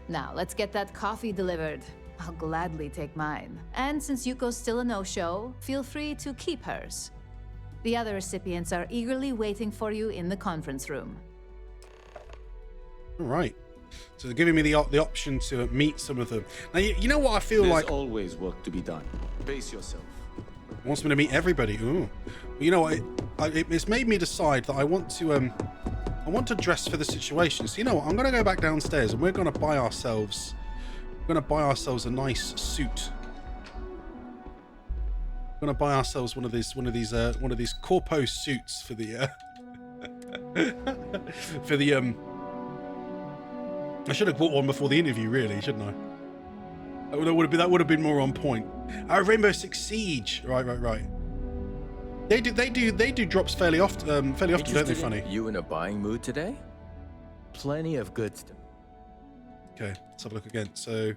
Now, let's get that coffee delivered. I'll gladly take mine. And since Yuko's still a no-show, feel free to keep hers. The other recipients are eagerly waiting for you in the conference room. All right. So they're giving me the option to meet some of them. Now, you know what I feel like? There's always work to be done. Pace yourself. Wants me to meet everybody. Ooh. Well, you know what? It's made me decide that I want to dress for the situation. So you know what? I'm going to go back downstairs and we're going to buy ourselves a nice suit. We're going to buy ourselves one of these corpo suits for the for the I should have bought one before the interview, really, shouldn't I? That would have been more on point. Rainbow Six Siege. Right. They do drops fairly often, don't they, Funny? You in a buying mood today? Plenty of good stuff. Okay, let's have a look again. So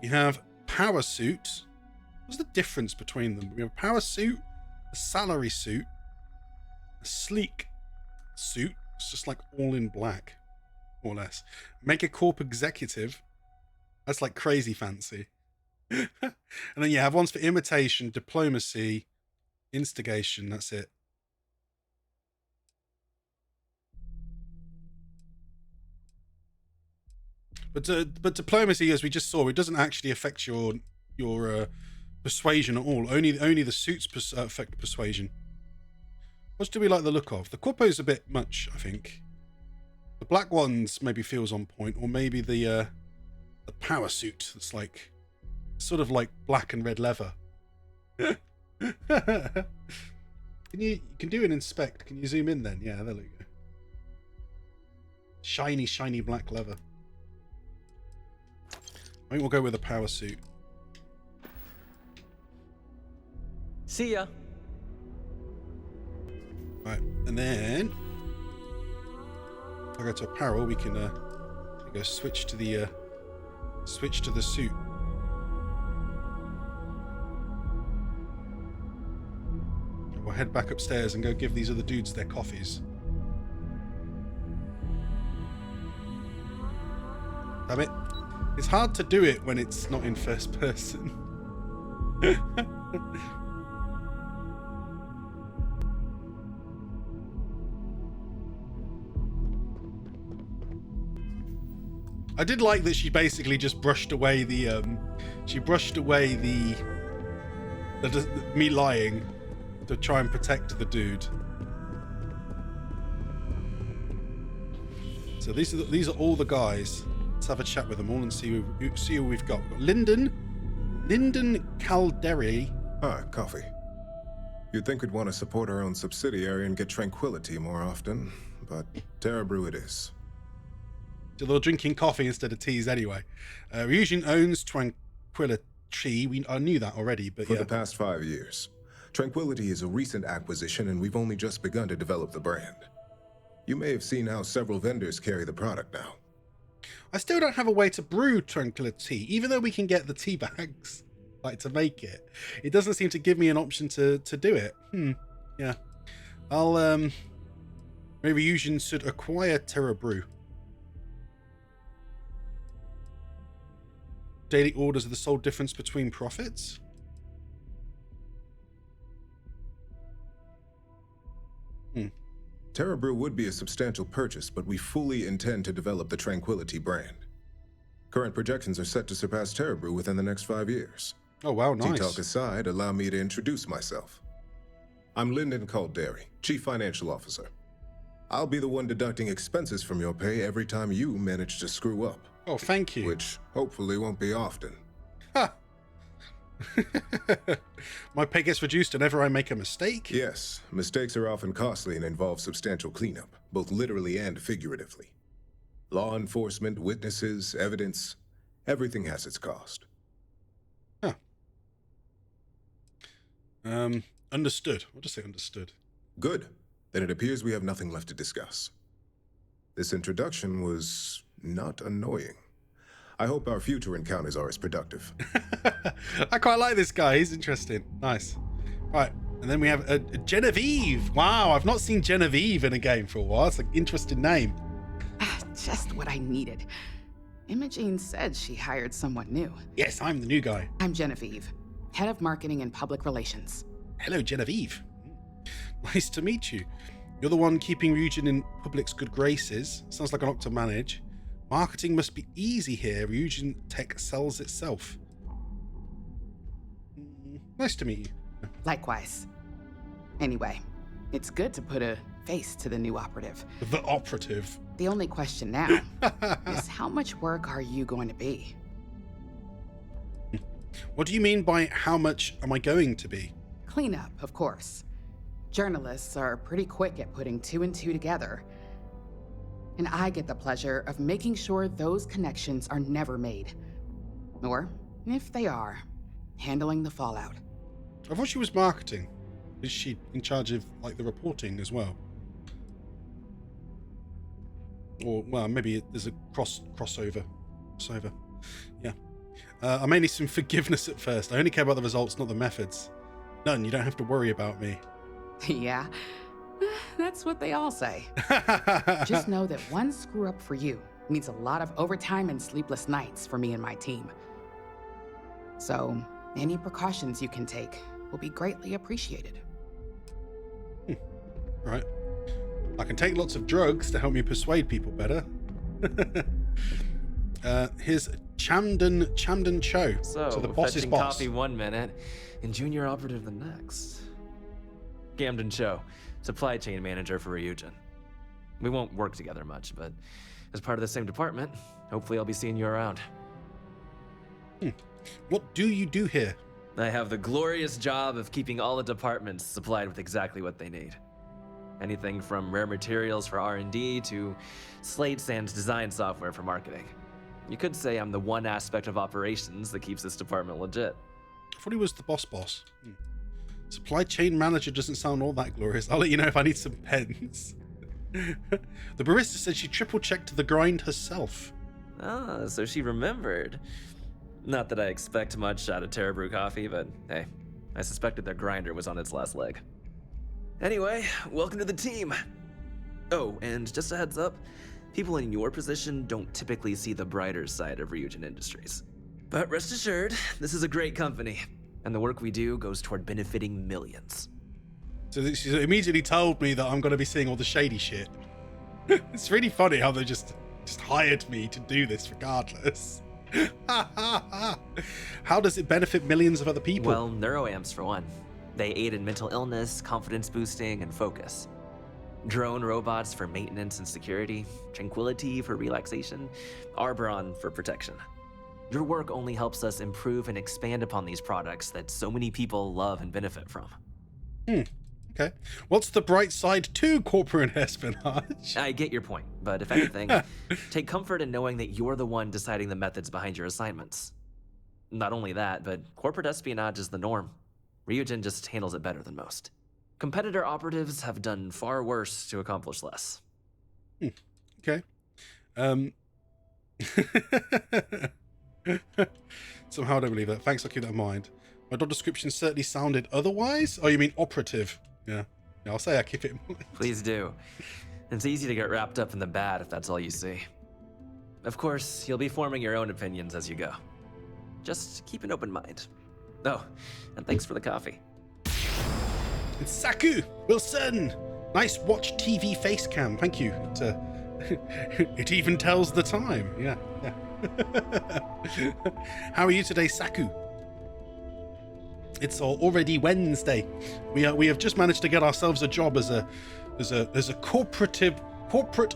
you have power suit. What's the difference between them? We have a power suit, a salary suit, a sleek suit. It's just like all in black, more or less. Megacorp executive. That's like crazy fancy. And then you have ones for imitation, diplomacy, instigation. That's it. But diplomacy, as we just saw, it doesn't actually affect your persuasion at all. Only the suits affect persuasion. What do we like the look of? The Corpo's a bit much, I think. The black ones maybe feels on point, or maybe the power suit that's like sort of like black and red leather. You can do an inspect. Can you zoom in then? Yeah, there we go. Shiny black leather. I think we'll go with a power suit. See ya. Right, and then if I go to apparel, we can go switch to the suit. We'll head back upstairs and go give these other dudes their coffees. Damn it. It's hard to do it when it's not in first person. I did like that she basically just brushed away the me lying to try and protect the dude. So these are all the guys. Let's have a chat with them all and see who we've got. We've got Lyndon Calderi. Ah, coffee. You'd think we'd want to support our own subsidiary and get tranquility more often, but Terra Brew it is. So they're drinking coffee instead of teas anyway. Ryujin owns Tranquility. I knew that already, but For the past 5 years. Tranquility is a recent acquisition, and we've only just begun to develop the brand. You may have seen how several vendors carry the product now. I still don't have a way to brew Tranquility, even though we can get the tea bags, like to make it. It doesn't seem to give me an option to do it. Yeah. I'll maybe Ryujin should acquire Terra Brew. Daily orders are the sole difference between profits. Terra Brew would be a substantial purchase, but we fully intend to develop the Tranquility brand. Current projections are set to surpass Terra Brew within the next 5 years. Oh wow, nice. Tea talk aside, allow me to introduce myself. I'm Lyndon Calderi, Chief Financial Officer. I'll be the one deducting expenses from your pay every time you manage to screw up. Oh, thank you. Which hopefully won't be often. Ha! My pay gets reduced whenever I make a mistake? Yes, mistakes are often costly and involve substantial cleanup, both literally and figuratively. Law enforcement, witnesses, evidence, everything has its cost. Huh. Understood. I'll just say understood. Good. Then it appears we have nothing left to discuss. This introduction was not annoying. I hope our future encounters are as productive. I quite like this guy. He's interesting. Nice. Right. And then we have a Genevieve. Wow, I've not seen Genevieve in a game for a while. It's an interesting name. Just what I needed. Imogene said she hired someone new. Yes, I'm the new guy. I'm Genevieve, head of marketing and public relations. Hello, Genevieve. Nice to meet you. You're the one keeping Ryujin in public's good graces. Sounds like a lot to manage. Marketing must be easy here. Ryujin Tech sells itself. Nice to meet you. Likewise. Anyway, it's good to put a face to the new operative. The operative. The only question now is how much work are you going to be? What do you mean by how much am I going to be? Cleanup, of course. Journalists are pretty quick at putting 2 and 2 together. And I get the pleasure of making sure those connections are never made. Or, if they are, handling the fallout. I thought she was marketing. Is she in charge of, like, the reporting as well? Or, well, maybe there's a crossover. Yeah. I may need some forgiveness at first. I only care about the results, not the methods. None, you don't have to worry about me. Yeah, that's what they all say. Just know that one screw up for you means a lot of overtime and sleepless nights for me and my team. So, any precautions you can take will be greatly appreciated. Right. I can take lots of drugs to help me persuade people better. Here's Chamden Cho. So the boss is fetching boss. coffee 1 minute and junior operative the next. Camden Cho, supply chain manager for Ryujin. We won't work together much, but as part of the same department, hopefully I'll be seeing you around. What do you do here? I have the glorious job of keeping all the departments supplied with exactly what they need. Anything from rare materials for R&D to Slate Sand's design software for marketing. You could say I'm the one aspect of operations that keeps this department legit. I thought he was the boss. Supply chain manager doesn't sound all that glorious. I'll let you know if I need some pens. The barista said she triple-checked the grind herself. Ah, so she remembered. Not that I expect much out of Terra Brew coffee, but hey, I suspected their grinder was on its last leg. Anyway, welcome to the team. Oh, and just a heads up, people in your position don't typically see the brighter side of Ryujin Industries. But rest assured, this is a great company, and the work we do goes toward benefiting millions. So she immediately told me that I'm going to be seeing all the shady shit. It's really funny how they just hired me to do this regardless. How does it benefit millions of other people? Well, neuroamps for one. They aid in mental illness, confidence boosting, and focus. Drone robots for maintenance and security, tranquility for relaxation, Arbron for protection. Your work only helps us improve and expand upon these products that so many people love and benefit from. Okay. What's the bright side to corporate espionage? I get your point, but if anything, take comfort in knowing that you're the one deciding the methods behind your assignments. Not only that, but corporate espionage is the norm. Ryujin just handles it better than most. Competitor operatives have done far worse to accomplish less. Okay. Somehow I don't believe that. Thanks, I'll keep that in mind. My job description certainly sounded otherwise. Oh, you mean operative? Yeah, I'll say I keep it in mind. Please do. It's easy to get wrapped up in the bad if that's all you see. Of course, you'll be forming your own opinions as you go. Just keep an open mind. Oh, and thanks for the coffee. It's Saku Wilson. Nice watch TV face cam. Thank you. It even tells the time. Yeah. How are you today, Saku? It's already Wednesday. We have just managed to get ourselves a job as a corporate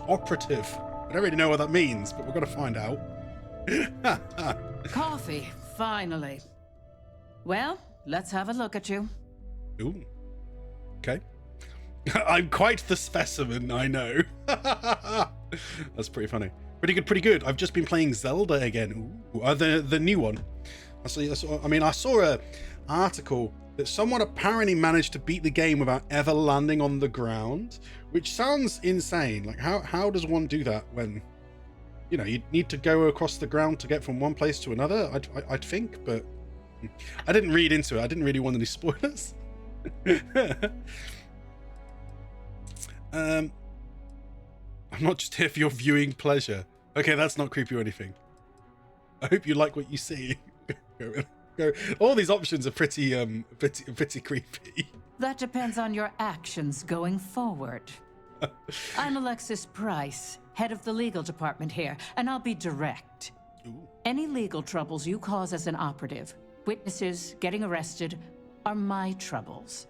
operative. I don't really know what that means, but we're gonna find out. Coffee, finally. Well, let's have a look at you. Ooh. Okay. I'm quite the specimen, I know. That's pretty funny. Pretty good. I've just been playing Zelda again. Ooh, the new one. I saw a article that someone apparently managed to beat the game without ever landing on the ground, which sounds insane. Like, how does one do that when, you know, you need to go across the ground to get from one place to another? I'd think, but I didn't read into it. I didn't really want any spoilers. I'm not just here for your viewing pleasure. Okay, that's not creepy or anything. I hope you like what you see. Go. All these options are pretty creepy. That depends on your actions going forward. I'm Alexis Price, head of the legal department here, and I'll be direct. Ooh. Any legal troubles you cause as an operative, witnesses, getting arrested, are my troubles.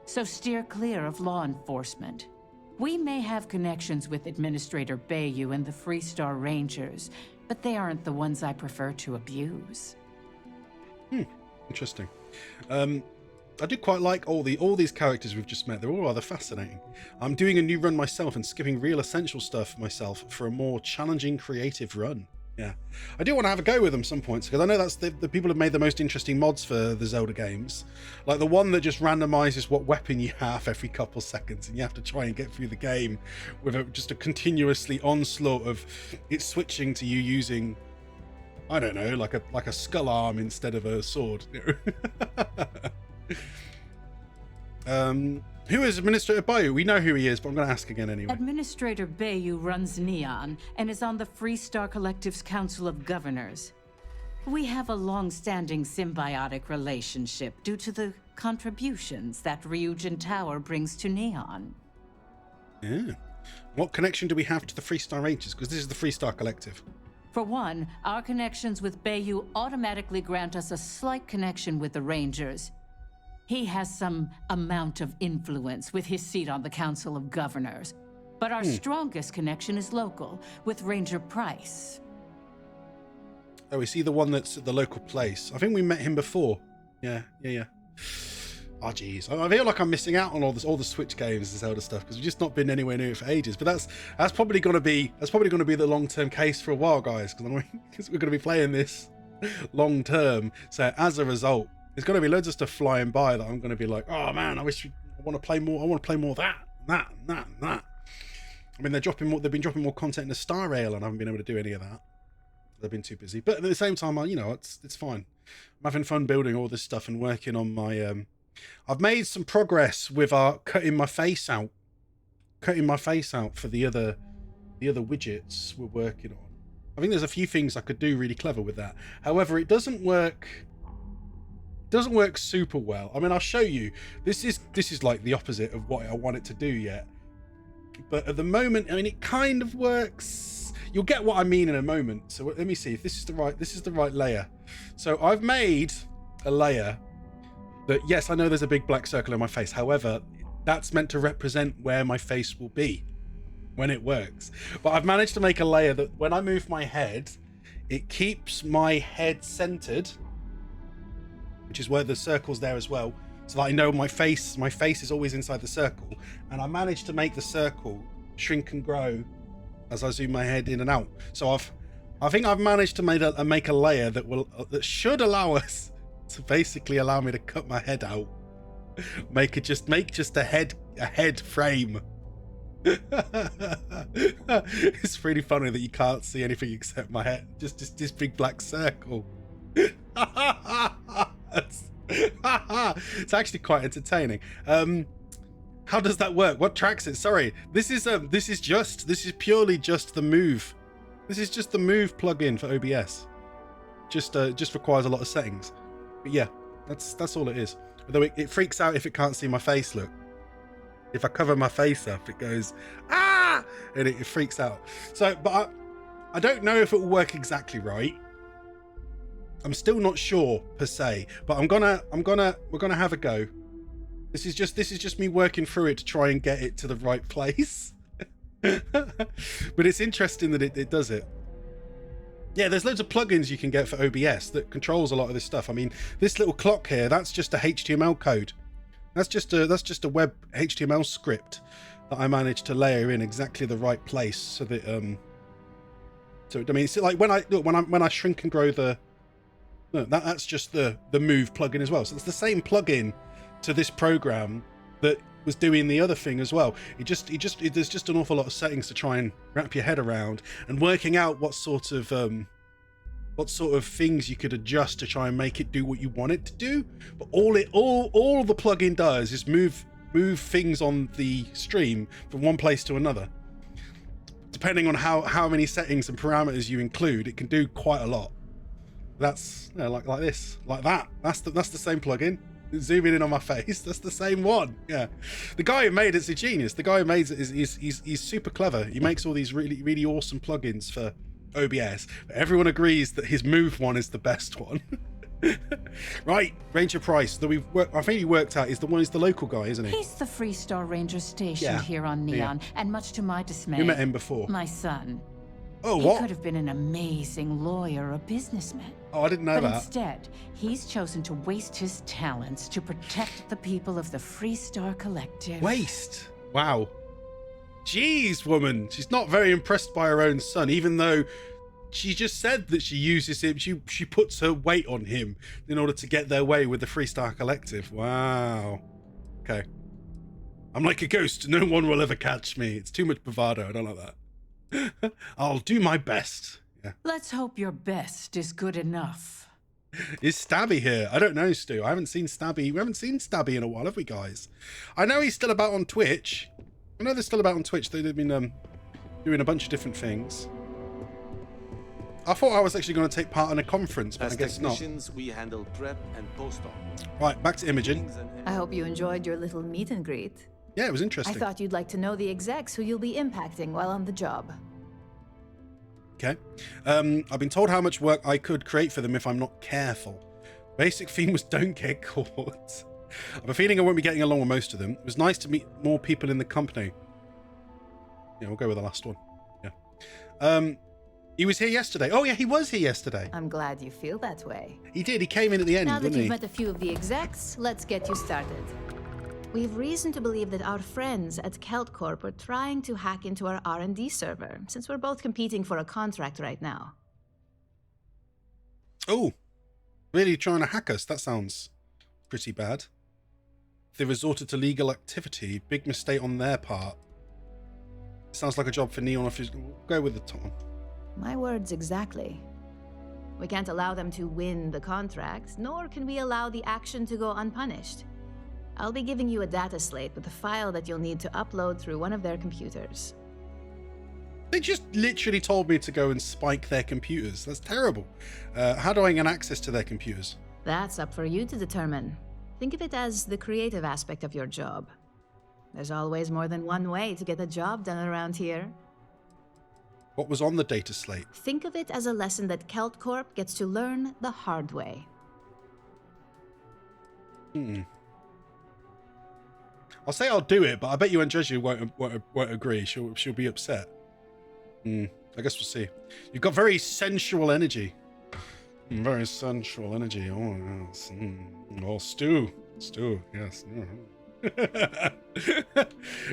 So steer clear of law enforcement. We may have connections with Administrator Bayou and the Freestar Rangers, but they aren't the ones I prefer to abuse. Interesting. I do quite like all these characters we've just met. They're all rather fascinating. I'm doing a new run myself and skipping real essential stuff myself for a more challenging creative run. Yeah, I do want to have a go with them some points, because I know that's the people have made the most interesting mods for the Zelda games, like the one that just randomizes what weapon you have every couple seconds, and you have to try and get through the game with just a continuously onslaught of it switching to you using, I don't know, like a skull arm instead of a sword. Who is Administrator Bayou? We know who he is, but I'm going to ask again anyway. Administrator Bayou runs Neon and is on the Freestar Collective's Council of Governors. We have a long-standing symbiotic relationship due to the contributions that Ryujin Tower brings to Neon. Yeah. What connection do we have to the Freestar Rangers? Because this is the Freestar Collective. For one, our connections with Bayou automatically grant us a slight connection with the Rangers. He has some amount of influence with his seat on the Council of Governors. But our strongest connection is local, with Ranger Price. Oh, is he the one that's at the local place? I think we met him before. Yeah. Oh, geez. I feel like I'm missing out on all the Switch games and Zelda stuff, because we've just not been anywhere near it for ages. But that's probably going to be the long-term case for a while, guys, because we're going to be playing this long-term. So as a result, there's going to be loads of stuff flying by that I'm going to be like, oh man, I want to play more. I want to play more of that. I mean, they've been dropping more content in the Star Rail, and I haven't been able to do any of that. They've been too busy. But at the same time, it's fine. I'm having fun building all this stuff and working on my. I've made some progress with cutting my face out for the other widgets we're working on. I think there's a few things I could do really clever with that. However, it doesn't work super well. I mean, I'll show you. This is like the opposite of what I want it to do yet. But at the moment, I mean, it kind of works. You'll get what I mean in a moment. So let me see if this is the right layer. So I've made a layer that, yes, I know there's a big black circle in my face. However, that's meant to represent where my face will be when it works. But I've managed to make a layer that when I move my head, it keeps my head centered, which is where the circle's there as well, so that I know my face is always inside the circle. And I managed to make the circle shrink and grow as I zoom my head in and out. So I think I've managed to make a layer that should allow us to basically allow me to cut my head out, make just a head frame. It's really funny that you can't see anything except my head, just this big black circle. It's actually quite entertaining. How does that work? What tracks it? Sorry, this is purely just the move. This is just the move plugin for OBS. Just requires a lot of settings. But yeah, that's all it is. Although it freaks out if it can't see my face. Look, if I cover my face up, it goes ah, and it freaks out. So, but I don't know if it will work exactly right. I'm still not sure per se, but we're gonna have a go. This is just me working through it to try and get it to the right place. But it's interesting that it does it. Yeah, there's loads of plugins you can get for OBS that controls a lot of this stuff. I mean, this little clock here, that's just a HTML code. That's just a web HTML script that I managed to layer in exactly the right place so that so I mean, it's like when I shrink and grow the that's just the move plugin as well. So it's the same plugin to this program that was doing the other thing as well. There's just an awful lot of settings to try and wrap your head around, and working out what sort of things you could adjust to try and make it do what you want it to do. But all the plugin does is move things on the stream from one place to another. Depending on how many settings and parameters you include, it can do quite a lot. That's like this, like that. That's the same plugin. Zooming in on my face, that's the same one. Yeah, the guy who made it's a genius. The guy who made it he's super clever. He makes all these really awesome plugins for OBS, but everyone agrees that his move one is the best one. Right, Ranger Price that I think he worked out is the local guy, isn't he? He's the Freestar Ranger stationed here on Neon, and much to my dismay, you met him before. My son. Oh, he what? could have been an amazing lawyer or businessman. Oh, I didn't know that. But instead, he's chosen to waste his talents to protect the people of the Freestar Collective. Waste? Wow. Jeez, woman. She's not very impressed by her own son, even though she just said that she uses him. She puts her weight on him in order to get their way with the Freestar Collective. Wow. Okay. I'm like a ghost. No one will ever catch me. It's too much bravado. I don't like that. I'll do my best. Yeah. Let's hope your best is good enough. Is Stabby here? I don't know, Stu. I haven't seen Stabby. We haven't seen Stabby in a while, have we, guys? I know he's still about on Twitch. I know they're still about on Twitch. They've been doing a bunch of different things. I thought I was actually going to take part in a conference, but I guess not. We handle prep and post-op. Right, back to Imogen. I hope you enjoyed your little meet and greet. Yeah, it was interesting. I thought you'd like to know the execs who you'll be impacting while on the job. Okay. I've been told how much work I could create for them if I'm not careful. Basic theme was don't get caught. I have a feeling I won't be getting along with most of them. It was nice to meet more people in the company. Yeah, we'll go with the last one. Yeah. He was here yesterday. Oh, yeah, he was here yesterday. I'm glad you feel that way. He did. He came in at the end, Now that didn't he? you've met a few of the execs, let's get you started. We've reason to believe that our friends at Kelt Corp are trying to hack into our R&D server, since we're both competing for a contract right now. Oh, really trying to hack us? That sounds pretty bad. They resorted to legal activity. Big mistake on their part. Sounds like a job for Neon Office. We'll go with the top one. My words exactly. We can't allow them to win the contract, nor can we allow the action to go unpunished. I'll be giving you a data slate with a file that you'll need to upload through one of their computers. They just literally told me to go and spike their computers. That's terrible. How do I get access to their computers? That's up for you to determine. Think of it as the creative aspect of your job. There's always more than one way to get a job done around here. What was on the data slate? Think of it as a lesson that Kelt Corp gets to learn the hard way. I'll say I'll do it, but I bet you Andresia won't agree. She'll be upset. I guess we'll see. You've got very sensual energy. Very sensual energy. Oh, yes. Oh, Stu, yes.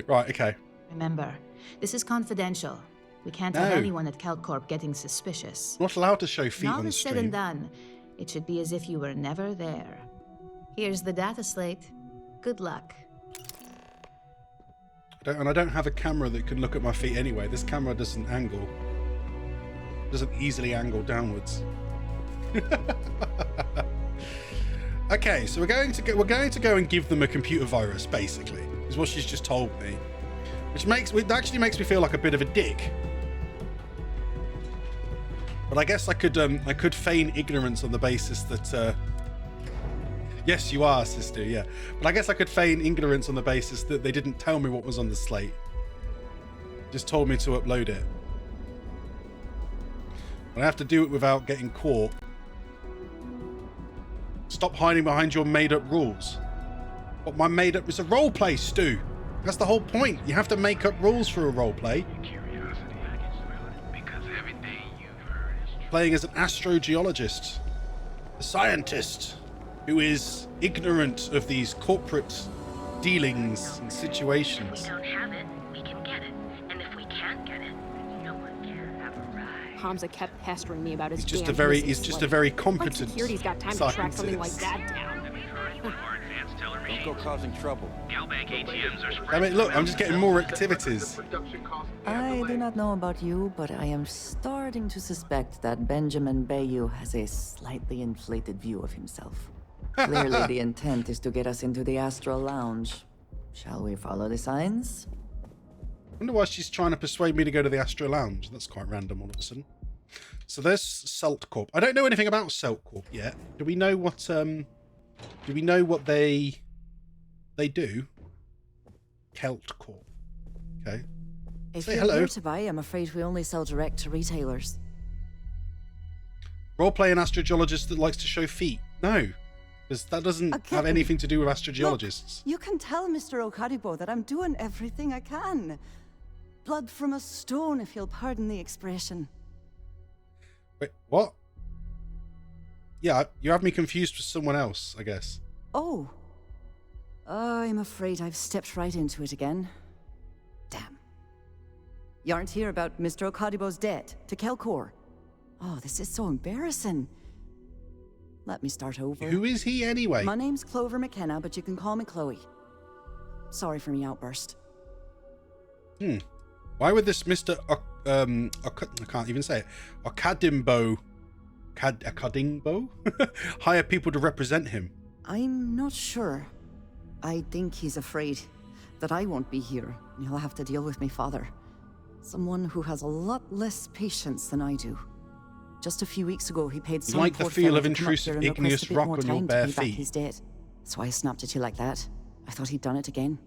Right, okay. Remember, this is confidential. We can't have anyone at Kelt Corp getting suspicious. Not allowed to show feet on the stream. Now said and done, it should be as if you were never there. Here's the data slate. Good luck. I don't have a camera that can look at my feet anyway. This camera doesn't easily angle downwards. Okay, so we're going to go and give them a computer virus, basically, is what she's just told me, which actually makes me feel like a bit of a dick. But I guess I could feign ignorance on the basis that yes, you are, sister, yeah. But I guess I could feign ignorance on the basis that they didn't tell me what was on the slate. Just told me to upload it. But I have to do it without getting caught. Stop hiding behind your made-up rules. What my made-up is a roleplay, Stu. That's the whole point. You have to make up rules for a roleplay. Playing as an astrogeologist, a scientist who is ignorant of these corporate dealings and situations. If we don't have it, we can get it. And if we can't get it, no one can have a ride. Hamza kept pestering me about his He's just a very competent security's got time to track something like that down. Don't go causing trouble. I mean, look, I'm just getting more activities. I do not know about you, but I am starting to suspect that Benjamin Bayou has a slightly inflated view of himself. Clearly, the intent is to get us into the Astral Lounge. Shall we follow the signs? I wonder why she's trying to persuade me to go to the Astro Lounge. That's quite random all of a sudden. So there's Celt Corp. I don't know anything about Celt Corp yet. Do we know what they do? Kelt Corp. Okay. If Say you're hello. here to buy, I'm afraid we only sell direct to retailers. Role-playing astrogeologist that likes to show feet. No. Because that doesn't have anything to do with astrogeologists. Look, you can tell Mr. Okadibo that I'm doing everything I can. Blood from a stone, if you'll pardon the expression. Wait, what? Yeah, you have me confused with someone else, I guess. Oh. I'm afraid I've stepped right into it again. Damn. You aren't here about Mr. Okadibo's debt to Kelkor. Oh, this is so embarrassing. Let me start over. Who is he anyway? My name's Clover McKenna, but you can call me Chloe. Sorry for me outburst. Why would this Mr. I can't even say it. Akadimbo hire people to represent him? I'm not sure. I think he's afraid that I won't be here, and he'll have to deal with my father. Someone who has a lot less patience than I do. Just a few weeks ago, he paid some like the poor feel fella of to come up intrusive here and request igneous a bit rock more on your time bare to pay back feet. his debt. So I snapped at you like that. I thought he'd done it again.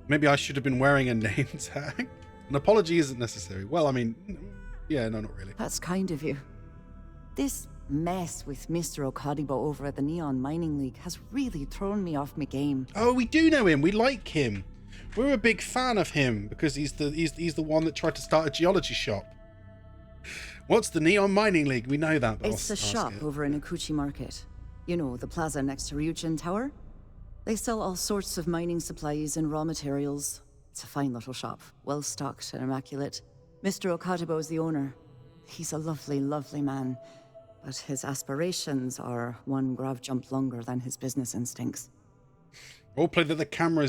Maybe I should have been wearing a name tag. An apology isn't necessary. Well, I mean, yeah, no, not really. That's kind of you. This mess with Mr. Okadibo over at the Neon Mining League has really thrown me off my game. Oh, we do know him. We like him. We're a big fan of him because he's the one that tried to start a geology shop. What's the Neon Mining League? We know that. But It's a shop over in Akuchi Market. You know, the plaza next to Ryujin Tower? They sell all sorts of mining supplies and raw materials. It's a fine little shop, well stocked and immaculate. Mr. Okadibo is the owner. He's a lovely, lovely man, but his aspirations are one grav jump longer than his business instincts. Roleplay that the camera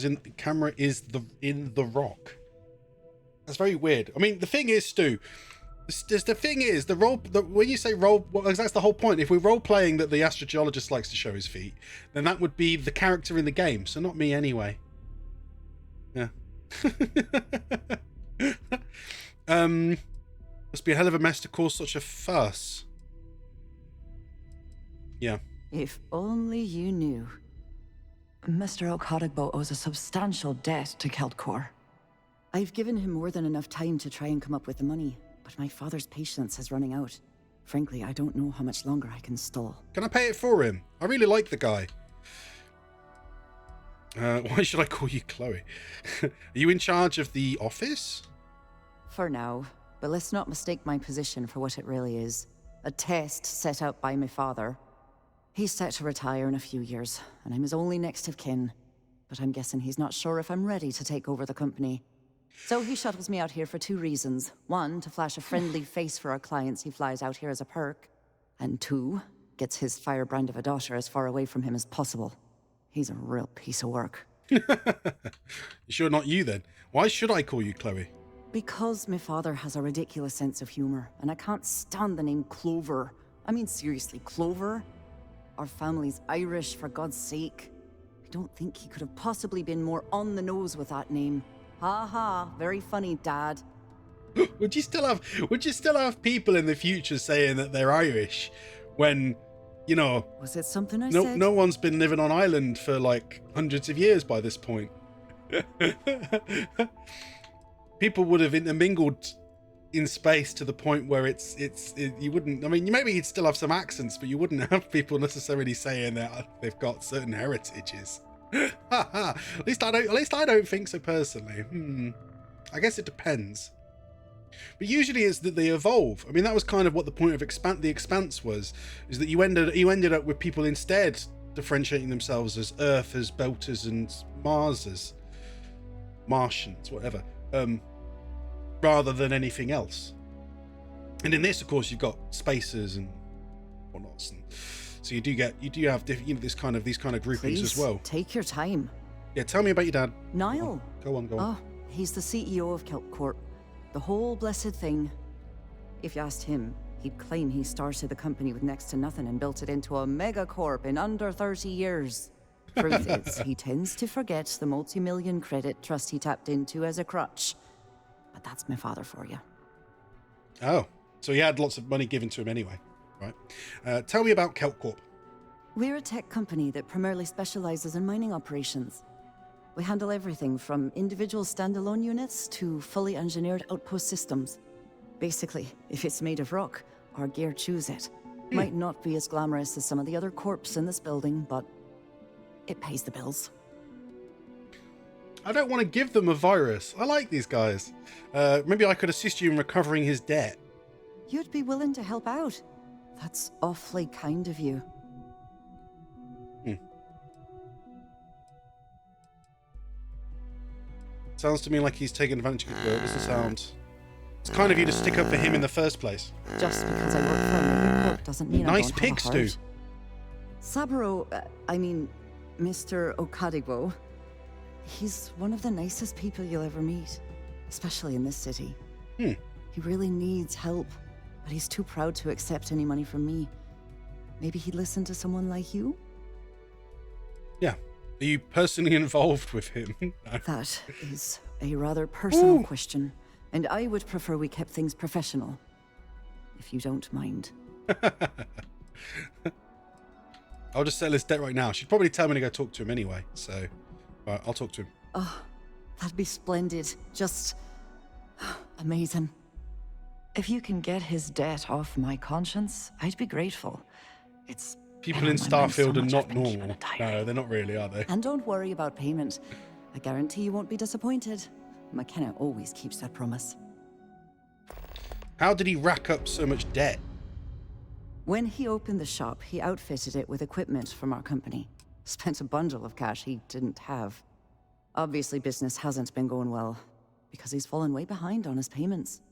is in the rock. That's very weird. I mean, the thing is, Stu, when you say role, well, that's the whole point. If we're role playing that the astrogeologist likes to show his feet, then that would be the character in the game, so not me anyway. Yeah. Must be a hell of a mess to cause such a fuss. Yeah. If only you knew. Mr. Okadibo owes a substantial debt to Keltcor. I've given him more than enough time to try and come up with the money, but my father's patience is running out. Frankly, I don't know how much longer I can stall. Can I pay it for him? I really like the guy. Why should I call you Chloe? Are you in charge of the office? For now, but let's not mistake my position for what it really is. A test set out by my father. He's set to retire in a few years, and I'm his only next of kin. But I'm guessing he's not sure if I'm ready to take over the company. So he shuttles me out here for two reasons. One, to flash a friendly face for our clients he flies out here as a perk. And two, gets his firebrand of a daughter as far away from him as possible. He's a real piece of work. You sure not you then? Why should I call you Chloe? Because my father has a ridiculous sense of humor, and I can't stand the name Clover. I mean, seriously, Clover? Our family's Irish, for God's sake. I don't think he could have possibly been more on the nose with that name. Ha ha, very funny, Dad. Would you still have people in the future saying that they're Irish when, you know, was it something I said? No one's been living on island for like hundreds of years by this point. People would have intermingled in space to the point where you wouldn't. I mean, maybe you'd still have some accents, but you wouldn't have people necessarily saying that they've got certain heritages. At least I don't think so personally. I guess it depends. But usually it's that they evolve. I mean, that was kind of what the point of the Expanse was, is that you ended up with people instead differentiating themselves as Earth as Belters and Mars as Martians, whatever, rather than anything else. And in this, of course, you've got spacers and whatnots, and so you do have these kind of groupings. Please, as well. Take your time. Yeah, tell me about your dad. Niall. Go on. Oh, he's the CEO of Keltcorp. The whole blessed thing. If you asked him, he'd claim he started the company with next to nothing and built it into a megacorp in under 30 years. Truth is, he tends to forget the multi-million credit trust he tapped into as a crutch. But that's my father for you. Oh, so he had lots of money given to him anyway, right? Tell me about Keltcorp. We're a tech company that primarily specializes in mining operations. We handle everything from individual standalone units to fully engineered outpost systems. Basically, if it's made of rock, our gear chews it. Might not be as glamorous as some of the other corps in this building, but it pays the bills. I don't want to give them a virus. I like these guys. Maybe I could assist you in recovering his debt. You'd be willing to help out. That's awfully kind of you. Sounds to me like he's taking advantage of it. It doesn't sound... It's kind of you to stick up for him in the first place. Just because I work for a major corp doesn't mean nice I don't pig have a heart. stew. Saburo, Mr. Okadigbo, he's one of the nicest people you'll ever meet, especially in this city. He really needs help, but he's too proud to accept any money from me. Maybe he'd listen to someone like you? Yeah. Are you personally involved with him? No. That is a rather personal question, and I would prefer we kept things professional, if you don't mind. I'll just settle his debt right now. She'd probably tell me to go talk to him anyway, so right, I'll talk to him. Oh, that'd be splendid. Just amazing. If you can get his debt off my conscience, I'd be grateful. It's people in Starfield are not normal. No, they're not really, are they? And don't worry about payment. I guarantee you won't be disappointed. McKenna always keeps that promise. How did he rack up so much debt? When he opened the shop, he outfitted it with equipment from our company. Spent a bundle of cash he didn't have. Obviously, business hasn't been going well, because he's fallen way behind on his payments.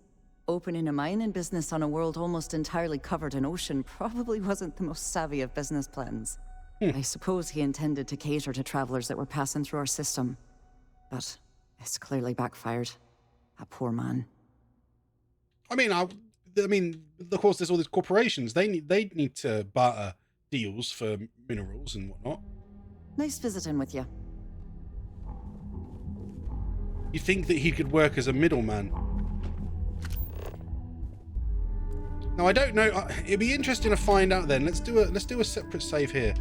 Opening a mining business on a world almost entirely covered in ocean probably wasn't the most savvy of business plans. I suppose he intended to cater to travelers that were passing through our system. But it's clearly backfired. A poor man. I mean, of course, there's all these corporations. They need to barter deals for minerals and whatnot. Nice visiting with you. You think that he could work as a middleman? Now, I don't know. It'd be interesting to find out then. Let's do a separate save here.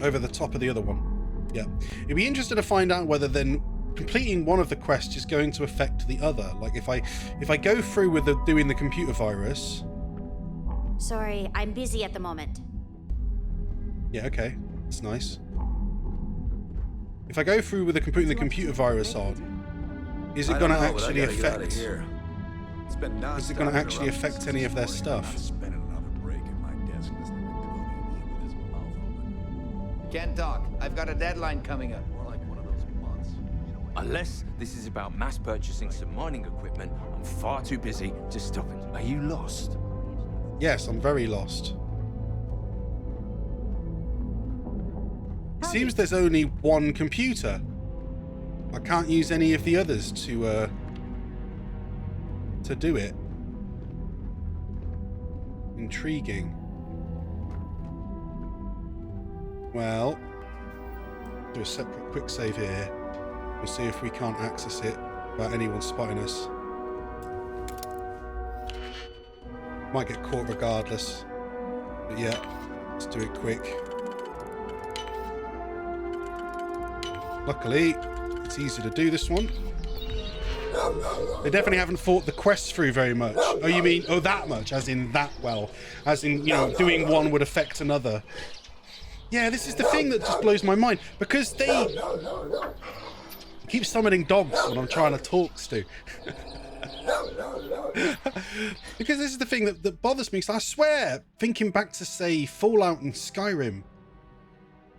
Over the top of the other one. Yeah. It'd be interesting to find out whether then completing one of the quests is going to affect the other. Like if I go through with doing the computer virus. Sorry, I'm busy at the moment. Yeah, okay. That's nice. If I go through with completing the computer virus on, is it going to actually affect... Is it going to actually affect any of their stuff? Can't talk. I've got a deadline coming up. More like one of those months. Unless this is about mass purchasing some mining equipment, I'm far too busy to stop it. Are you lost? Yes, I'm very lost. It seems there's only one computer. I can't use any of the others to do it. Intriguing. Well, do a separate quick save here. We'll see if we can't access it without anyone spotting us. Might get caught regardless. But yeah, let's do it quick. Luckily, it's easy to do this one. They definitely haven't thought the quest through very much. Oh, you mean, oh, that much, as in that well. As in, you know, doing one would affect another. Yeah, this is the thing that just blows my mind. Because they keep summoning dogs when I'm trying to talk to. Because this is the thing that bothers me. So I swear, thinking back to, say, Fallout and Skyrim,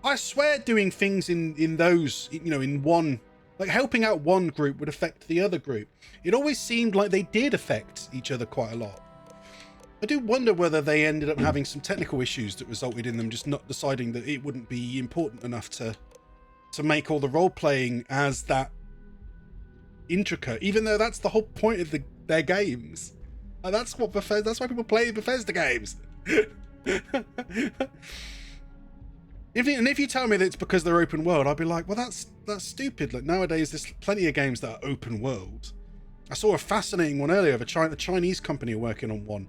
I swear doing things in those, you know, in one, like helping out one group would affect the other group. It always seemed like they did affect each other quite a lot. I do wonder whether they ended up having some technical issues that resulted in them just not deciding that it wouldn't be important enough to make all the role-playing as that intricate, even though that's the whole point of their games. That's what that's why people play Bethesda games. If you tell me that it's because they're open world, I'd be like, well, that's stupid. Like nowadays, there's plenty of games that are open world. I saw a fascinating one earlier of a Chinese company working on one.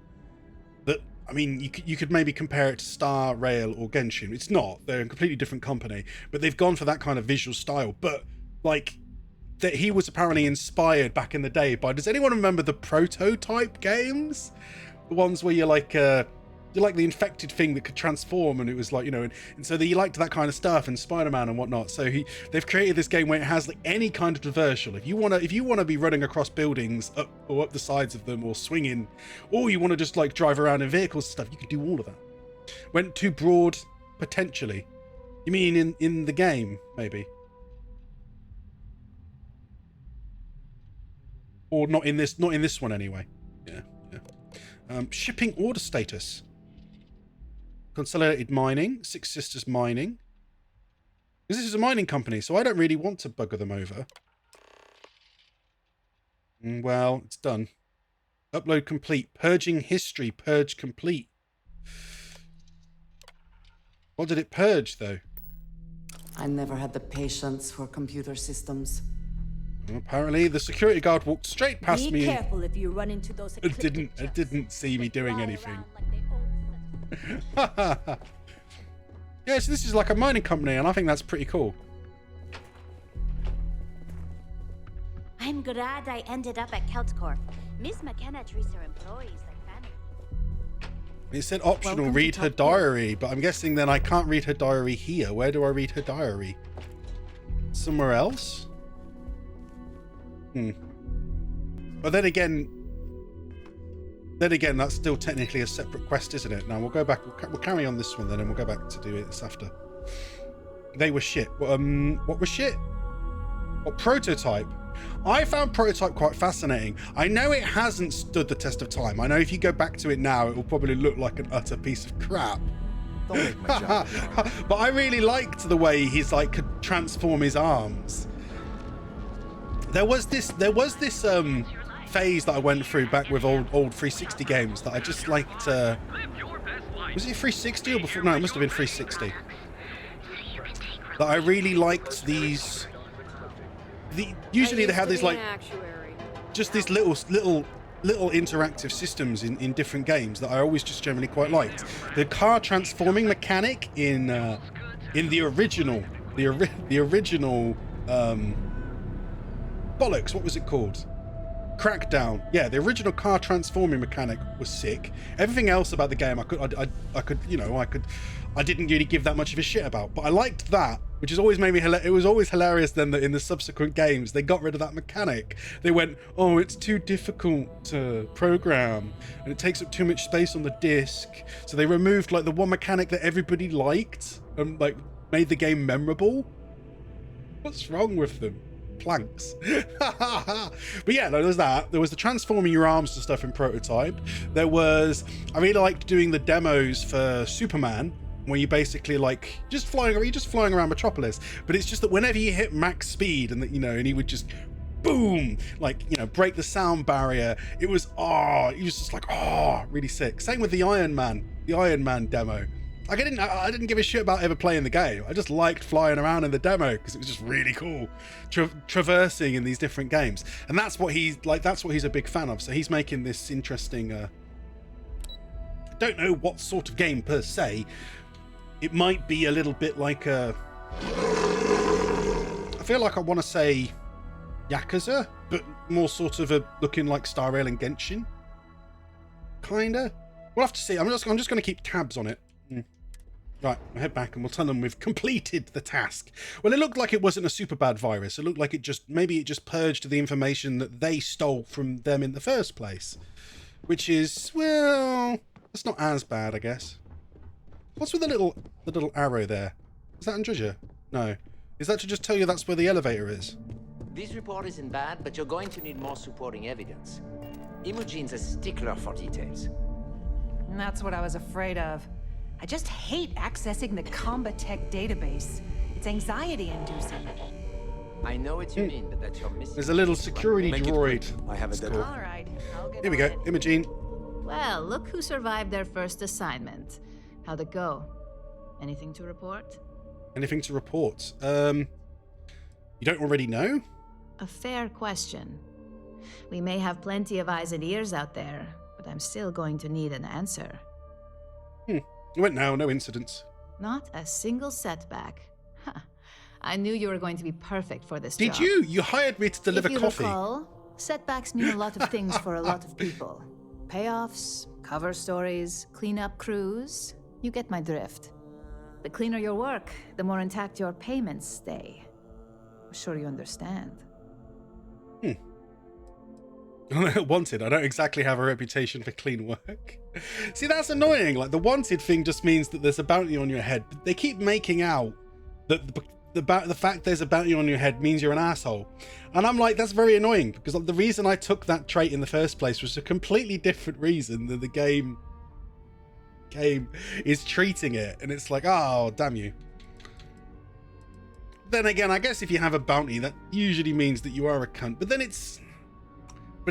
That, I mean, you could maybe compare it to Star Rail or Genshin. It's not. They're a completely different company, but they've gone for that kind of visual style. But like, that he was apparently inspired back in the day by. Does anyone remember the prototype games? The ones where you're like the infected thing that could transform, and it was like, you know, and so he liked that kind of stuff, and Spider-Man and whatnot. So they've created this game where it has like any kind of traversal. If you wanna be running across buildings up the sides of them, or swinging, or you want to just like drive around in vehicles and stuff, you can do all of that. Went too broad potentially. You mean in the game maybe? Or not in this one anyway. Yeah. Shipping order status. Consolidated Mining, Six Sisters Mining. Because this is a mining company, so I don't really want to bugger them over. Well, it's done. Upload complete. Purging history. Purge complete. What did it purge, though? I never had the patience for computer systems. Well, apparently, the security guard walked straight past me. Be careful if you run into those. It didn't see me doing anything. Yeah, so this is like a mining company, and I think that's pretty cool. I'm glad I ended up at KeltCorp. Miss McKenna treats her employees like family. It said optional, read her diary, but I'm guessing then I can't read her diary here. Where do I read her diary? Somewhere else? But then again, that's still technically a separate quest, isn't it? Now we'll go back. We'll carry on this one then, and we'll go back to do it this after. They were shit. What was shit? What prototype? I found prototype quite fascinating. I know it hasn't stood the test of time. I know if you go back to it now, it will probably look like an utter piece of crap. Don't make my job hard. But I really liked the way he's like could transform his arms. There was this phase that I went through back with old 360 games that I just liked. Was it 360 or before? No, it must have been 360. That I really liked these. Usually they have these like just these little interactive systems in different games that I always just generally quite liked. The car transforming mechanic in the original bollocks, what was it called? Crackdown. Yeah, the original car transforming mechanic was sick. Everything else about the game I didn't really give that much of a shit about, but I liked that, which has always made me it was always hilarious then that in the subsequent games they got rid of that mechanic. They went, oh, it's too difficult to program and it takes up too much space on the disc, so they removed like the one mechanic that everybody liked and like made the game memorable. What's wrong with them? Planks. But yeah, there was that. There was the transforming your arms and stuff in prototype. I really liked doing the demos for Superman, where you basically like just flying around Metropolis, but it's just that whenever you hit max speed and and he would just boom, like, break the sound barrier. It was just like really sick. Same with the Iron Man demo. I didn't give a shit about ever playing the game. I just liked flying around in the demo because it was just really cool, traversing in these different games. And that's what he's a big fan of. So he's making this interesting. I don't know what sort of game per se. It might be a little bit like a. I feel like I want to say Yakuza, but more sort of looking like Star Rail and Genshin. Kinda. We'll have to see. I'm just going to keep tabs on it. Right, we'll head back and we'll tell them we've completed the task. Well, it looked like it wasn't a super bad virus. It looked like it just purged the information that they stole from them in the first place. Which is, well, that's not as bad, I guess. What's with the little arrow there? Is that Andrija? No. Is that to just tell you that's where the elevator is? This report isn't bad, but you're going to need more supporting evidence. Imogene's a stickler for details. And that's what I was afraid of. I just hate accessing the Combatech database. It's anxiety-inducing. I know what you mean, but that's your missing. There's a little security droid. I have a deadline. All right, I'll get Here we go, Imogene. Well, look who survived their first assignment. How'd it go? Anything to report? Anything to report? You don't already know? A fair question. We may have plenty of eyes and ears out there, but I'm still going to need an answer. It went now, no incidents. Not a single setback. Huh. I knew you were going to be perfect for this job. Did you? You hired me to deliver coffee. If you recall, setbacks mean a lot of things for a lot of people. Payoffs, cover stories, cleanup crews. You get my drift. The cleaner your work, the more intact your payments stay. I'm sure you understand. Wanted. I don't exactly have a reputation for clean work. See, that's annoying. Like, the wanted thing just means that there's a bounty on your head. But they keep making out that the fact there's a bounty on your head means you're an asshole. And I'm like, that's very annoying, because the reason I took that trait in the first place was a completely different reason than the game is treating it. And it's like, oh, damn you. Then again, I guess if you have a bounty, that usually means that you are a cunt. But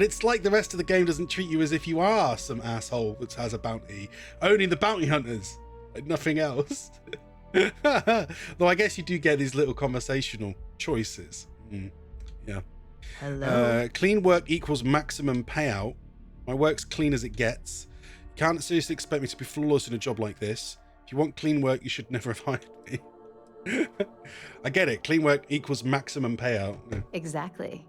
it's like the rest of the game doesn't treat you as if you are some asshole that has a bounty. Only the bounty hunters, like nothing else. Though I guess you do get these little conversational choices. Yeah. Hello. Clean work equals maximum payout. My work's clean as it gets. You can't seriously expect me to be flawless in a job like this. If you want clean work, you should never have hired me. I get it. Clean work equals maximum payout. Yeah. Exactly.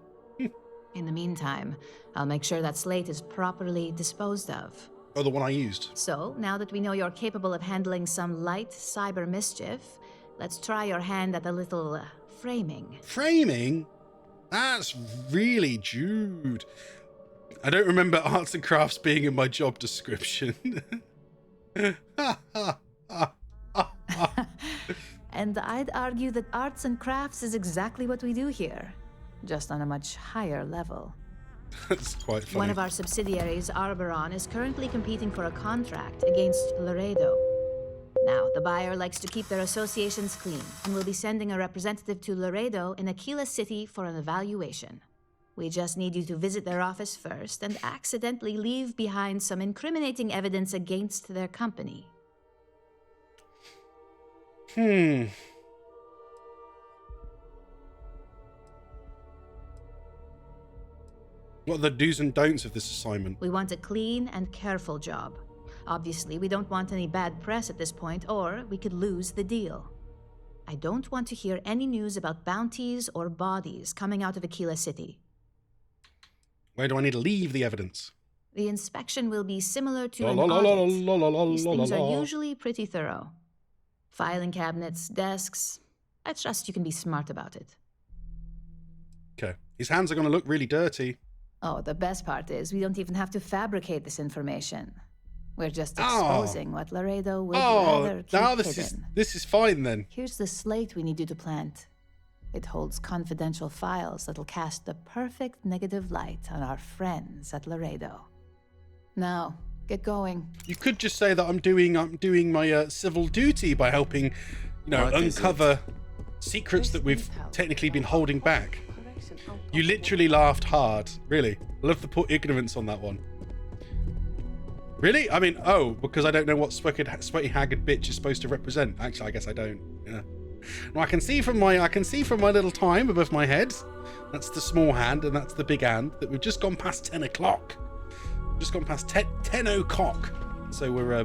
In the meantime, I'll make sure that slate is properly disposed of. Oh, the one I used. So, now that we know you're capable of handling some light cyber mischief, let's try your hand at a little framing. Framing? That's really Jude. I don't remember arts and crafts being in my job description. And I'd argue that arts and crafts is exactly what we do here, just on a much higher level. That's quite funny. One of our subsidiaries, Arboron, is currently competing for a contract against Laredo. Now, the buyer likes to keep their associations clean and will be sending a representative to Laredo in Aquila City for an evaluation. We just need you to visit their office first and accidentally leave behind some incriminating evidence against their company. What are the do's and don'ts of this assignment? We want a clean and careful job. Obviously, we don't want any bad press at this point, or we could lose the deal. I don't want to hear any news about bounties or bodies coming out of Aquila City. Where do I need to leave the evidence? The inspection will be similar to an audit. These things are usually pretty thorough. Filing cabinets, desks. I trust you can be smart about it. Okay. His hands are going to look really dirty. Oh, the best part is we don't even have to fabricate this information. We're just exposing what Laredo would rather keep now hidden. This is fine then. Here's the slate we need you to plant. It holds confidential files that'll cast the perfect negative light on our friends at Laredo. Now, get going. You could just say that I'm doing my civil duty by helping, uncover secrets that we've technically been holding back. You literally laughed hard. Really. I love the poor ignorance on that one. Really? I mean, because I don't know what sweaty haggard bitch is supposed to represent. Actually, I guess I don't. Yeah. No, I can see from my little time above my head. That's the small hand and that's the big hand. That we've just gone past 10 o'clock. Just gone past 10 o'clock. So we're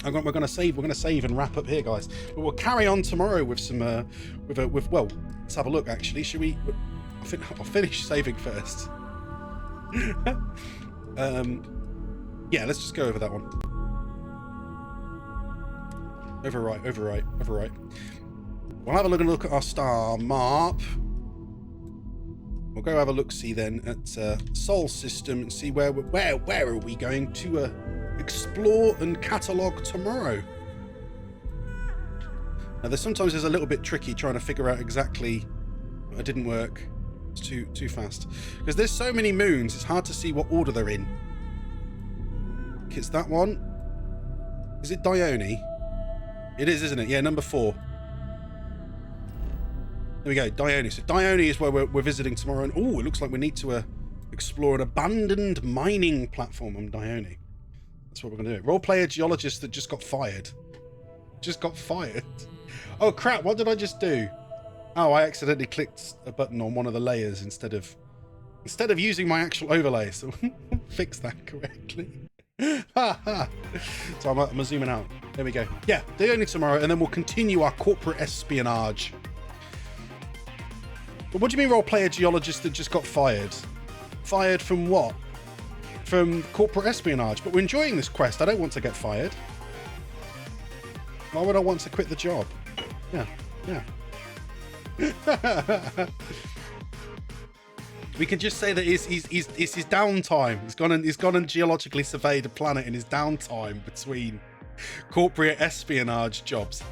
gonna save and wrap up here, guys. But we'll carry on tomorrow with some well, let's have a look actually. Should we? I'll finish saving first. Yeah, let's just go over that one. Overwrite. We'll have a look at our star map. We'll go have a look-see then at Sol System and see where are we going to explore and catalogue tomorrow. Now, sometimes there's a little bit tricky trying to figure out exactly. It didn't work. It's too fast because there's so many moons. It's hard to see what order they're in. It's that one. Is it Dione? It is, isn't it? Yeah, number 4. There we go, Dione. So Dione is where we're visiting tomorrow. And it looks like we need to explore an abandoned mining platform on Dione. That's what we're going to do. Role-player geologist that just got fired. Oh crap! What did I just do? Oh, I accidentally clicked a button on one of the layers instead of using my actual overlay. So fix that correctly. So I'm zooming out. There we go. Yeah, Dione tomorrow, and then we'll continue our corporate espionage. But what do you mean role-player geologist that just got fired? Fired from what? From corporate espionage. But we're enjoying this quest. I don't want to get fired. Why would I want to quit the job? Yeah. We can just say that it's his downtime. He's gone and geologically surveyed a planet in his downtime between corporate espionage jobs.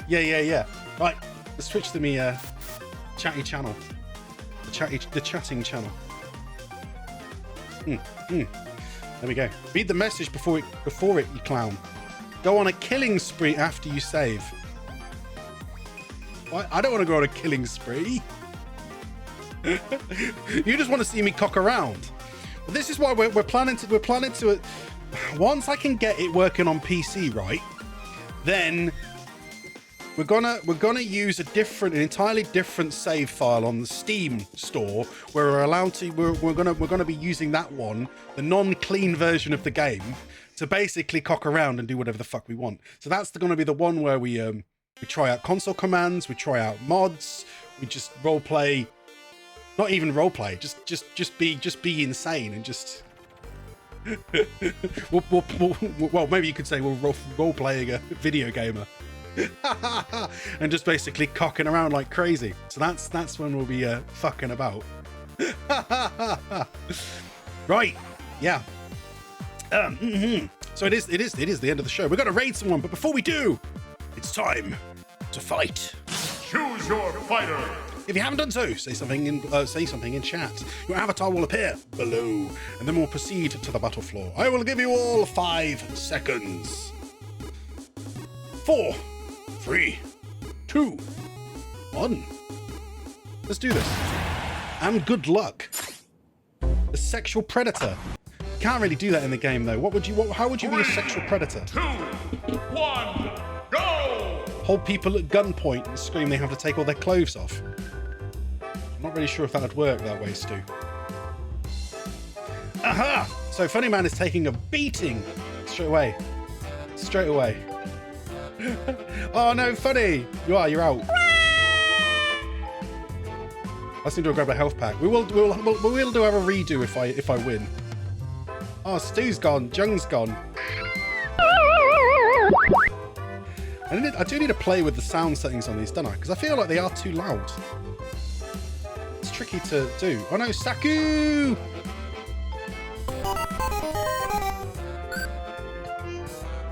Yeah. Right, let's switch to me chatty channel. The chatting channel. There we go. Read the message before it, you clown. Go on a killing spree after you save. What? I don't want to go on a killing spree. You just want to see me cock around. Well, this is why we're planning to. Once I can get it working on PC, right, then we're gonna use an entirely different save file on the Steam store where we're allowed to. We're gonna be using that one, the non-clean version of the game, to basically cock around and do whatever the fuck we want. So that's gonna be the one where we try out console commands, we try out mods, we just role play. Not even role play, just be insane and just. Well, maybe you could say we're role playing a video gamer. And just basically cocking around like crazy. So that's when we'll be fucking about. Right, yeah. So it is the end of the show. We're gonna raid someone, but before we do, it's time to fight. Choose your fighter. If you haven't done so, say something in chat. Your avatar will appear below, and then we'll proceed to the battle floor. I will give you all 5 seconds. 4, 3, 2, 1. Let's do this. And good luck. A sexual predator. Can't really do that in the game though. How would you be a sexual predator? 2, 1, go! Hold people at gunpoint and scream they have to take all their clothes off. I'm not really sure if that would work that way, Stu. Aha! So Funny Man is taking a beating straight away. Oh no, Funny! You're out. I just need to grab a health pack. We'll do have a redo if I win. Oh, Stu's gone. Jung's gone. I do need to play with the sound settings on these, don't I? Because I feel like they are too loud. It's tricky to do. Oh no, Saku!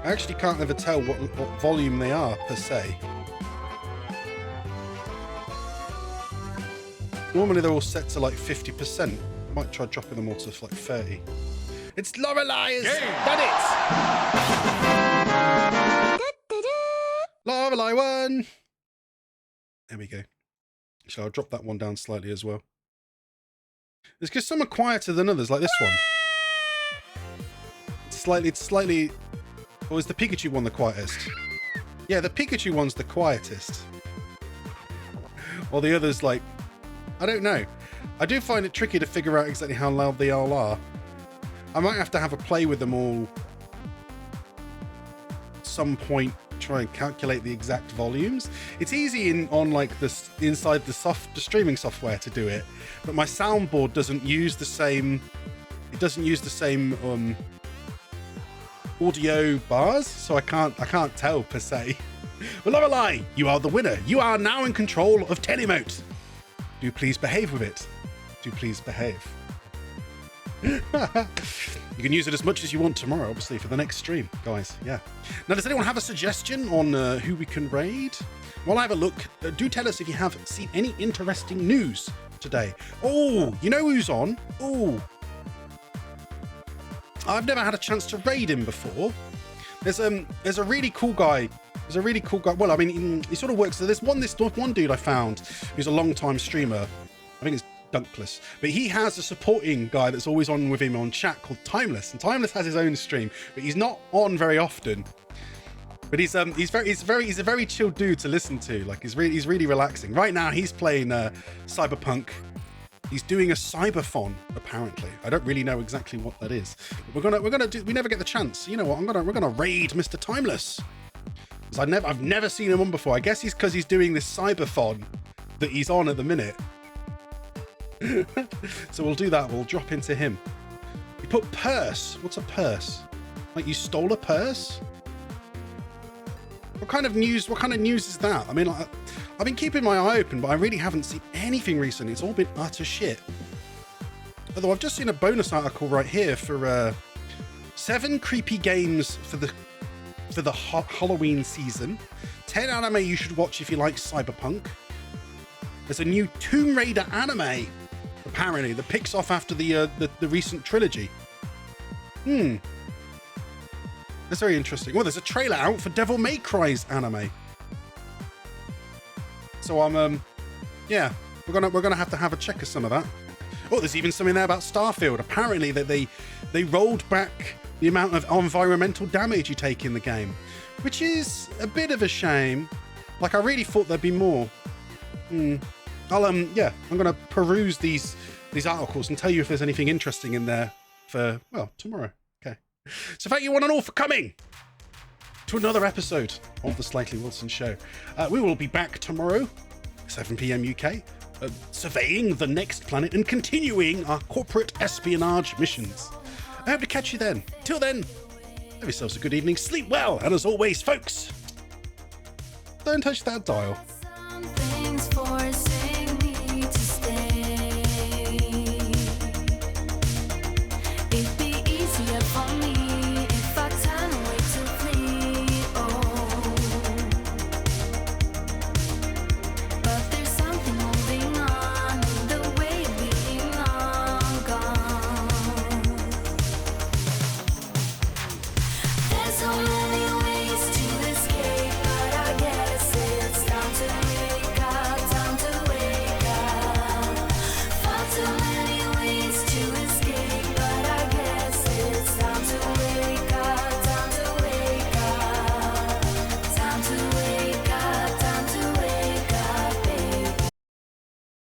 I actually can't ever tell what volume they are, per se. Normally they're all set to like 50%. I might try dropping them all to like 30. It's Lorelei has done it! Lorelei won! There we go. So I'll drop that one down slightly as well. It's because some are quieter than others, like this one. It's slightly... Or is the Pikachu one the quietest? Yeah, the Pikachu one's the quietest. Or the others, like... I don't know. I do find it tricky to figure out exactly how loud they all are. I might have to have a play with them all at some point, try and calculate the exact volumes. It's easy on like this inside the streaming software to do it, but my soundboard doesn't use the same. It doesn't use the same audio bars, so I can't tell per se. Well, Lorelei, you are the winner. You are now in control of Telemote. Do please behave with it. Do please behave. You can use it as much as you want tomorrow, obviously, for the next stream, guys. Yeah. Now, does anyone have a suggestion on who we can raid? While I have a look, do tell us if you have seen any interesting news today. Oh, you know who's on? Oh, I've never had a chance to raid him before. There's a really cool guy. Well, I mean, he sort of works. So there's one dude I found who's a long-time streamer. I think it's Dunkless, but he has a supporting guy that's always on with him on chat called Timeless, and Timeless has his own stream, but he's not on very often. But he's a very chill dude to listen to. Like he's really relaxing. Right now he's playing Cyberpunk. He's doing a cyberphon apparently. I don't really know exactly what that is. But we're gonna do. We never get the chance. You know what? We're gonna raid Mr. Timeless. Because I've never seen him on before. I guess he's because he's doing this cyberphon that he's on at the minute. So we'll do that. We'll drop into him. We put purse. What's a purse? Like you stole a purse? What kind of news is that? I mean, like, I've been keeping my eye open, but I really haven't seen anything recently. It's all been utter shit. Although I've just seen a bonus article right here for 7 creepy games for the for the Halloween season. 10 anime you should watch if you like cyberpunk. There's a new Tomb Raider anime, apparently, that picks off after the recent trilogy. That's very interesting. Well, there's a trailer out for Devil May Cry's anime. So I'm, yeah, we're gonna have to have a check of some of that. Oh, there's even something there about Starfield. Apparently that they rolled back the amount of environmental damage you take in the game, which is a bit of a shame. Like, I really thought there'd be more. I'll yeah, I'm gonna peruse these articles and tell you if there's anything interesting in there for, well, tomorrow. Okay. So thank you one and all for coming to another episode of the Slightly Wilson Show. We will be back tomorrow, 7 p.m. UK, surveying the next planet and continuing our corporate espionage missions. I hope to catch you then. Till then, have yourselves a good evening, sleep well, and as always, folks, don't touch that dial. Some things for